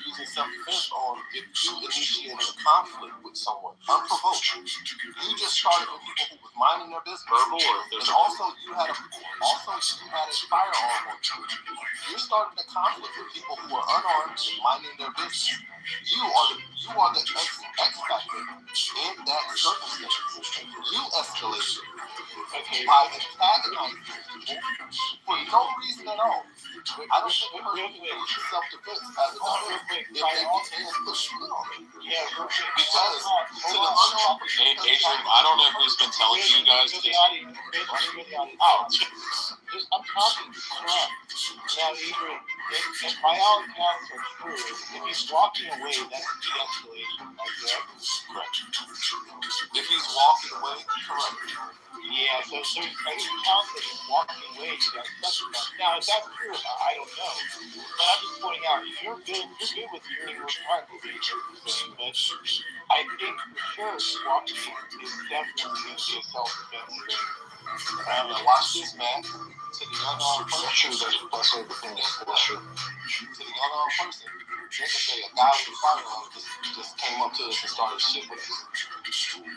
using self-defense on if you initiated a conflict with someone unprovoked. You just started with people who was minding their business. Verbal or and also you had a firearm on you. You started a conflict with people who were unarmed and minding their business. You are the X factor in that circumstance. You escalated by antagonizing people for no reason at all. I don't think a person can use self-defense as a defense if they can push you on it. Because to the unarmed Adrian, I don't know who's been telling you guys this. I'm talking crap. Now, Adrian, if by all accounts are true, if he's walking away, that's de-escalation, correct? If he's walking away, correct. Yeah, so there's accounts that he's walking away. Now, if that's true, I don't know. But I'm just pointing out, you're good with your part of it, but I think for sure walking is definitely going to be a self-defense. Watch this, man. To the unarmed person, that's everything. That's true. To the unarmed person, they can say a guy with a firearm just came up to us and started shit with us.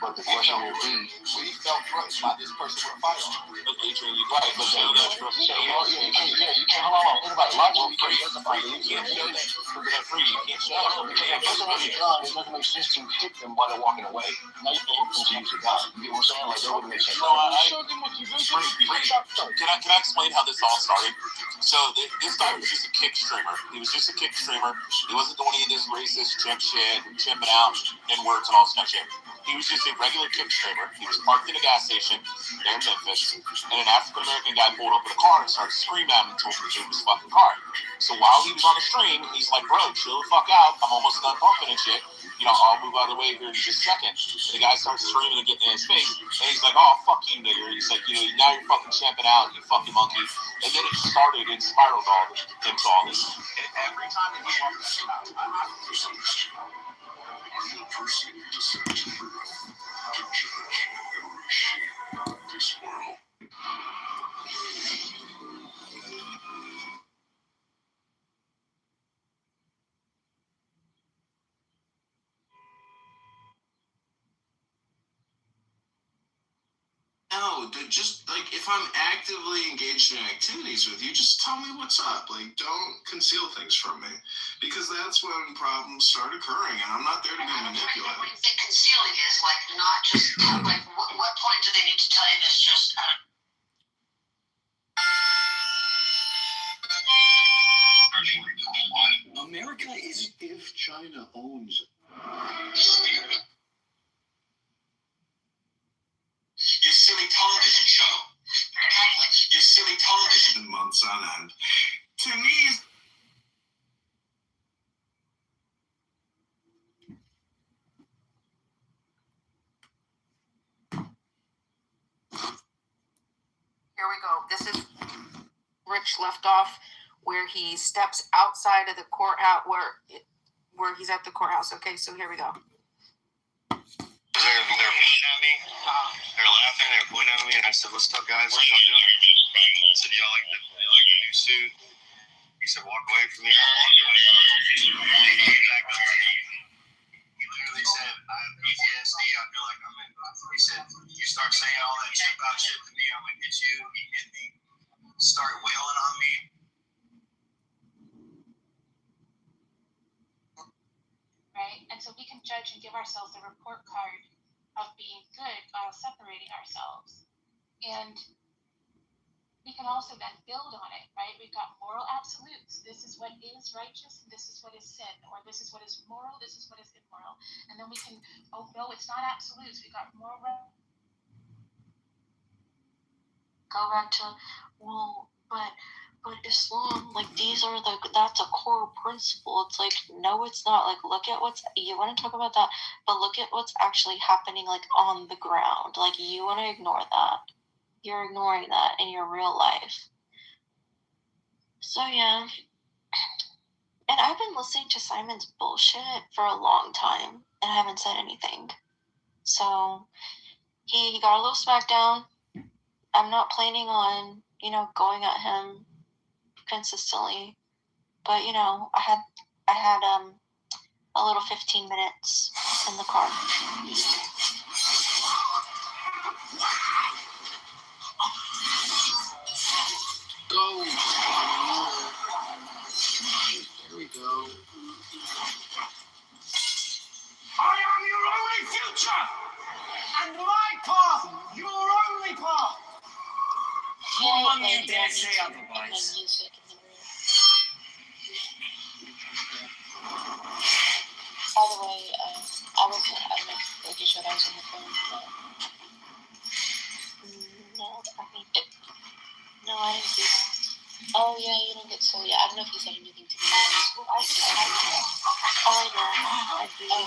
But the question will be, we felt threatened by this person with a firearm. But Adrian, you right, but show that. You can't hold on. Think about it. Logically, you can't show that. They're free. You can't show that. If they're really drunk, it doesn't make sense to hit them while they're walking away. Now you can't use your gun. You get what I'm saying? Like, that wouldn't make sense. Can I explain how this all started? So this guy was just a kick streamer. He was just a kick streamer. He wasn't doing any of this racist chimp shit, chimping out N-words and all this kind of shit. He was just a regular kick streamer. He was parked in a gas station there in Memphis, and an African-American guy pulled up in a car and started screaming at him and told him to get his fucking car. So while he was on the stream, he's like, bro, chill the fuck out. I'm almost done pumping and shit. I'll move out of the way here in just a second. And the guy starts screaming and getting in his face. And he's like, oh, fuck you, nigger. He's like, now you're fucking champing out, you fucking monkey. And then it started and spiraled into all this. And every time that he walked back out, No, just like if I'm actively engaged in activities with you, just tell me what's up. Like, don't conceal things from me, because that's when problems start occurring, and I'm not there to be manipulated. What you think concealing is, like, not just like what point do they need to tell you this? Just America is if China owns it. Your silly television show. Your silly television. Months on end. To me, Here we go. This is Rich left off where he steps outside of the courthouse, where he's at the courthouse. Okay, so here we go. They're pointing at me. They're laughing. They're pointing at me, and I said, "What's up, guys? How y'all doing?" I said, "Y'all like the new suit?" He said, "Walk away from me." I walked away from him. He came back up to me. He literally said, "I have PTSD. I feel like I'm in." He said, "You start saying all that chip out shit to me, I'm gonna hit you." He hit me. Started wailing on me. Right? And so we can judge and give ourselves a report card of being good while separating ourselves. And we can also then build on it, right? We've got moral absolutes. This is what is righteous, and this is what is sin, or this is what is moral, this is what is immoral. And then we can, oh no, it's not absolutes. We've got moral. Go back to, well, but Islam, like, that's a core principle. It's like, no, it's not. Like, look at you want to talk about that, but look at what's actually happening, like, on the ground. Like, you want to ignore that. You're ignoring that in your real life. So, yeah. And I've been listening to Simon's bullshit for a long time, and I haven't said anything. So, he got a little smackdown. I'm not planning on, going at him consistently, but I had a little 15 minutes in the car. Go. There we go. I am your only future, and my path, your only path. One you dare say otherwise. By the way, I don't know if you showed I was on the phone, but no, I didn't see that. Oh yeah, you don't get so yeah. I don't know if you said anything to me. I did. Oh, I did. Oh,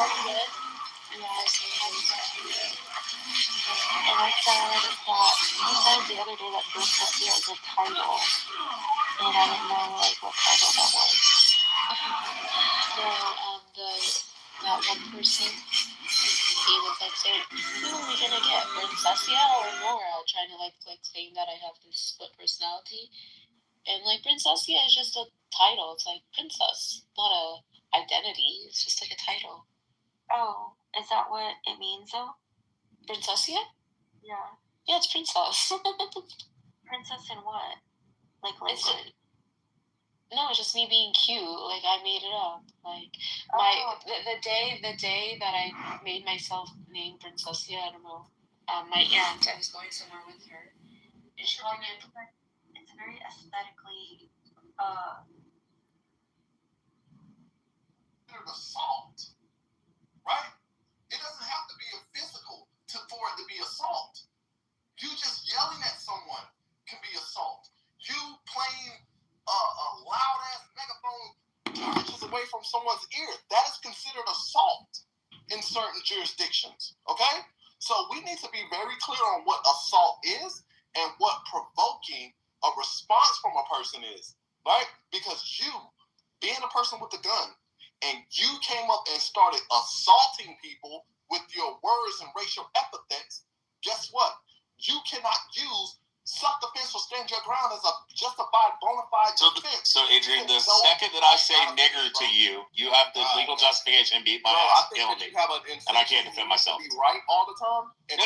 you did? Yeah, I said that. And I said that you said the other day that Princessia is a title, and I didn't know what title that was. That one person, he was saying, "Who are we gonna get, Princessia or Nora?" Trying to saying that I have this split personality, and Princessia is just a title. It's like princess, not a identity. It's just like a title. Oh, is that what it means though? Princessia? Yeah. Yeah, it's princess. Princess in what? Language? No, it's just me being cute. I made it up. The day that I made myself name Princessia, I don't know. My aunt, I was going somewhere with her. And she it's very aesthetically assault, right? It doesn't have to be a physical for it to be assault. You just yelling at someone can be assault. You playing a loud ass megaphone 2 inches away from someone's ear, that is considered assault in certain jurisdictions. Okay? So we need to be very clear on what assault is and what provoking a response from a person is, right? Because you, being a person with a gun, and you came up and started assaulting people with your words and racial epithets, guess what? You cannot use self-defense or stand your ground as a justified bona fide defense. So Adrian, the second that I say nigger to you, you have the legal justification beat my ass, killing me, and I can't defend myself. Be right all the time. No,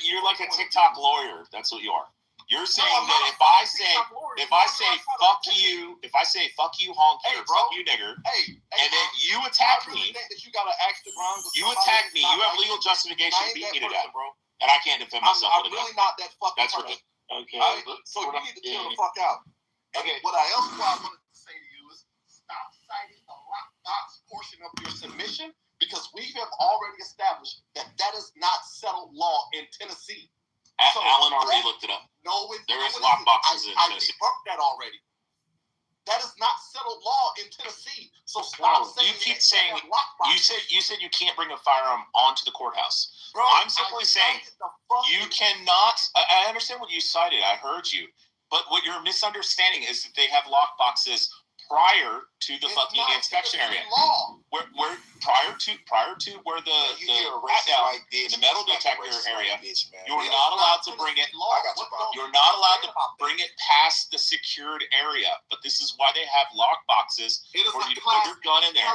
you're like a TikTok lawyer. That's what you are. You're saying that if I say fuck you, honky, or fuck you, nigger, and then you attack me, you have legal justification to beat me to death, and I can't defend myself. I'm really not that fucking. That's right. Okay. So you need to chill the fuck out. Okay. What I wanted to say to you is stop citing the lockbox portion of your submission, because we have already established that is not settled law in Tennessee. Alan already looked it up. No, there is lockboxes in Tennessee. I debunked that already. That is not settled law in Tennessee. So stop saying. You keep saying you said you can't bring a firearm onto the courthouse. Bro, I'm simply saying you cannot. I understand what you cited. I heard you, but what you're misunderstanding is that they have lockboxes prior to the fucking inspection area. Where prior to where the metal detector area, you're not allowed to bring it. You're not allowed to bring it past the secured area. But this is why they have lockboxes for you to put your gun in there.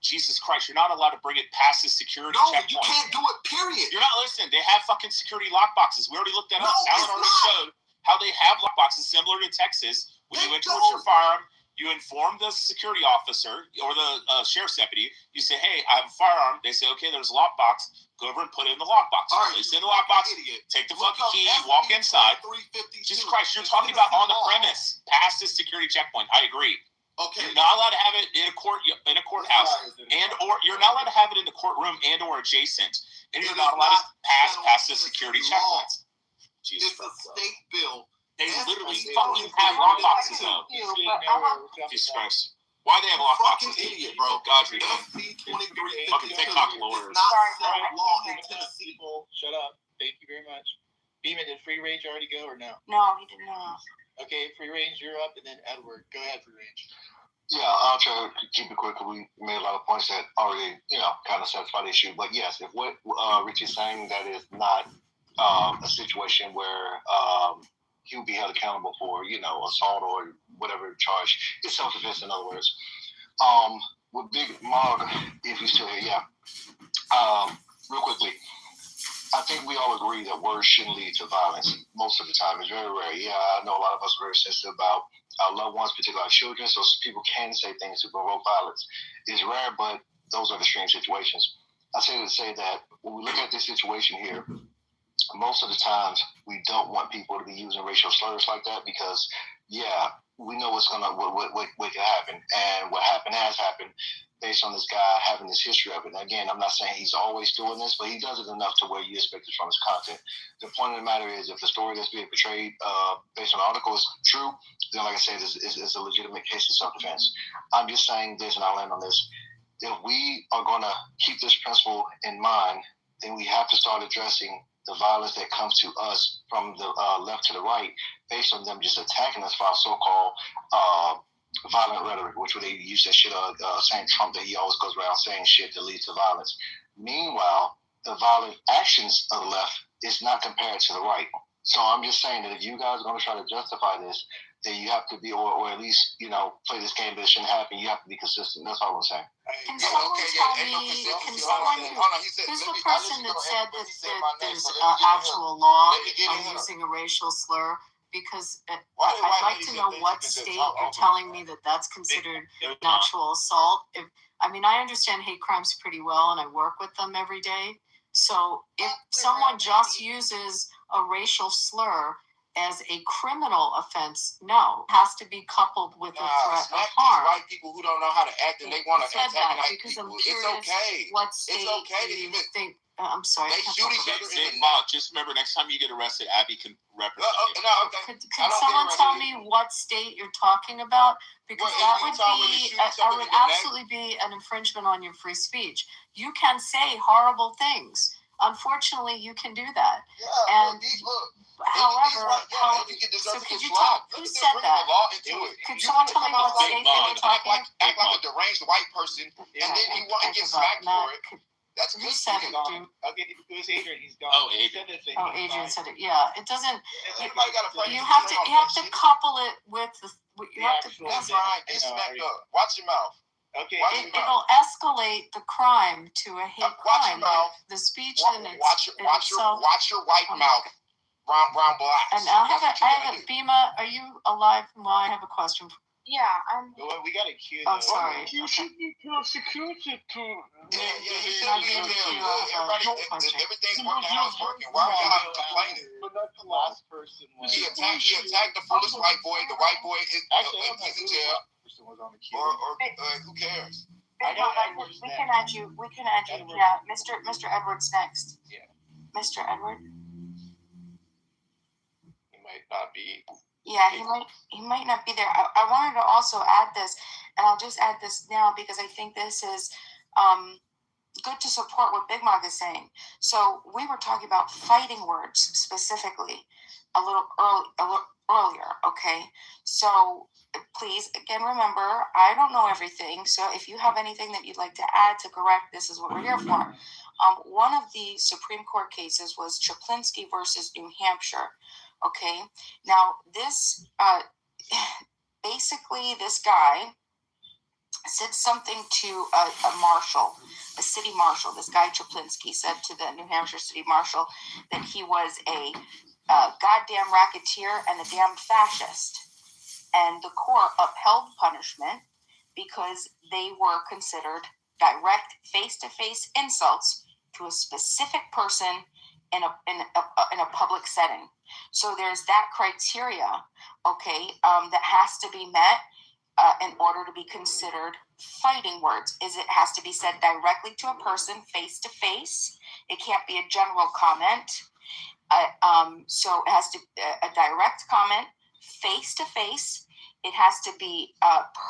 Jesus Christ, you're not allowed to bring it past the security checkpoint. You can't do it. Period. You're not listening. They have fucking security lockboxes. We already looked that up. Alan already showed how they have lockboxes similar to Texas. When you enter with your firearm, you inform the security officer or the sheriff's deputy. You say, hey, I have a firearm. They say, okay, there's a lockbox. Go over and put it in the lockbox. Right, they say the lockbox. Take the fucking key. Walk inside. Jesus Christ, you're talking about on the premise, past the security checkpoint. I agree. Okay. You're not allowed to have it in a courthouse, or you're not allowed to have it in the courtroom and or adjacent, and you're not allowed to pass past the security checkpoints. It's a state bill. They literally fucking have lockboxes though. Jesus Christ. Why they have lockboxes? Idiot, bro. God, you're fucking TikTok lawyers. Law in Tennessee. Shut up. Thank you very much. Beeman, did Free Range already go or no? No, he did not. Okay, Free Range, you're up, and then Edward. Go ahead, Free Range. Yeah, I'll try to keep it quick. We made a lot of points that already, kind of satisfy the issue. But yes, if what Richie's saying, that is not a situation where he will be held accountable for, assault or whatever charge. It's self-defense, in other words. With Big Mog, if he's still here, real quickly, I think we all agree that words shouldn't lead to violence most of the time. It's very rare. Yeah, I know a lot of us are very sensitive about our loved ones, particularly our children, so people can say things to provoke violence. It's rare, but those are extreme situations. I say to say that when we look at this situation here, most of the times we don't want people to be using racial slurs like that because, we know what can happen, and what has happened based on this guy having this history of it. And again, I'm not saying he's always doing this, but he does it enough to where you expect it from his content. The point of the matter is, if the story that's being portrayed based on the article is true, then like I said, it's a legitimate case of self-defense. I'm just saying this, and I'll end on this. If we are going to keep this principle in mind, then we have to start addressing the violence that comes to us from the left to the right based on them just attacking us for our so-called violent rhetoric, which they use that shit saying Trump, that he always goes around saying shit that leads to violence. Meanwhile, the violent actions of the left is not compared to the right. So I'm just saying that if you guys are going to try to justify this, then you have to be, or at least, play this game, but it shouldn't happen. You have to be consistent. That's all I'm saying. Can someone tell me, who's the person that said that there's actual law on using a racial slur? Because I'd like to know what state you're telling me that that's considered natural assault. I understand hate crimes pretty well, and I work with them every day. So if someone just uses a racial slur as a criminal offense, no, it has to be coupled with a threat of harm. White people who don't know how to act and they want to attack white because people. I'm curious what state do you think? I'm sorry. They shoot each other in the neck. Just remember, next time you get arrested, Abby can represent you. Could someone tell me what state you're talking about? Because that would would absolutely be an infringement on your free speech. You can say horrible things. Unfortunately, you can do that. Yeah, and however, so could you tell who said that? Could someone tell me what state they were talking? Act like a deranged white person, and then you want to get smacked for it. That's good. You said it, gone. dude. Okay, it was Adrian. He's gone. Oh, He Adrian. said it, Oh, Adrian said it. Yeah, it doesn't. Everybody got a You have to couple it with the. You have to. That's right. Get smacked up. Watch your mouth. Okay. It'll escalate the crime to a hate Watch your crime. mouth. The speech in Watch your white mouth. Brown blacks. And I have a Bima. Are you alive? Well, I have a question. Yeah, I'm. Well, we got to cue. Oh, sorry. You should be prosecuted too. Yeah, he should be in jail. Everything's working how it's working. Why are y'all complaining? But not the last person. He attacked the foolish white boy. The white boy is in jail. Or who cares? We can add you. Yeah, Mr. Edwards next. Yeah. Mr. Edward. He might not be. Yeah, he might not be there. I wanted to also add this, and I'll just add this now because I think this is good to support what Big Mog is saying. So we were talking about fighting words specifically a little earlier, okay? So please, again, remember, I don't know everything. So if you have anything that you'd like to add to correct, this is what we're here for. One of the Supreme Court cases was Chaplinsky versus New Hampshire. Okay, now this, basically this guy said something to a marshal, a city marshal. This guy Chaplinsky said to the New Hampshire city marshal that he was a goddamn racketeer and a damn fascist. And the court upheld punishment because they were considered direct face-to-face insults to a specific person in a public setting. So there's that criteria, okay, that has to be met in order to be considered fighting words. It has to be said directly to a person, face to face. It can't be a general comment. So it has to be a direct comment, face to face. It has to be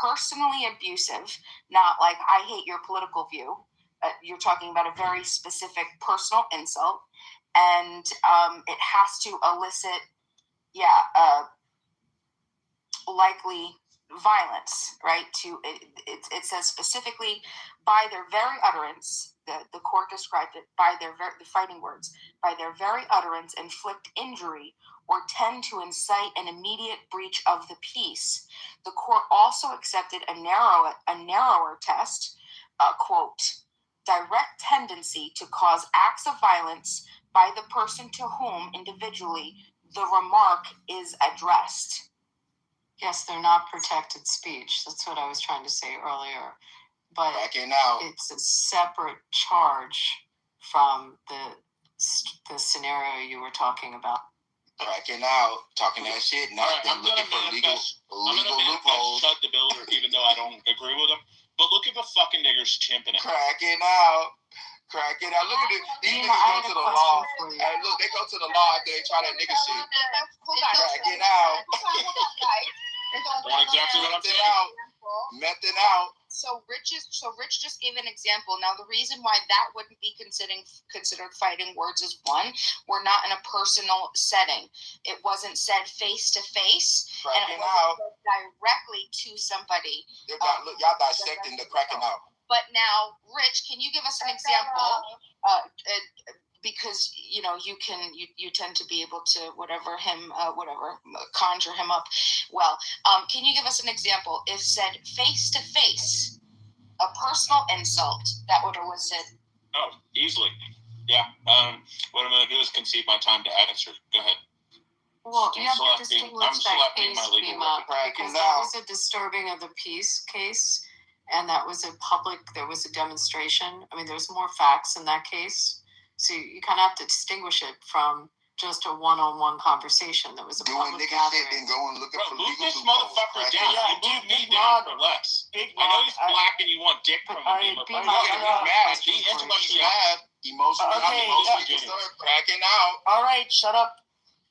personally abusive, not like I hate your political view. You're talking about a very specific personal insult. And it has to elicit, likely violence, right? It says specifically by their very utterance, the court described it by the fighting words, by their very utterance inflict injury or tend to incite an immediate breach of the peace. The court also accepted a narrower test, quote, direct tendency to cause acts of violence by the person to whom individually the remark is addressed. Yes, they're not protected speech. That's what I was trying to say earlier. But it's a separate charge from the scenario you were talking about. Cracking out, talking that shit, not looking for legal loopholes. Chuck the Builder, even though I don't agree with him. But look at the fucking niggers chimping it. Cracking out. Look at it. These niggas go to the law. Hey, look, they go to the law after they try that nigga shit. Cracking out. Exactly what I'm saying. Mething out. So Rich just gave an example. Now the reason why that wouldn't be considered fighting words is one, we're not in a personal setting. It wasn't said face to face, and it wasn't said directly to somebody. Y'all dissecting the cracking out. But now, Rich, can you give us an example? Because you tend to be able to conjure him up. Well, can you give us an example? If said face to face, a personal insult that would elicit. Oh, easily. Yeah. What I'm going to do is concede my time to answer. Go ahead. Well, you have to distinguish that case, because that was a disturbing of the peace case, and that was there was a demonstration. I mean, there was more facts in that case. So you kind of have to distinguish it from just a one-on-one conversation. That was a public gathering. Then going looking for legal this motherfucker down. You move me down for less. I know he's black and you want dick from him. He's mad. He intellectually mad. Emotionally cracking out. All right, shut up.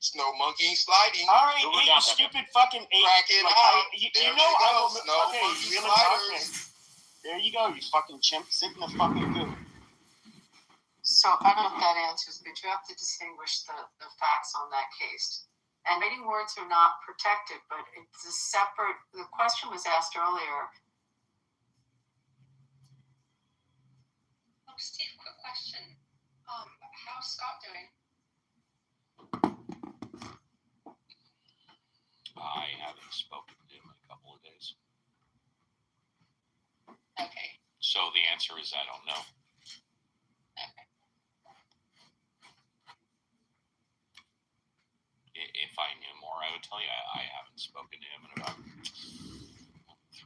Snow monkey sliding. All right, you stupid fucking ape. Cracking out. There you go, you fucking chimp. Sit in the fucking goo. So I don't know if that answers, but you have to distinguish the facts on that case. And fighting words are not protected, but it's a separate. The question was asked earlier. Steve, quick question. How's Scott doing? I haven't spoken to him in a couple of days. Okay. So the answer is I don't know. Okay. If I knew more, I would tell you. I haven't spoken to him in about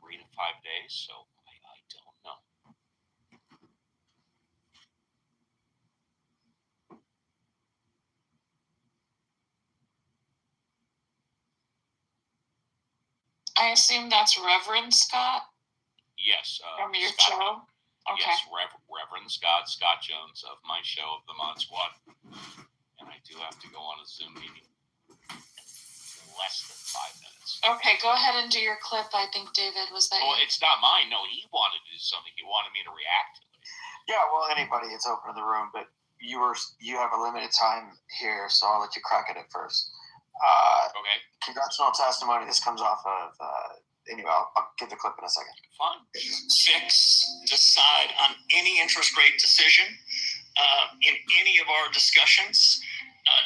3 to 5 days, so I don't know. I assume that's Reverend Scott Yes. from your Scott, show? Okay. Yes, Reverend Scott Jones of my show of the Mod Squad. And I do have to go on a Zoom meeting in less than 5 minutes. Okay, go ahead and do your clip. I think, David, was that Well, you? it's not mine. No, he wanted to do something. He wanted me to react to it. Yeah, well, anybody, it's open to the room, but you have a limited time here, so I'll let you crack at it first. Okay. Congressional testimony. This comes off of. Anyway, I'll give the clip in a second. Fine. Decide on any interest rate decision in any of our discussions,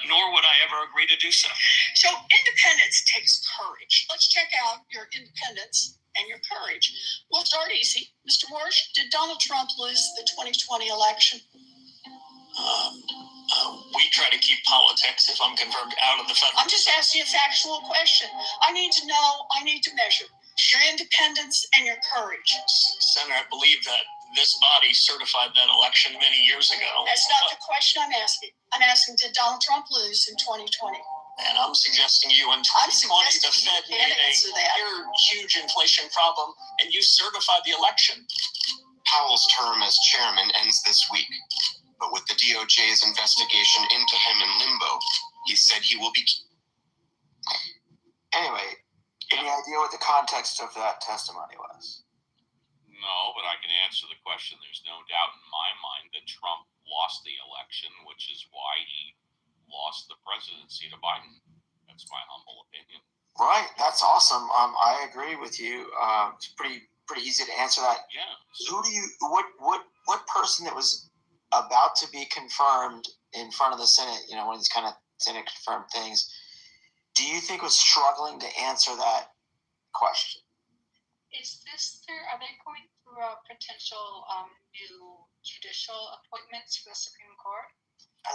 nor would I ever agree to do so. So independence takes courage. Let's check out your independence and your courage. We'll start easy. Mr. Warsh, did Donald Trump lose the 2020 election? We try to keep politics, if I'm confirmed, out of the federal. I'm just asking a factual question. I need to know, I need to measure your independence and your courage. Senator, I believe that this body certified that election many years ago. That's not the question I'm asking. I'm asking, did Donald Trump lose in 2020? And I'm suggesting you in 2020, the Fed made a huge inflation problem, and you certified the election. Powell's term as chairman ends this week, but with the DOJ's investigation into him in limbo, he said he will be... Anyway, any idea what the context of that testimony was? No, but I can answer the question. There's no doubt in my mind that Trump lost the election, which is why he lost the presidency to Biden. That's my humble opinion. Right, that's awesome. I agree with you. It's pretty easy to answer that. Yeah. What person that was about to be confirmed in front of the Senate, one of these kind of Senate confirmed things, do you think was struggling to answer that question? Are they going through a potential new judicial appointments for the Supreme Court?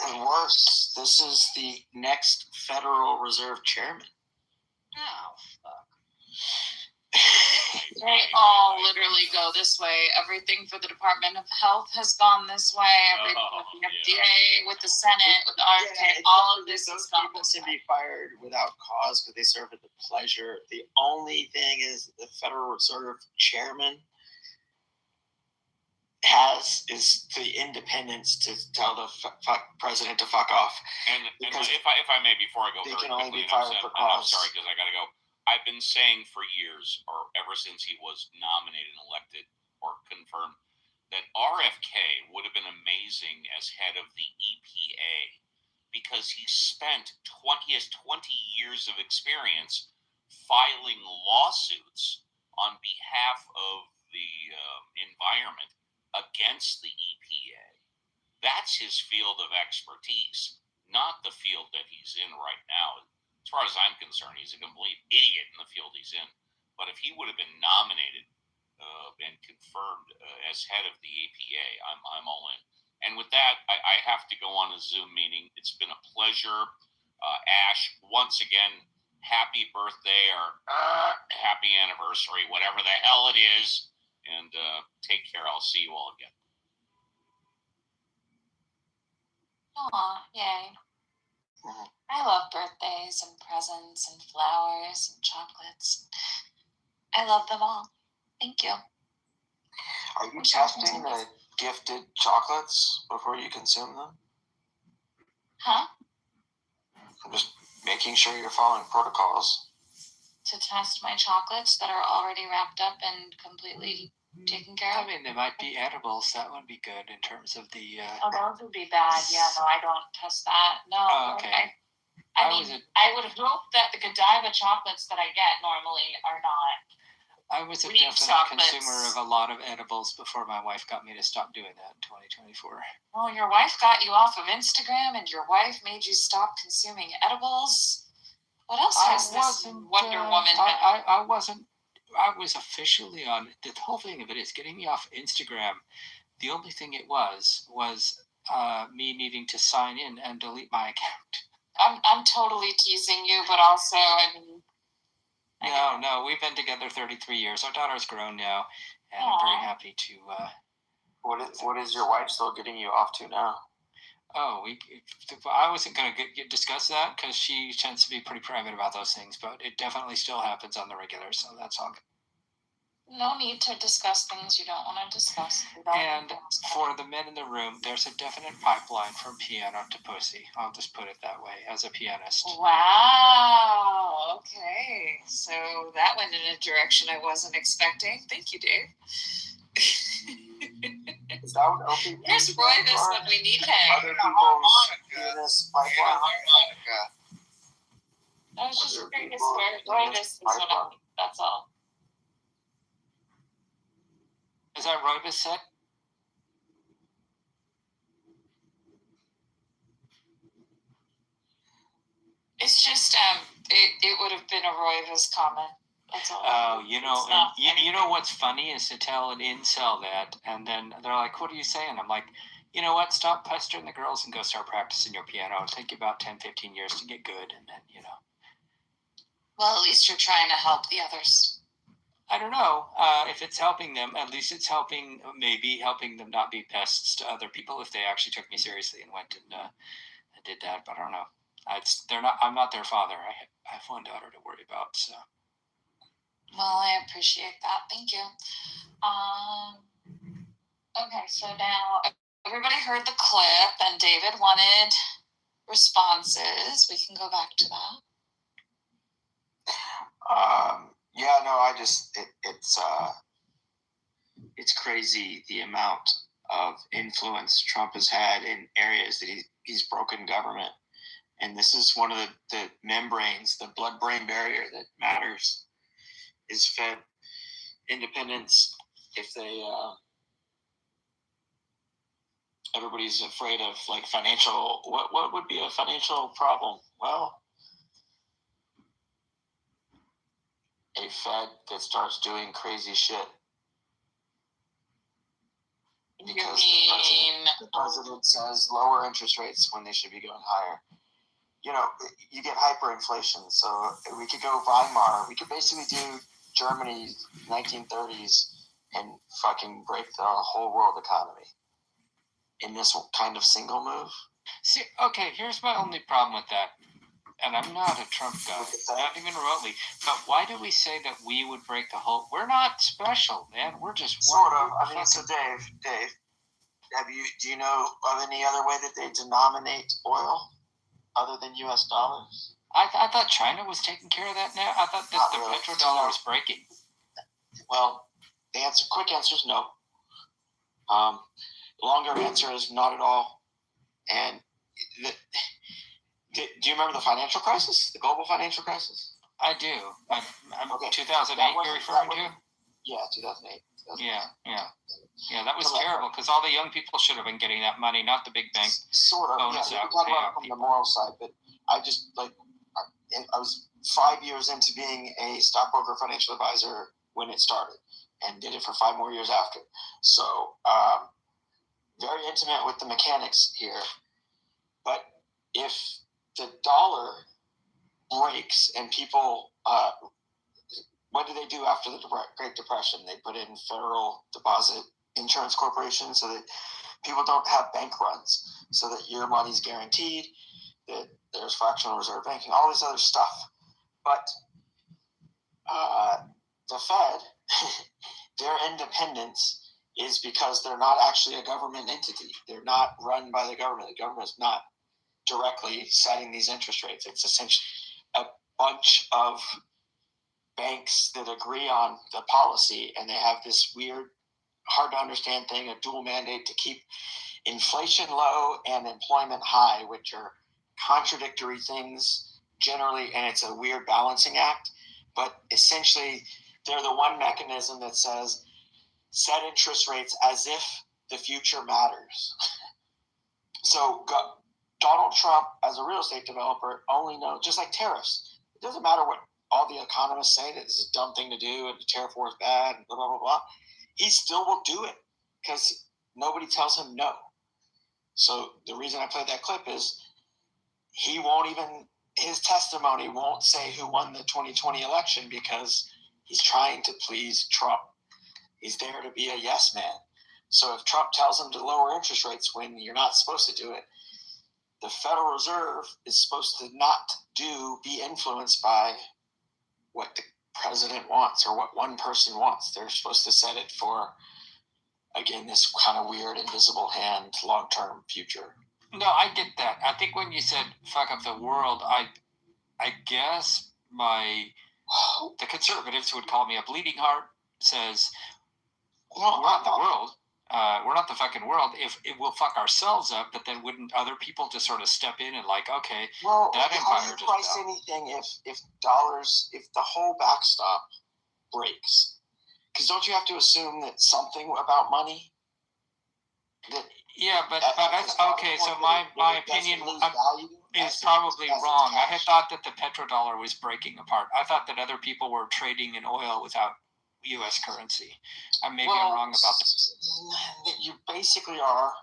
And worse, this is the next Federal Reserve chairman. Oh, fuck. They all literally go this way. Everything for the Department of Health has gone this way. Everything with the FDA, with the Senate, with the RFK, all of this has gone this way. Can be fired without cause because they serve at the pleasure. The only thing is the Federal Reserve chairman is the independence to tell the president to fuck off. And if I may, before I go, they very can only quickly, be fired for cause. I'm sorry because I got to go. I've been saying for years, or ever since he was nominated and elected or confirmed, that RFK would have been amazing as head of the EPA because he has 20 years of experience filing lawsuits on behalf of the environment against the EPA. That's his field of expertise, not the field that he's in right now. As far as I'm concerned, he's a complete idiot in the field he's in. But if he would have been nominated and confirmed as head of the EPA, I'm all in. And with that, I have to go on a Zoom meeting. It's been a pleasure. Ash, once again, happy birthday or happy anniversary, whatever the hell it is. And take care. I'll see you all again. Aw, yay. I love birthdays and presents and flowers and chocolates. I love them all. Thank you. Are you testing the gifted chocolates before you consume them? Huh? I'm just making sure you're following protocols. To test my chocolates that are already wrapped up and completely taken care of? I mean, they might be edibles. That would be good in terms of the... Oh, those would be bad. Yeah, no, I don't test that. No. Oh, okay. I would hope that the Godiva chocolates that I get normally are not I was a We eat definite chocolates. consumer of a lot of edibles before my wife got me to stop doing that in 2024. Well, your wife got you off of Instagram, and your wife made you stop consuming edibles. What else has this Wonder Woman? I wasn't. I was officially on the whole thing of it is getting me off Instagram. The only thing it was me needing to sign in and delete my account. I'm totally teasing you, but also No, we've been together 33 years. Our daughter's grown now, and I'm very happy to. What is your wife still getting you off to now? Oh, I wasn't going to discuss that because she tends to be pretty private about those things, but it definitely still happens on the regular, so that's all good. No need to discuss things you don't want to discuss. And for the men in the room, there's a definite pipeline from piano to pussy. I'll just put it that way, as a pianist. Wow. Okay. So that went in a direction I wasn't expecting. Thank you, Dave. Is that what LP? Here's Roivus when we need him. Other people's penis pipeline? I was just curious where Roivus is what I think. That's all. Is that Roivus said? It's just it would have been a Roivus comment. That's all. Oh, you know what's funny is to tell an incel that, and then they're like, "What are you saying?" I'm like, "You know what? Stop pestering the girls and go start practicing your piano. It'll take you about 10, 15 years to get good, and then Well, at least you're trying to help the others. I don't know if it's helping them. At least it's helping them not be pests to other people if they actually took me seriously and went and did that. But I don't know. I'm not their father. I have one daughter to worry about. So. Well, I appreciate that. Thank you. Okay, so now everybody heard the clip, and David wanted responses. We can go back to that. Yeah, no, it's crazy the amount of influence Trump has had in areas that he's broken government. And this is one of the membranes, the blood-brain barrier that matters, is fed independents if they, everybody's afraid of like financial, what would be a financial problem? Well, a Fed that starts doing crazy shit. Because the president says lower interest rates when they should be going higher. You get hyperinflation. So we could go Weimar. We could basically do Germany's 1930s and fucking break the whole world economy in this kind of single move. See, okay, here's my only problem with that. And I'm not a Trump guy, not even remotely. But why do we say that we would break the whole? We're not special, man. We're just sort of. I mean, so Dave, do you know of any other way that they denominate oil other than U.S. dollars? I thought China was taking care of that now. I thought that the petrodollar was breaking. Well, the quick answer is no. Longer answer is not at all. And do you remember the financial crisis, the global financial crisis? I do. Okay. 2008 you're referring to? Yeah, 2008. Yeah, that was terrible because all the young people should have been getting that money, not the big bank. Sort of. Bonus Yeah, we can talk about it from the moral side, but I just I was 5 years into being a stockbroker financial advisor when it started, and did it for 5 more years after. So very intimate with the mechanics here. But if the dollar breaks and people, what do they do after the Great Depression? They put in Federal Deposit Insurance Corporation so that people don't have bank runs, so that your money's guaranteed, that there's fractional reserve banking, all this other stuff. But the Fed, their independence is because they're not actually a government entity. They're not run by the government. The government is not directly setting these interest rates. It's essentially a bunch of banks that agree on the policy, and they have this weird, hard to understand thing, a dual mandate to keep inflation low and employment high, which are contradictory things generally, and it's a weird balancing act. But essentially, they're the one mechanism that says set interest rates as if the future matters. So Donald Trump, as a real estate developer, only knows, just like tariffs. It doesn't matter what all the economists say that this is a dumb thing to do and the tariff war is bad and blah, blah, blah, blah. He still will do it because nobody tells him no. So the reason I played that clip is he won't even, his testimony won't say who won the 2020 election because he's trying to please Trump. He's there to be a yes man. So if Trump tells him to lower interest rates when you're not supposed to do it, the Federal Reserve is supposed to not be influenced by what the president wants or what one person wants. They're supposed to set it for, again, this kind of weird invisible hand long-term future. No, I get that. I think when you said fuck up the world, I guess the conservatives would call me a bleeding heart. Says, well, we're not the world. We're not the fucking world. If it will fuck ourselves up, but then wouldn't other people just sort of step in and like, okay, well, that how empire do you just price fell. anything if the whole backstop breaks? Because don't you have to assume that something about money? Yeah, but okay. So my opinion is probably wrong. I had thought that the petrodollar was breaking apart. I thought that other people were trading in oil without U.S. currency. I'm wrong about that. You basically are,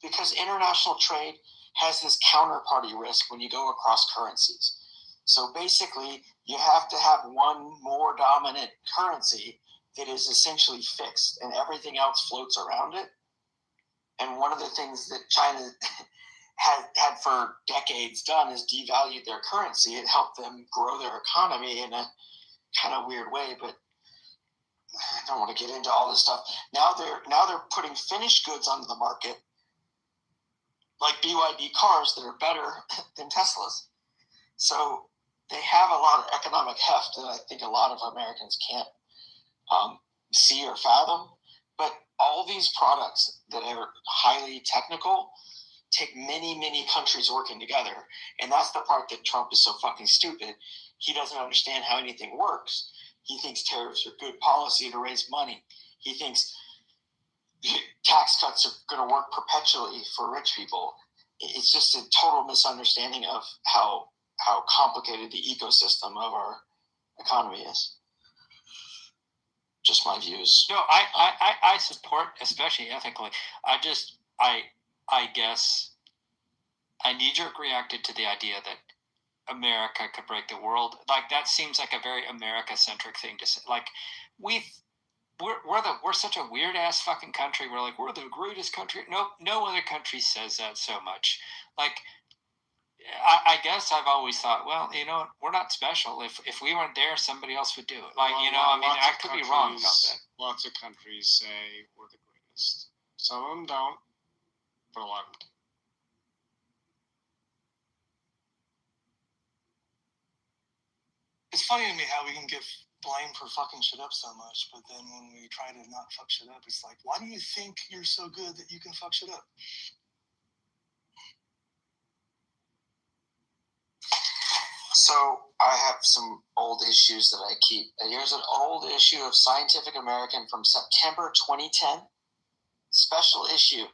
because international trade has this counterparty risk when you go across currencies. So basically, you have to have one more dominant currency that is essentially fixed, and everything else floats around it. And one of the things that China had for decades done is devalued their currency. It helped them grow their economy in a kind of weird way, but I don't want to get into all this stuff. Now they're putting finished goods onto the market, like BYD cars that are better than Teslas. So they have a lot of economic heft that I think a lot of Americans can't see or fathom. But all these products that are highly technical take many, many countries working together. And that's the part that Trump is so fucking stupid. He doesn't understand how anything works. He thinks tariffs are good policy to raise money. He thinks tax cuts are going to work perpetually for rich people. It's just a total misunderstanding of how complicated the ecosystem of our economy is. Just my views. No, I support, especially ethically. I guess I knee-jerk reacted to the idea that America could break the world. Like, that seems like a very America-centric thing to say. Like, we're such a weird-ass fucking country. We're like, we're the greatest country. No other country says that so much. Like, I guess I've always thought, well, you know, we're not special. If we weren't there, somebody else would do it. Like, you know, I mean, I could be wrong about that. Lots of countries say we're the greatest. Some of them don't, but a lot of them do. It's funny to me how we can get blamed for fucking shit up so much, but then when we try to not fuck shit up, it's like, why do you think you're so good that you can fuck shit up? So I have some old issues that I keep. Here's an old issue of Scientific American from September 2010, special issue.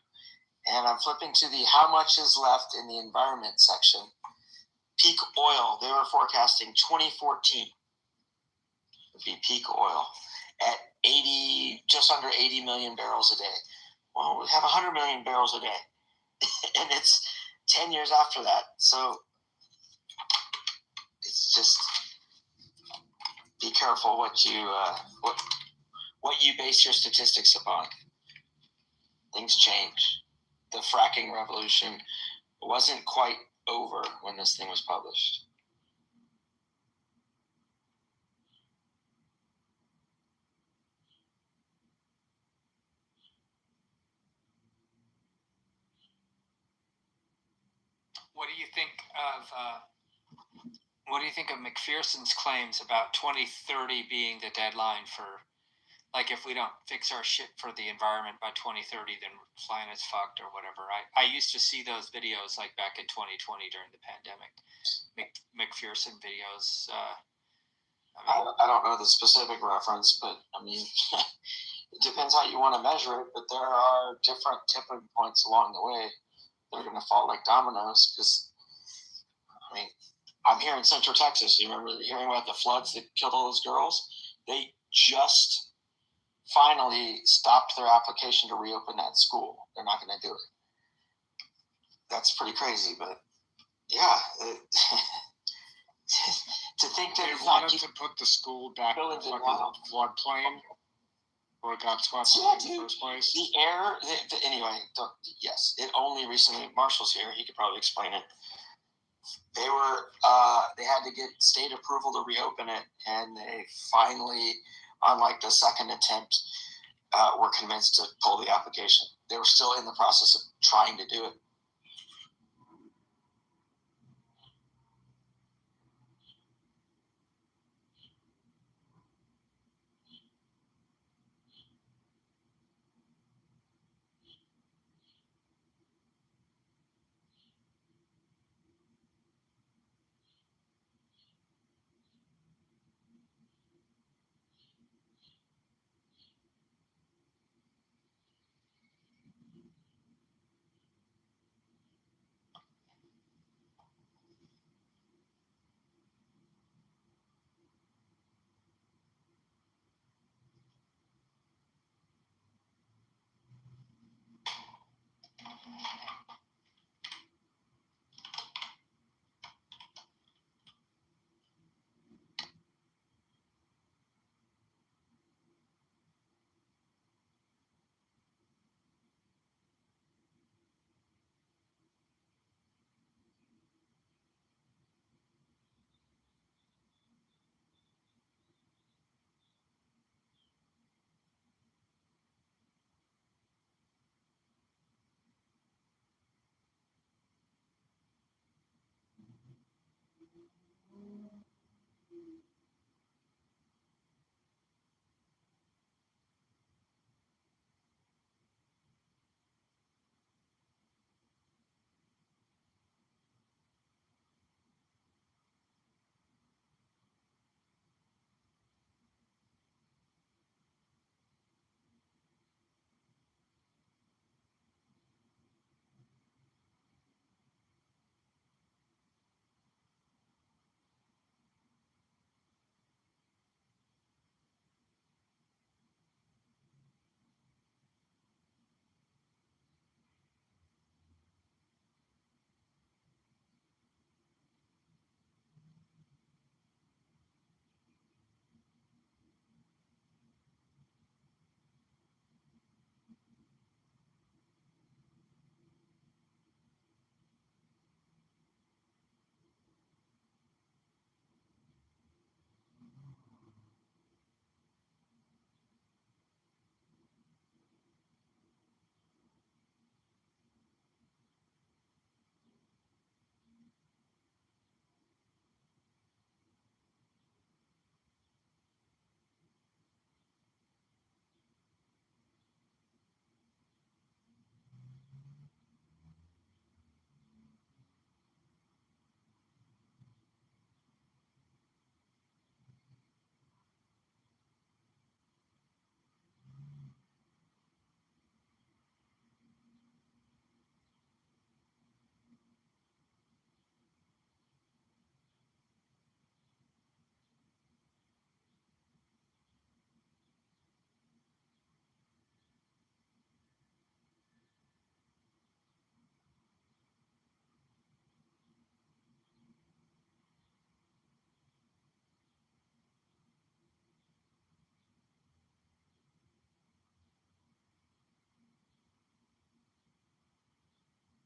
And I'm flipping to the how much is left in the environment section. Peak oil, they were forecasting 2014 would be peak oil at just under 80 million barrels a day. Well, we have 100 million barrels a day. And it's 10 years after that. So it's just be careful what you base your statistics upon. Things change. The fracking revolution wasn't quite over when this thing was published. What do you think of McPherson's claims about 2030 being the deadline for, like, if we don't fix our shit for the environment by 2030, then planet's fucked or whatever? I used to see those videos like back in 2020 during the pandemic, McPherson videos. I don't know the specific reference, but I mean, it depends how you want to measure it. But there are different tipping points along the way. They're going to fall like dominoes because, I mean, I'm here in Central Texas. You remember hearing about the floods that killed all those girls? They just finally stopped their application to reopen that school. They're not going to do it. That's pretty crazy, but yeah. To think that they wanted to put the school back in the fucking floodplain where it got swept in the first place. The air, anyway, yes, it only recently, Marshall's here, he could probably explain it. They had to get state approval to reopen it, and they finally, on like the second attempt, were convinced to pull the application. They were still in the process of trying to do it.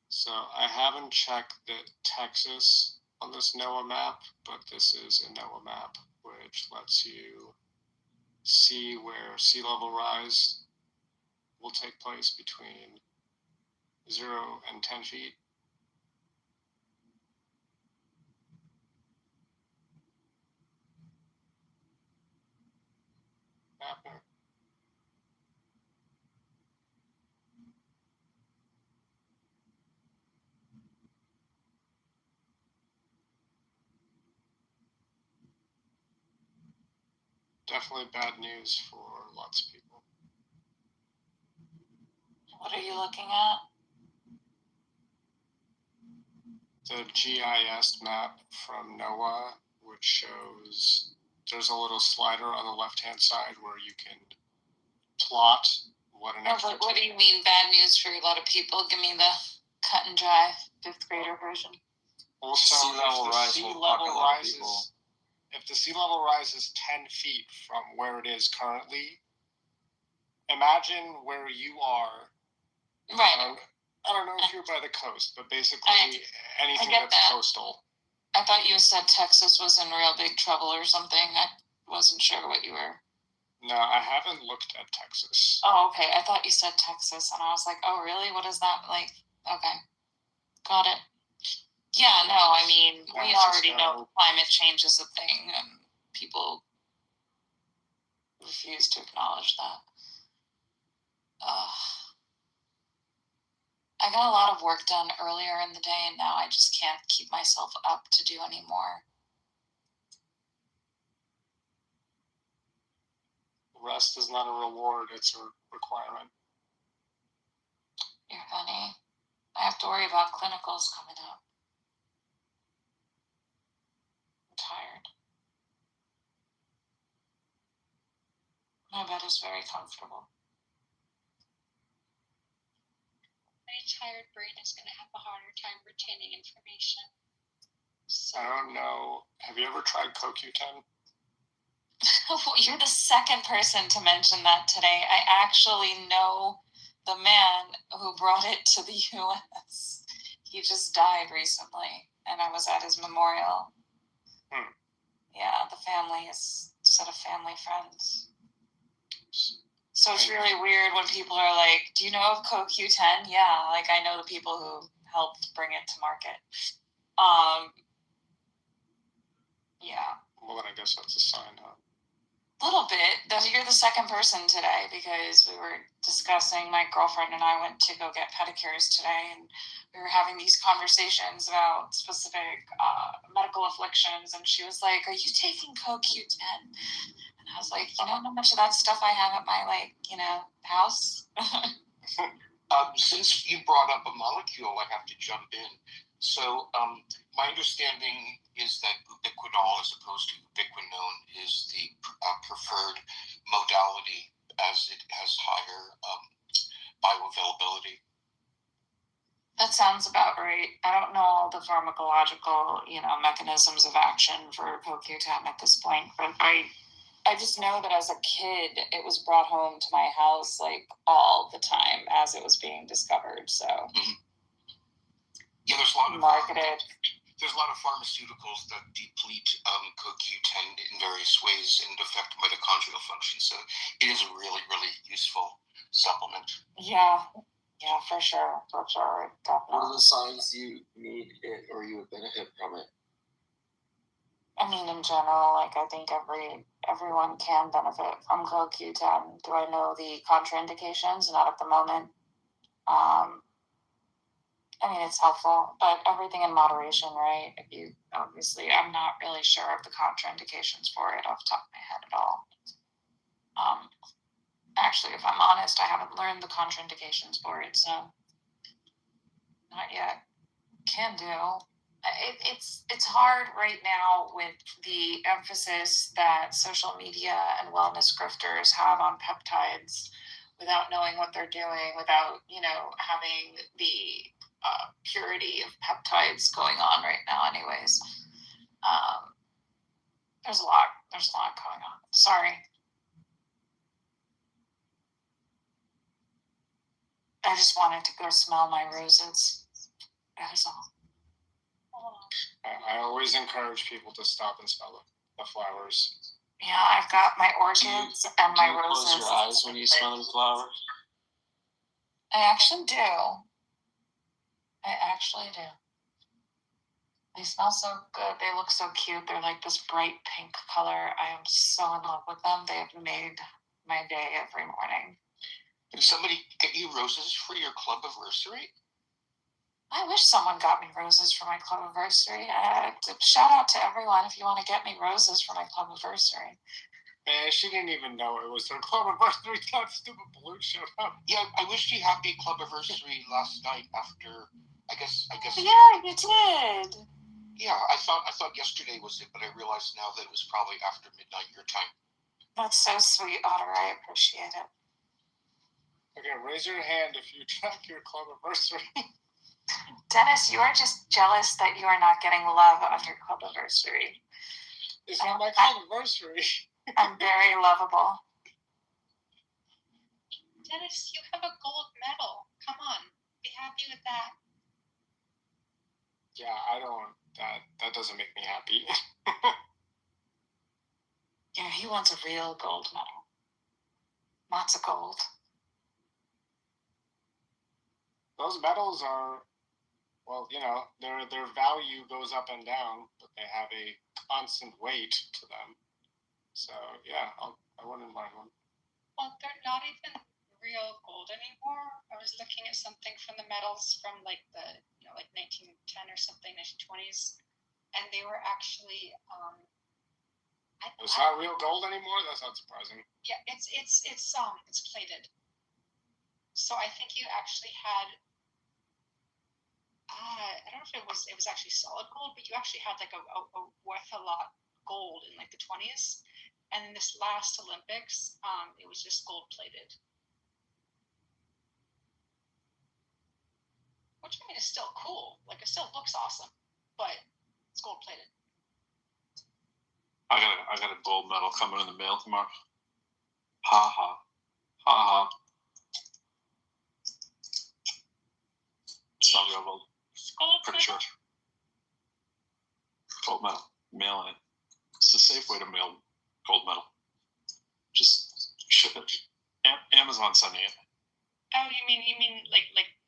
So I haven't checked the Texas on this NOAA map, but this is a NOAA map which lets you see where sea level rise will take place between 0 and 10 feet. Mapper. Definitely bad news for lots of people. What are you looking at? The GIS map from NOAA, which shows there's a little slider on the left-hand side where you can plot what an extra. What do you mean bad news for a lot of people? Give me the cut and dry 5th grader version. Also, Sea level rise sea will level fuck a lot of rises, people. if the sea level rises 10 feet from where it is currently, imagine where you are. Right. I don't know if you're by the coast, but basically anything get that's that. coastal. I thought you said Texas was in real big trouble or something. I wasn't sure what you were. No, I haven't looked at Texas. Oh, okay. I thought you said Texas, and I was like, oh, really? What is that like? Okay. Got it. Yeah, no, I mean, we already know climate change is a thing, and people refuse to acknowledge that. I got a lot of work done earlier in the day, and now I just can't keep myself up to do any more. Rest is not a reward, it's a requirement. You're funny. I have to worry about clinicals coming up. I'm tired. My bed is very comfortable. My tired brain is going to have a harder time retaining information. I don't know. Have you ever tried CoQ10? You're the second person to mention that today. I actually know the man who brought it to the U.S. He just died recently, and I was at his memorial. Yeah, the family is a set of family friends. So it's really weird when people are like, do you know of CoQ10? Yeah, like I know the people who helped bring it to market. Yeah. Well, then I guess that's a sign, huh? A little bit. You're the second person today because we were discussing, my girlfriend and I went to go get pedicures today, and we were having these conversations about specific medical afflictions, and she was like, are you taking CoQ10? And I was like, you know how much of that stuff I have at my, house? Since you brought up a molecule, I have to jump in. So my understanding is that ubiquinol, as opposed to ubiquinone, is the preferred modality as it has higher bioavailability. That sounds about right. I don't know all the pharmacological, mechanisms of action for CoQ10 at this point, but I just know that as a kid, it was brought home to my house all the time as it was being discovered. So, yeah, there's a lot of marketed. There's a lot of pharmaceuticals that deplete CoQ10 in various ways and affect mitochondrial function. So it is a really, really useful supplement. Yeah, for sure, definitely. What are the signs you need it or you would benefit from it? I mean, in general, I think everyone can benefit from CoQ10. Do I know the contraindications? Not at the moment. I mean, it's helpful, but everything in moderation, right? I'm not really sure of the contraindications for it off the top of my head at all. Actually, if I'm honest, I haven't learned the contraindications for it, so not yet. Can do. It's hard right now with the emphasis that social media and wellness grifters have on peptides without knowing what they're doing, without, having the purity of peptides going on right now anyways. There's a lot going on. Sorry. I just wanted to go smell my roses. That was all. I always encourage people to stop and smell the flowers. Yeah, I've got my orchids and my roses. Close your eyes when you smell the flowers? I actually do. They smell so good. They look so cute. They're like this bright pink color. I am so in love with them. They have made my day every morning. Did somebody get you roses for your club anniversary? I wish someone got me roses for my club anniversary. Shout out to everyone if you want to get me roses for my club anniversary. Man, she didn't even know it was her club anniversary. That stupid balloon showed up. Yeah, I wished you happy club anniversary last night after. I guess. Yeah, you did. Yeah, I thought yesterday was it, but I realized now that it was probably after midnight your time. That's so sweet, Otter. I appreciate it. Okay, raise your hand if you track your club anniversary. Dennis, you are just jealous that you are not getting love on your club anniversary. It's not my club anniversary. I'm very lovable. Dennis, you have a gold medal. Come on, be happy with that. Yeah, I don't. That doesn't make me happy. Yeah, he wants a real gold medal. Lots of gold. Those medals are, well, their value goes up and down, but they have a constant weight to them. So yeah, I wouldn't mind one. Well, they're not even real gold anymore. I was looking at something from the medals from like 1910 or something, 1920s, and they were actually. It's not real gold anymore. That's not surprising. Yeah, it's plated. So I think you actually had. I don't know if it was actually solid gold, but you actually had like a worth a lot gold in like the 20s. And in this last Olympics, it was just gold plated. Which I mean is still cool. Like it still looks awesome, but it's gold plated. I got a gold medal coming in the mail tomorrow. Ha ha. Ha ha. It's not real gold. Gold Pretty sure. Gold medal. Mailing it. It's the safe way to mail gold medal. Just ship it. Amazon sending it. Oh, you mean like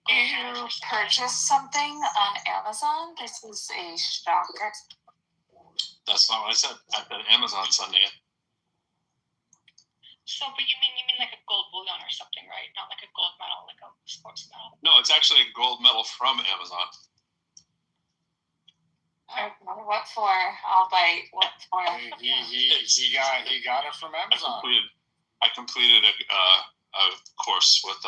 You purchased something on Amazon? This is a shocker. That's not what I said. I said Amazon sending it. So, but you mean like a gold bullion or something, right? Not like a gold medal, like a sports medal. No, it's actually a gold medal from Amazon. What for? I'll bite. What for? He got it from Amazon. I completed a course with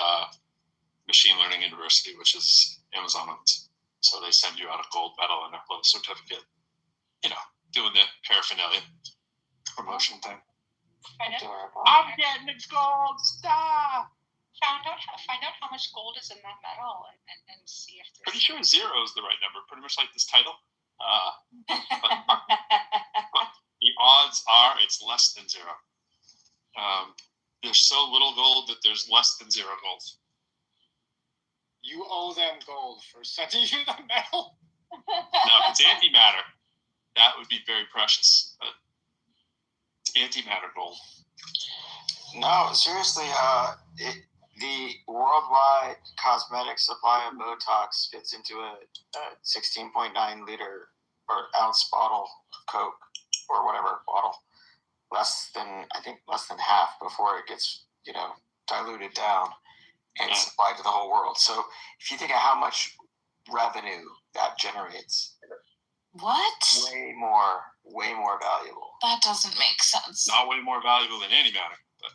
Machine Learning University, which is Amazon owns. So they send you out a gold medal and a little certificate. Doing the paraphernalia promotion thing. Adorable. I'm getting a gold star. Find out how much gold is in that medal and see if there's. Pretty sure 0 is the right number. Pretty much like this title. But the odds are it's less than 0. There's so little gold that there's less than 0 gold. You owe them gold for sending you the medal. Now, if it's antimatter, that would be very precious. But it's antimatter gold. No, seriously, the worldwide cosmetic supply of Botox fits into a 16.9 liter or ounce bottle of Coke or whatever bottle. Less than half before it gets, diluted down and supplied to the whole world. So if you think of how much revenue that generates, what? Way more valuable. That doesn't make sense. Not way more valuable than antimatter. But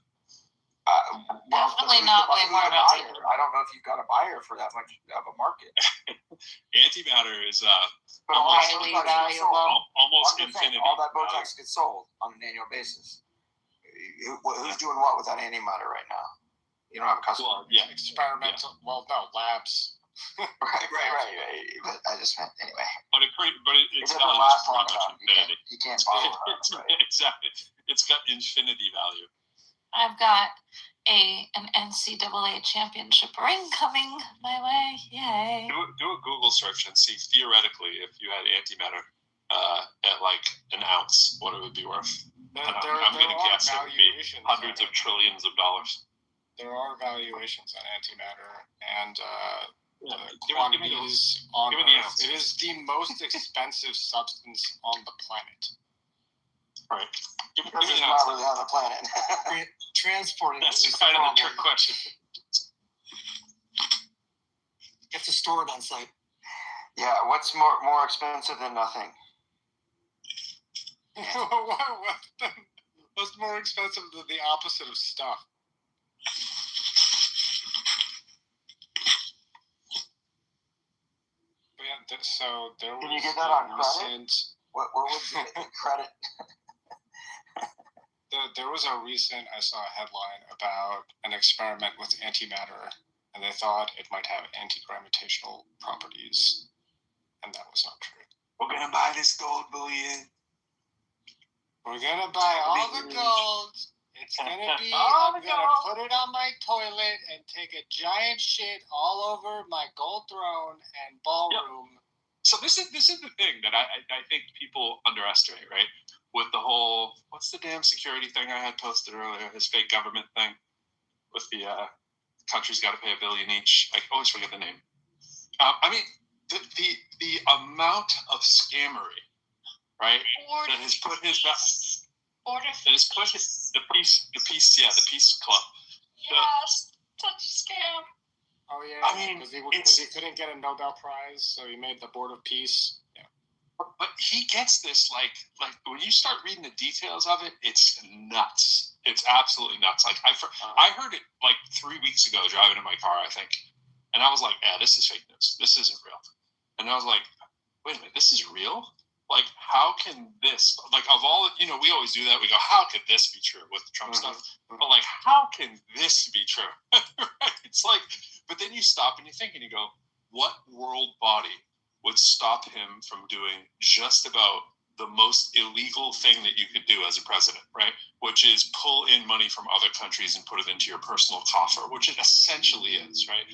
definitely not way more valuable. I don't know if you've got a buyer for that much of a market. Antimatter is highly valuable. Almost infinity. All that Botox gets sold on an annual basis. Who's doing what with that antimatter right now? You don't have a customer. Well, yeah, experimental. Yeah. Well, no, labs. Right. But I just meant anyway. But it's doesn't value last pretty long much enough. infinity. You can't bottle it. Right? Exactly. It's got infinity value. I've got an NCAA championship ring coming my way. Yay! Do a Google search and see theoretically if you had antimatter at like an ounce, what it would be worth. I'm going to guess it would be hundreds of trillions of dollars. There are valuations on antimatter, and the quantities on Earth. It is the most expensive substance on the planet. Right. Because it's not really on the planet. Transporting That's is kind the of the problem. trick question. You have to store it on site. Yeah, what's more expensive than nothing? Well, was more expensive than the opposite of stuff. But yeah, so there was. Can you get that on recent, credit? What would the credit? There was a recent, I saw a headline about an experiment with antimatter, and they thought it might have anti-gravitational properties, and that was not true. We're gonna buy this gold bullion. We're gonna buy all the gold. It's gonna be, I'm gonna put it on my toilet and take a giant shit all over my gold throne and ballroom. Yep. So this is the thing that I think people underestimate, right? With the whole, what's the damn security thing I had posted earlier? His fake government thing with the country's got to pay $1 billion each. I always forget the name. I mean, the amount of scammery, right? That has put his the peace club. Yes, such a scam. Oh yeah, I mean, because he couldn't get a Nobel Prize, so he made the Board of Peace. Yeah. But he gets this like when you start reading the details of it, it's nuts. It's absolutely nuts. Like I heard it like 3 weeks ago driving in my car, I think, and I was like, "Yeah, this is fake news. This isn't real." And I was like, "Wait a minute, this is real? Like, how can this? Like, of all, we always do that. We go, how could this be true with the Trump stuff? But like, how can this be true?" Right? It's like, but then you stop and you think and you go, what world body would stop him from doing just about the most illegal thing that you could do as a president, right? Which is pull in money from other countries and put it into your personal coffer, which it essentially is, right?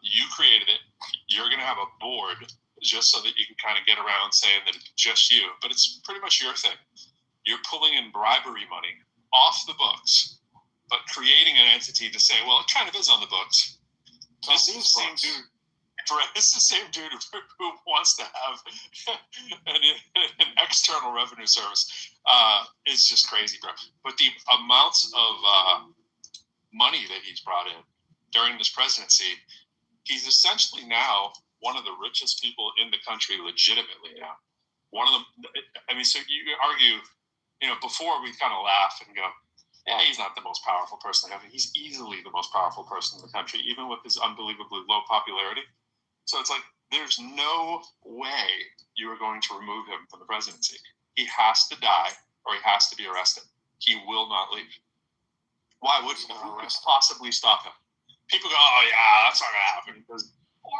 You created it. You're going to have a board just so that you can kind of get around saying that it's just you, but it's pretty much your thing. You're pulling in bribery money off the books, but creating an entity to say, well, it kind of is on the books. This is the same dude. Right, it's the same dude who wants to have an external revenue service. It's just crazy, bro. But the amounts of money that he's brought in during this presidency, he's essentially now one of the richest people in the country, legitimately now. One of them. I mean, so you argue, before we kind of laugh and go, yeah, he's not the most powerful person in the country. He's easily the most powerful person in the country, even with his unbelievably low popularity. So it's like, there's no way you are going to remove him from the presidency. He has to die or he has to be arrested. He will not leave. Why would he? Who could possibly stop him? People go, oh yeah, that's not going to happen. Because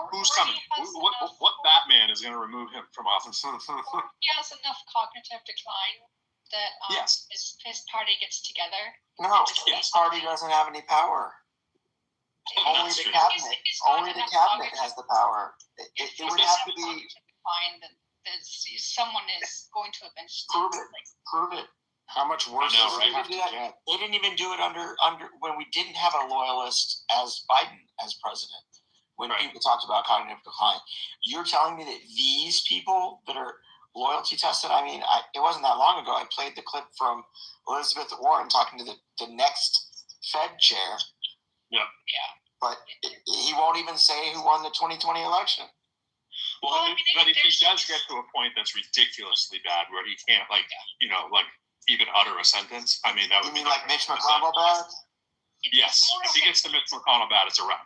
who's coming? What Batman is going to remove him from office? He has enough cognitive decline that yes. his party gets together. No, his party doesn't have any power. Only the cabinet. Only the cabinet has the power. It would have to be. Find that someone is going to eventually prove it. How much worse does it have to get? They didn't even do it under when we didn't have a loyalist as Biden as president. When people talked about cognitive decline, you're telling me that these people that are loyalty tested. I mean, it wasn't that long ago. I played the clip from Elizabeth Warren talking to the next Fed chair. Yeah. But he won't even say who won the 2020 election. Well, but if he does get to a point that's ridiculously bad, where he can't, even utter a sentence, I mean, that would be like Mitch McConnell bad? Yes. If he gets to Mitch McConnell bad, it's a wrap.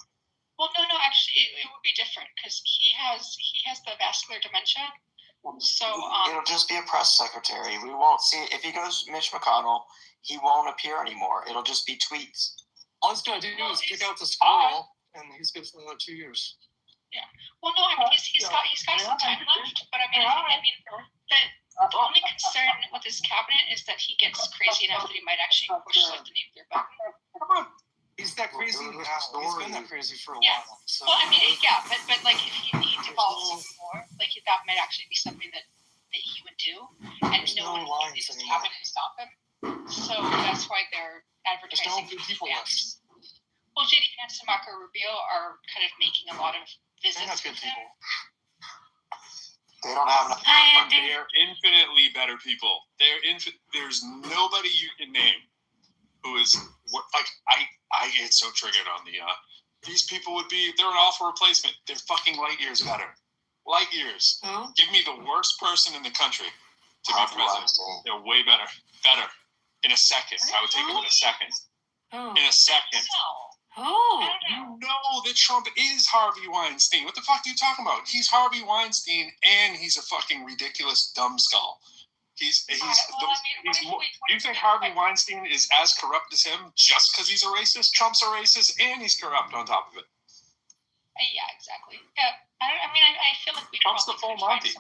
Well, no, actually, it would be different because he has the vascular dementia. So it'll just be a press secretary. We won't see it. If he goes Mitch McConnell, he won't appear anymore. It'll just be tweets. All he's going to do is pick out the squirrel, and he's good for another 2 years. Yeah. Well, no, I mean, he's got some time left, but the only concern with his cabinet is that he gets crazy enough that he might actually push the nuclear button. He's that crazy now. He's been that crazy for a while. So. Well, I mean, yeah, but if he devolves more, that might actually be something that he would do, and no one in his cabinet can stop him. So that's why they're advertising. There's no good people left. Well, J.D. Vance and Marco Rubio are kind of making a lot of visits with him. They don't have enough. They are infinitely better people. There's nobody you can name who is I get so triggered on these people they're an awful replacement. They're fucking light years better. Light years. Give me the worst person in the country to be president. They're way better. In a second. I would take him in a second. Oh. In a second. Oh. You know that Trump is Harvey Weinstein. What the fuck are you talking about? He's Harvey Weinstein and he's a fucking ridiculous dumbskull. Do you think Harvey Weinstein is as corrupt as him just because he's a racist? Trump's a racist and he's corrupt on top of it. Yeah, exactly. Yeah, I feel like Trump's the full Monty.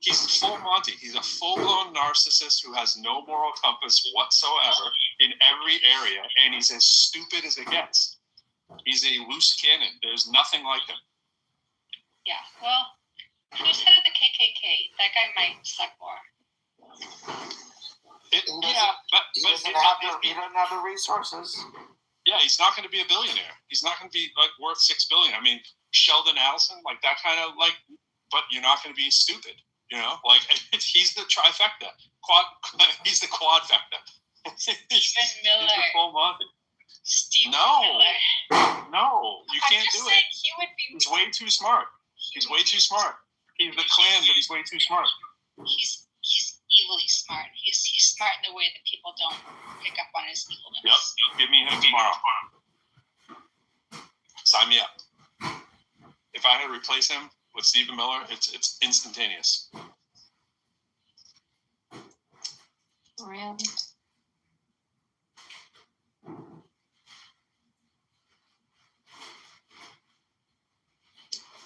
He's full Monty. He's a full-blown narcissist who has no moral compass whatsoever in every area, and he's as stupid as it gets. He's a loose cannon. There's nothing like him. Yeah, well, who's head of the KKK? That guy might suck more. He doesn't have the resources. Yeah, he's not going to be a billionaire. He's not going to be worth $6 billion. I mean, Sheldon Adelson, like that kind of but you're not going to be stupid. You know, he's the trifecta. He's the quadfecta. Stephen Miller. He's the full Monty. Stephen Miller. No, you can't do it. He would be. He's way too smart. He's way too smart. He's the Klan, but he's way too smart. He's evilly smart. He's smart in the way that people don't pick up on his evilness. Yep. Give me him tomorrow. Sign me up. If I had to replace him with Stephen Miller, it's instantaneous. Really?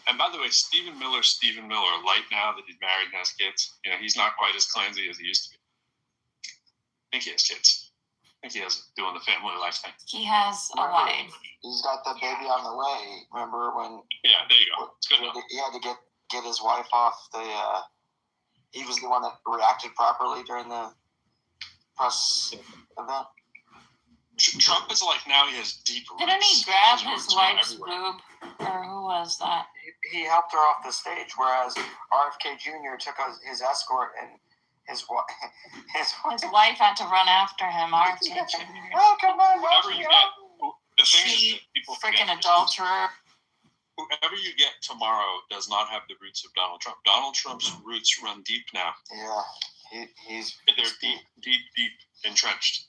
And by the way, Stephen Miller, light now that he's married and has kids, he's not quite as clansy as he used to be. I think he has kids. I think he has doing the family life thing. He has a wife. He's got the baby on the way. Remember when? Yeah, there you go. It's good enough. He had to get his wife off the. He was the one that reacted properly during the press event. Trump is now he has deep roots. Didn't he grab his wife's boob? Or who was that? He helped her off the stage, whereas RFK Jr. took his escort and his wife had to run after him. RFK Jr. Oh, come on, whoever you get. The thing is that people freaking adulterer. Whoever you get tomorrow does not have the roots of Donald Trump. Donald Trump's roots run deep now. Yeah, they're deep entrenched.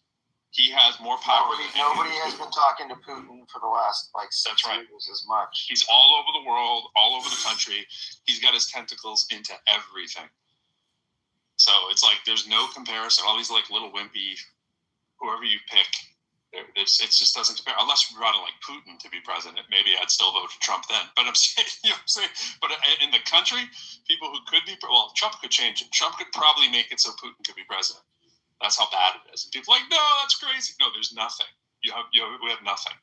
He has more power. Nobody has been talking to Putin for the last 6 years as much. He's all over the world, all over the country. He's got his tentacles into everything. So it's there's no comparison. All these little wimpy, whoever you pick, it just doesn't compare. Unless we brought in Putin to be president, maybe I'd still vote for Trump then. But I'm saying, But in the country, people who could be, Trump could change it. Trump could probably make it so Putin could be president. That's how bad it is. And people are no, that's crazy. No, there's nothing. We have nothing.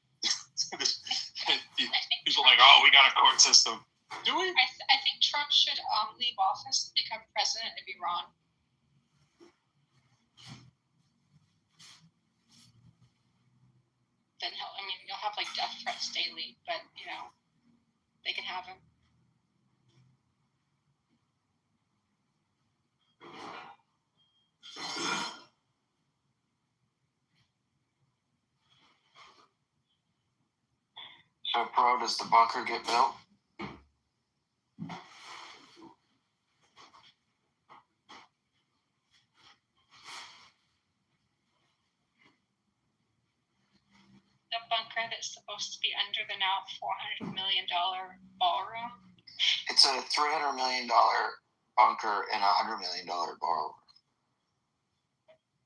People are oh, we got a court system. Do we? I think Trump should leave office and become president of Iran. Then you'll have death threats daily, but they can have him. So, Pro, does the bunker get built? The bunker that's supposed to be under the now $400 million ballroom. It's a $300 million bunker and a $100 million ballroom.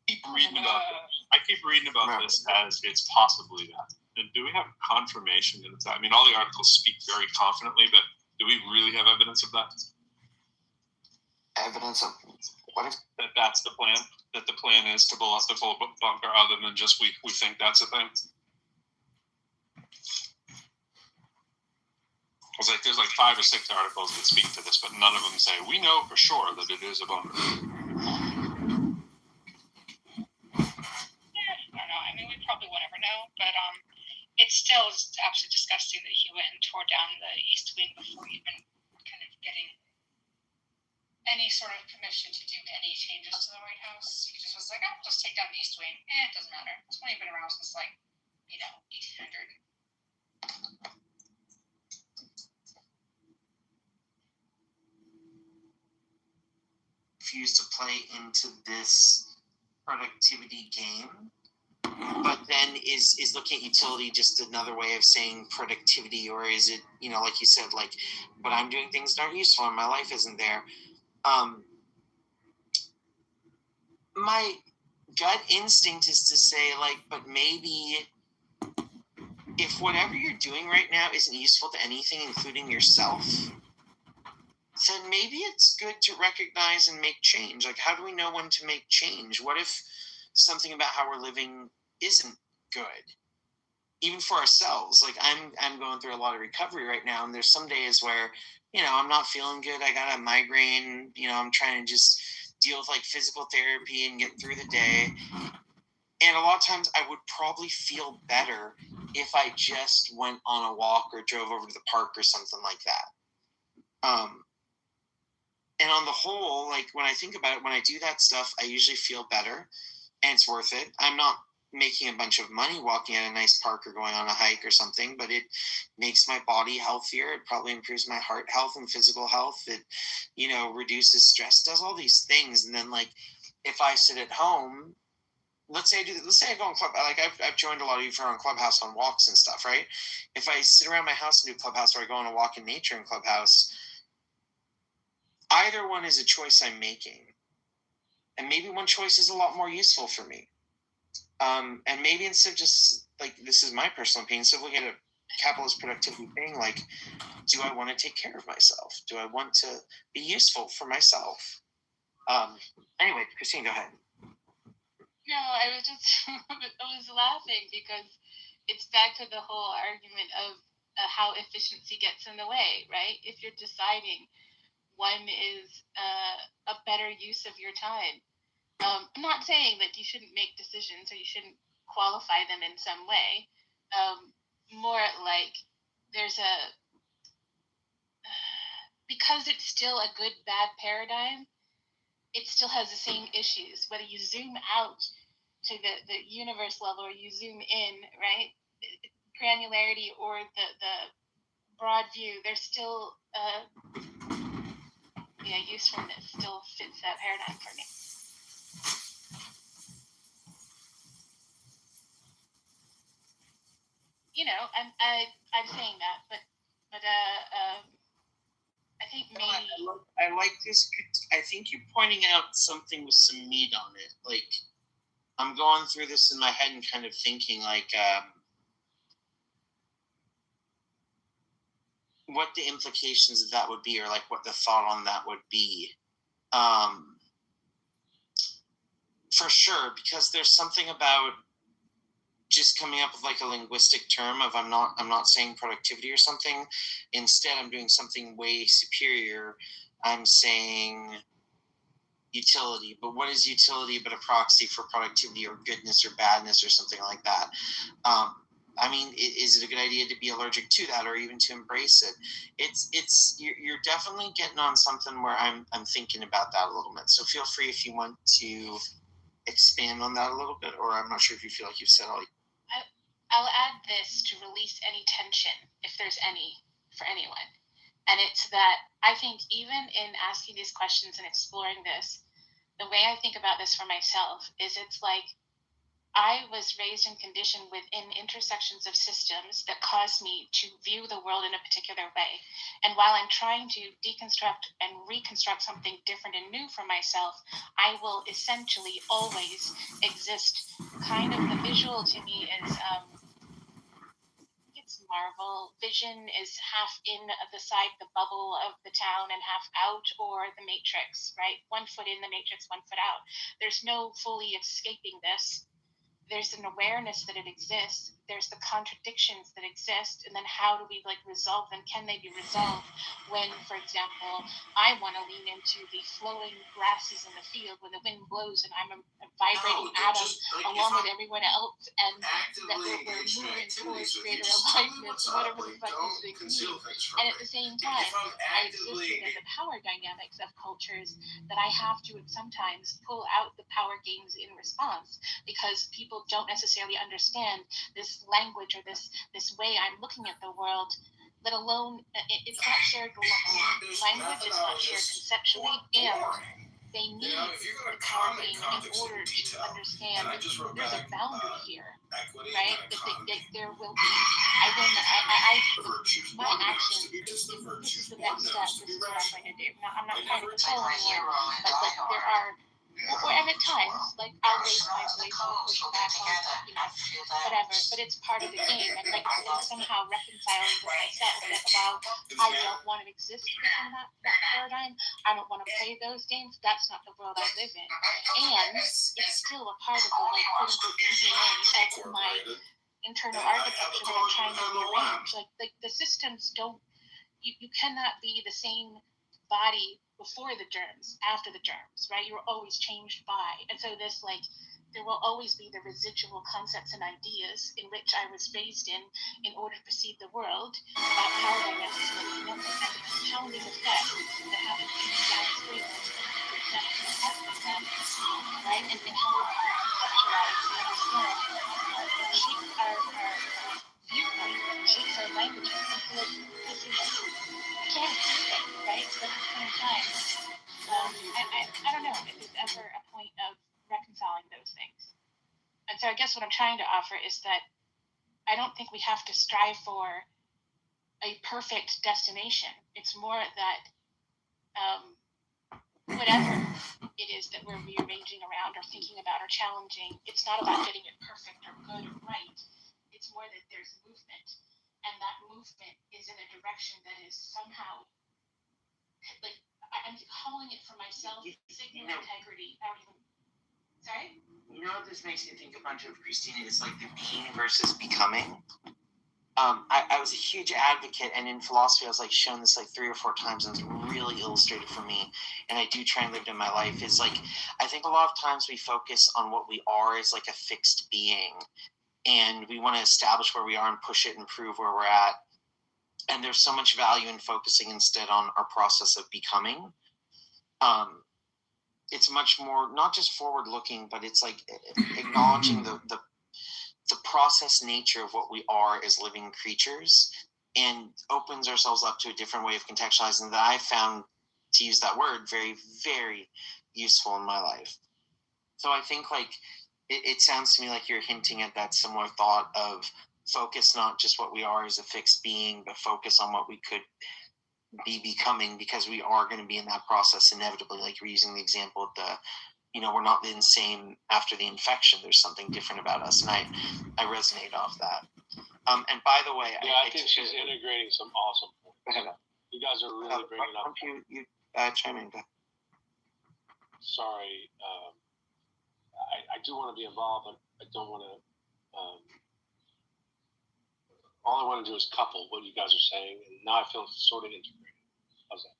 I keep reading about this as it's possibly that. And do we have confirmation that it's that? All the articles speak very confidently, but do we really have evidence of that? Evidence of what? That's the plan? That the plan is to blow up the full bunker other than just we think that's a thing? There's 5 or 6 articles that speak to this, but none of them say, we know for sure that it is a bunker. I don't know. We probably will never know, but it still is absolutely disgusting that he went and tore down the East Wing before even kind of getting any sort of permission to do any changes to the White House. He just was I'll just take down the East Wing. It doesn't matter. It's only been around since 1800. Refuse to play into this productivity game, but then is looking at utility just another way of saying productivity, or is it, like you said, like, but I'm doing things that aren't useful and my life isn't there. My gut instinct is to say, like, but maybe if whatever you're doing right now isn't useful to anything, including yourself, then maybe it's good to recognize and make change. Like, how do we know when to make change? What if something about how we're living isn't good, even for ourselves? Like, I'm going through a lot of recovery right now, and there's some days where, I'm not feeling good. I got a migraine. I'm trying to just deal with like physical therapy and get through the day. And a lot of times I would probably feel better if I just went on a walk or drove over to the park or something like that. And on the whole, like, when I think about it, when I do that stuff, I usually feel better, and it's worth it. I'm not making a bunch of money walking at a nice park or going on a hike or something, but it makes my body healthier. It probably improves my heart health and physical health. It, reduces stress, does all these things. And then, like, if I sit at home, let's say I go on Club, like I've joined a lot of you for on Clubhouse on walks and stuff, right? If I sit around my house and do Clubhouse, or I go on a walk in nature in Clubhouse, either one is a choice I'm making. And maybe one choice is a lot more useful for me. And maybe instead of just, like, this is my personal opinion, so if we get a capitalist productivity thing, like, do I want to take care of myself? Do I want to be useful for myself? Anyway, Christine, go ahead. No, I was laughing because it's back to the whole argument of how efficiency gets in the way, right? If you're deciding when is a better use of your time. I'm not saying that you shouldn't make decisions or you shouldn't qualify them in some way. More like because it's still a good bad paradigm, it still has the same issues. Whether you zoom out to the universe level or you zoom in, right? Granularity or the broad view, there's still usefulness still fits that paradigm for me. I'm saying that, but I think maybe I like this. I think you're pointing out something with some meat on it. Like, I'm going through this in my head and kind of thinking, like, what the implications of that would be, or like what the thought on that would be. For sure, because there's something about just coming up with like a linguistic term of I'm not saying productivity or something. Instead, I'm doing something way superior. I'm saying utility. But what is utility but a proxy for productivity or goodness or badness or something like that? I mean, is it a good idea to be allergic to that or even to embrace it? You're definitely getting on something where I'm thinking about that a little bit. So feel free if you want to expand on that a little bit, or I'm not sure if you feel like you've said all. I'll add this to release any tension, if there's any, for anyone. And it's that I think even in asking these questions and exploring this, the way I think about this for myself is it's like I was raised and conditioned within intersections of systems that caused me to view the world in a particular way. And while I'm trying to deconstruct and reconstruct something different and new for myself, I will essentially always exist. Kind of the visual to me is, it's Marvel. Vision is half in the side, the bubble of the town, and half out, or the Matrix, right? 1 foot in the Matrix, 1 foot out. There's no fully escaping this. There's an awareness that it exists. There's the contradictions that exist. And then how do we resolve them? Can they be resolved when, for example, I want to lean into the flowing grasses in the field when the wind blows and I'm a vibrating atom along with everyone else, and that we're moving towards greater alignment, whatever the fuck these things mean. And at the same time, I exist within the power dynamics of cultures that I have to sometimes pull out the power gains in response, because people don't necessarily understand this language or this way I'm looking at the world, let alone it's not shared language, it's not shared conceptually, and they need the talking in order to understand there's a boundary here, right? That there will be, my action, this is the next step, this is what I'm going to do. Now, I'm not trying to control anyone, but like there are, and at times, like I'll raise my voice, I'll push back on, whatever, but it's part of the game, and like it's somehow reconciling with myself that while I don't want to exist within that paradigm, I don't want to play those games, that's not the world I live in, and it's still a part of the like quote unquote DNA of my internal architecture that I'm trying to rearrange. Like the systems don't, you cannot be the same body before the germs, after the germs, right? You're always changed by. And so this like, there will always be the residual concepts and ideas in which I was raised in order to perceive the world about power dynamics and the compounding effect that happens downstream right? And how we conceptualize and understand shapes our viewpoint, shapes our language. And so this is, I can't do it, right? But at the same time, I don't know if there's ever a point of reconciling those things. And so I guess what I'm trying to offer is that I don't think we have to strive for a perfect destination. It's more that whatever it is that we're rearranging around or thinking about or challenging, it's not about getting it perfect or good or right. It's more that there's movement. And that movement is in a direction that is somehow, like, I'm calling it for myself, signal integrity. Sorry? You know what this makes me think a bunch of, Christina, is like the being versus becoming. I was a huge advocate, and in philosophy I was like shown this like 3 or 4 times, and it's really illustrated for me, and I do try and live it in my life. Is like, I think a lot of times we focus on what we are as like a fixed being, and we want to establish where we are and push it and prove where we're at. And there's so much value in focusing instead on our process of becoming. It's much more not just forward looking, but it's like acknowledging the process nature of what we are as living creatures, and opens ourselves up to a different way of contextualizing that I found, to use that word, very, very useful in my life. So I think like it sounds to me like you're hinting at that similar thought of focus not just what we are as a fixed being, but focus on what we could be becoming, because we are going to be in that process inevitably. Like you're using the example of the, we're not the same after the infection. There's something different about us, and I resonate off that. And by the way, I think she's integrating some awesome points. You guys are really bringing up. You chime in. Sorry, I do want to be involved, but I don't want to. All I want to do is couple what you guys are saying, and now I feel sort of integrated. How's that?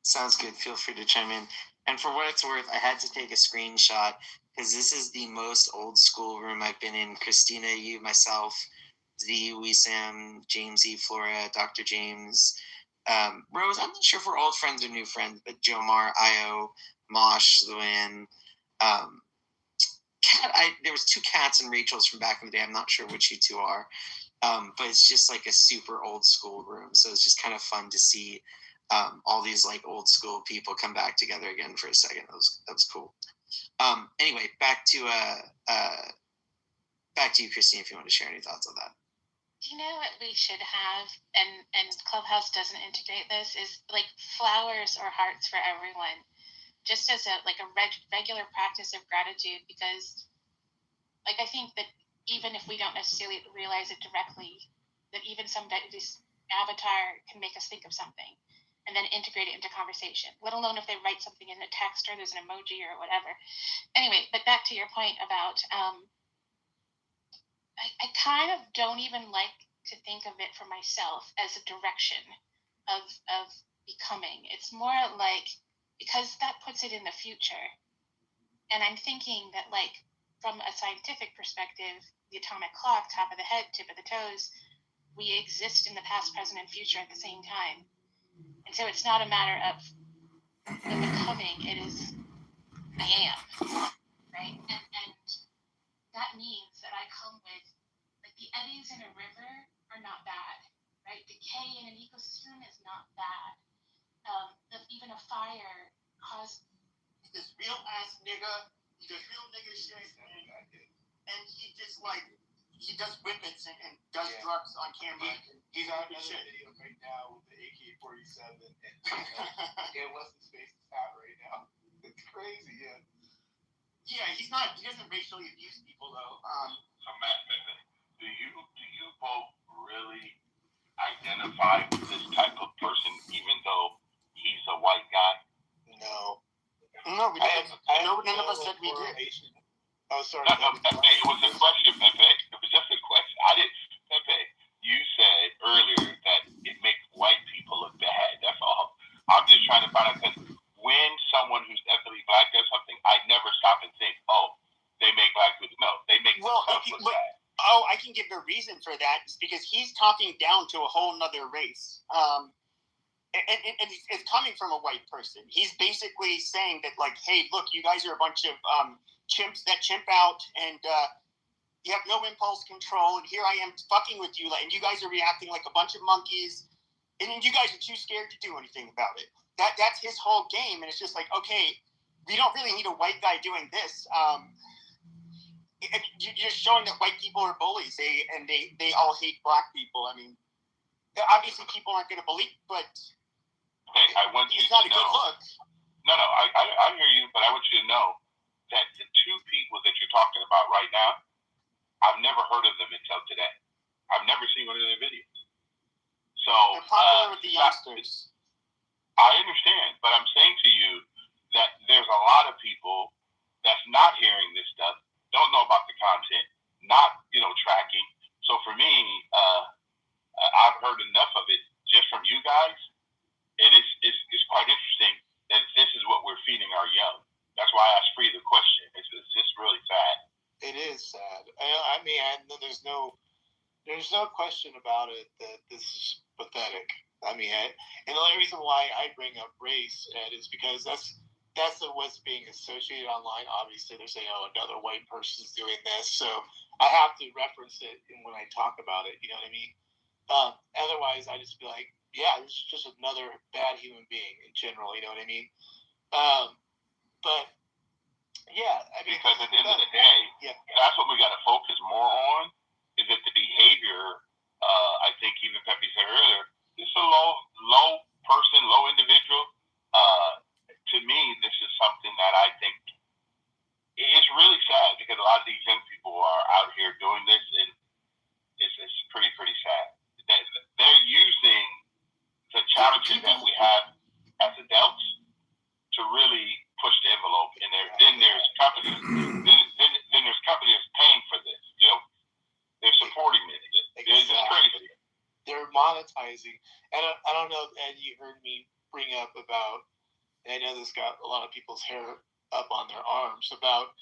Sounds good. Feel free to chime in. And for what it's worth, I had to take a screenshot because this is the most old school room I've been in. Christina, you, myself, Z, Sam, James E, Flora, Dr. James, Rose. I'm not sure if we're old friends or new friends, but Jomar, Io, Mosh, Luann, Cat. There was 2 Cats and Rachel's from back in the day. I'm not sure which you 2 are, but it's just like a super old school room. So it's just kind of fun to see all these like old school people come back together again for a second. That was cool. Anyway, back to you, Christine, if you want to share any thoughts on that. Do you know what we should have, and Clubhouse doesn't integrate this, is like flowers or hearts for everyone, just as a regular practice of gratitude, because like I think that even if we don't necessarily realize it directly, that even this avatar can make us think of something and then integrate it into conversation, let alone if they write something in a text or there's an emoji or whatever. Anyway, but back to your point about, I kind of don't even like to think of it for myself as a direction of becoming. It's more like, because that puts it in the future. And I'm thinking that like, from a scientific perspective, the atomic clock, top of the head, tip of the toes, we exist in the past, present, and future at the same time. And so it's not a matter of the becoming, it is I am, right? And that means that I come with, like the eddies in a river are not bad, right? Decay in an ecosystem is not bad. Even a fire causing nigga. He does real nigga shit, and he just like he does whippets and does drugs on camera. He's on another video right now with the AK-47 and what's his face's hat right now. It's crazy, yeah. Yeah, he doesn't racially abuse people though. So Matt, do you both really identify with this type of person, even though he's a white guy? No, we didn't. None of us said we did. Oh, sorry. No, Pepe, it was a question, Pepe. It was just a question. Pepe, you said earlier that it makes white people look bad. That's all. I'm just trying to find out, because when someone who's ethnically black does something, I never stop and think, oh, they make black people. No, they make themselves look bad. Oh, I can give the reason for that. It's because he's talking down to a whole nother race. And it's coming from a white person. He's basically saying that, like, hey, look, you guys are a bunch of chimps that chimp out, and you have no impulse control, and here I am fucking with you, and you guys are reacting like a bunch of monkeys, and you guys are too scared to do anything about it. That's his whole game, and it's just like, okay, we don't really need a white guy doing this. You're showing that white people are bullies, they all hate black people. I mean, obviously people aren't going to believe, but I want you it's not to a good know. look. No, I hear you, but I want you to know that the two people that you're talking about right now, I've never heard of them until today. I've never seen one of their videos. So they're popular with the youngsters. I understand, but I'm saying to you that there's a lot of people that's not hearing this stuff, don't know about the content, not tracking. So for me, I've heard enough of it just from you guys. And it's quite interesting that this is what we're feeding our young. That's why I asked Free the question. It's just really sad. It is sad. I mean, there's no question about it that this is pathetic. I mean, and the only reason why I bring up race, Ed, is because that's what's being associated online. Obviously, they're saying, oh, another white person's doing this, so I have to reference it when I talk about it. You know what I mean? Otherwise, I just be like, yeah, this is just another bad human being in general. You know what I mean? But yeah, I mean, because at the end of the day, that's what we got to focus more on. Is that the behavior? I think even Pepe said earlier, it's a low person, low individual. To me, this is something that I think it's really sad, because a lot of these young people are out here doing this, and it's pretty sad. They're using the challenges that we have as adults to really push the envelope, and then there's companies, then there's companies paying for this. They're supporting it. It's just crazy. They're monetizing, and I don't know if Ed, you heard me bring up about, and I know this got a lot of people's hair up on their arms about,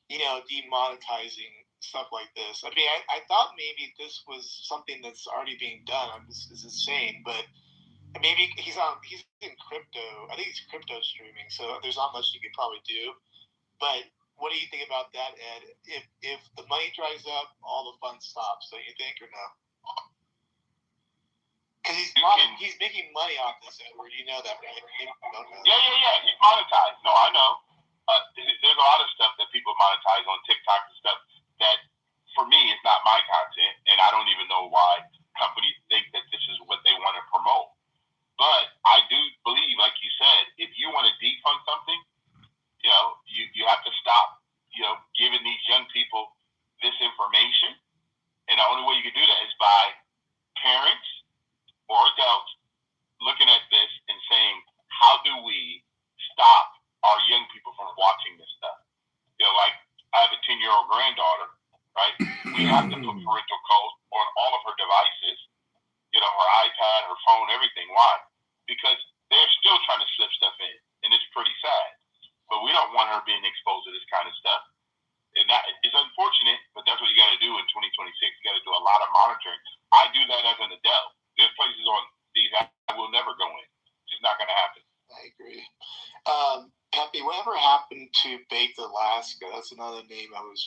demonetizing stuff like this. I mean, I thought maybe this was something that's already being done. This is insane, but maybe he's in crypto. I think he's crypto streaming, so there's not much you could probably do. But what do you think about that, Ed? If the money dries up, all the fun stops. Don't you think, or no? Because he's making money off this, Edward. You know that, right? Yeah. He's monetized. No, I know. There's a lot of stuff that people monetize on TikTok and stuff that, for me, is not my content, and I don't even know why companies think that this is what they want to promote. But I do believe, like you said, if you want to defund something, you have to stop, giving these young people this information. And the only way you can do that is by parents or adults looking at this and saying, how do we stop our young people from watching this stuff? Like, I have a 10-year-old granddaughter, right? We have to put parental controls on all of her devices, her iPad, her phone, everything. Why? Because they're still trying to slip stuff in, and it's pretty sad. But we don't want her being exposed to this kind of stuff. And that is unfortunate, but that's what you got to do in 2026. You got to do a lot of monitoring. I do that as an adult. There's places on these apps I will never go in. It's just not going to happen. I agree. Pepe, whatever happened to Baked Alaska? That's another name I was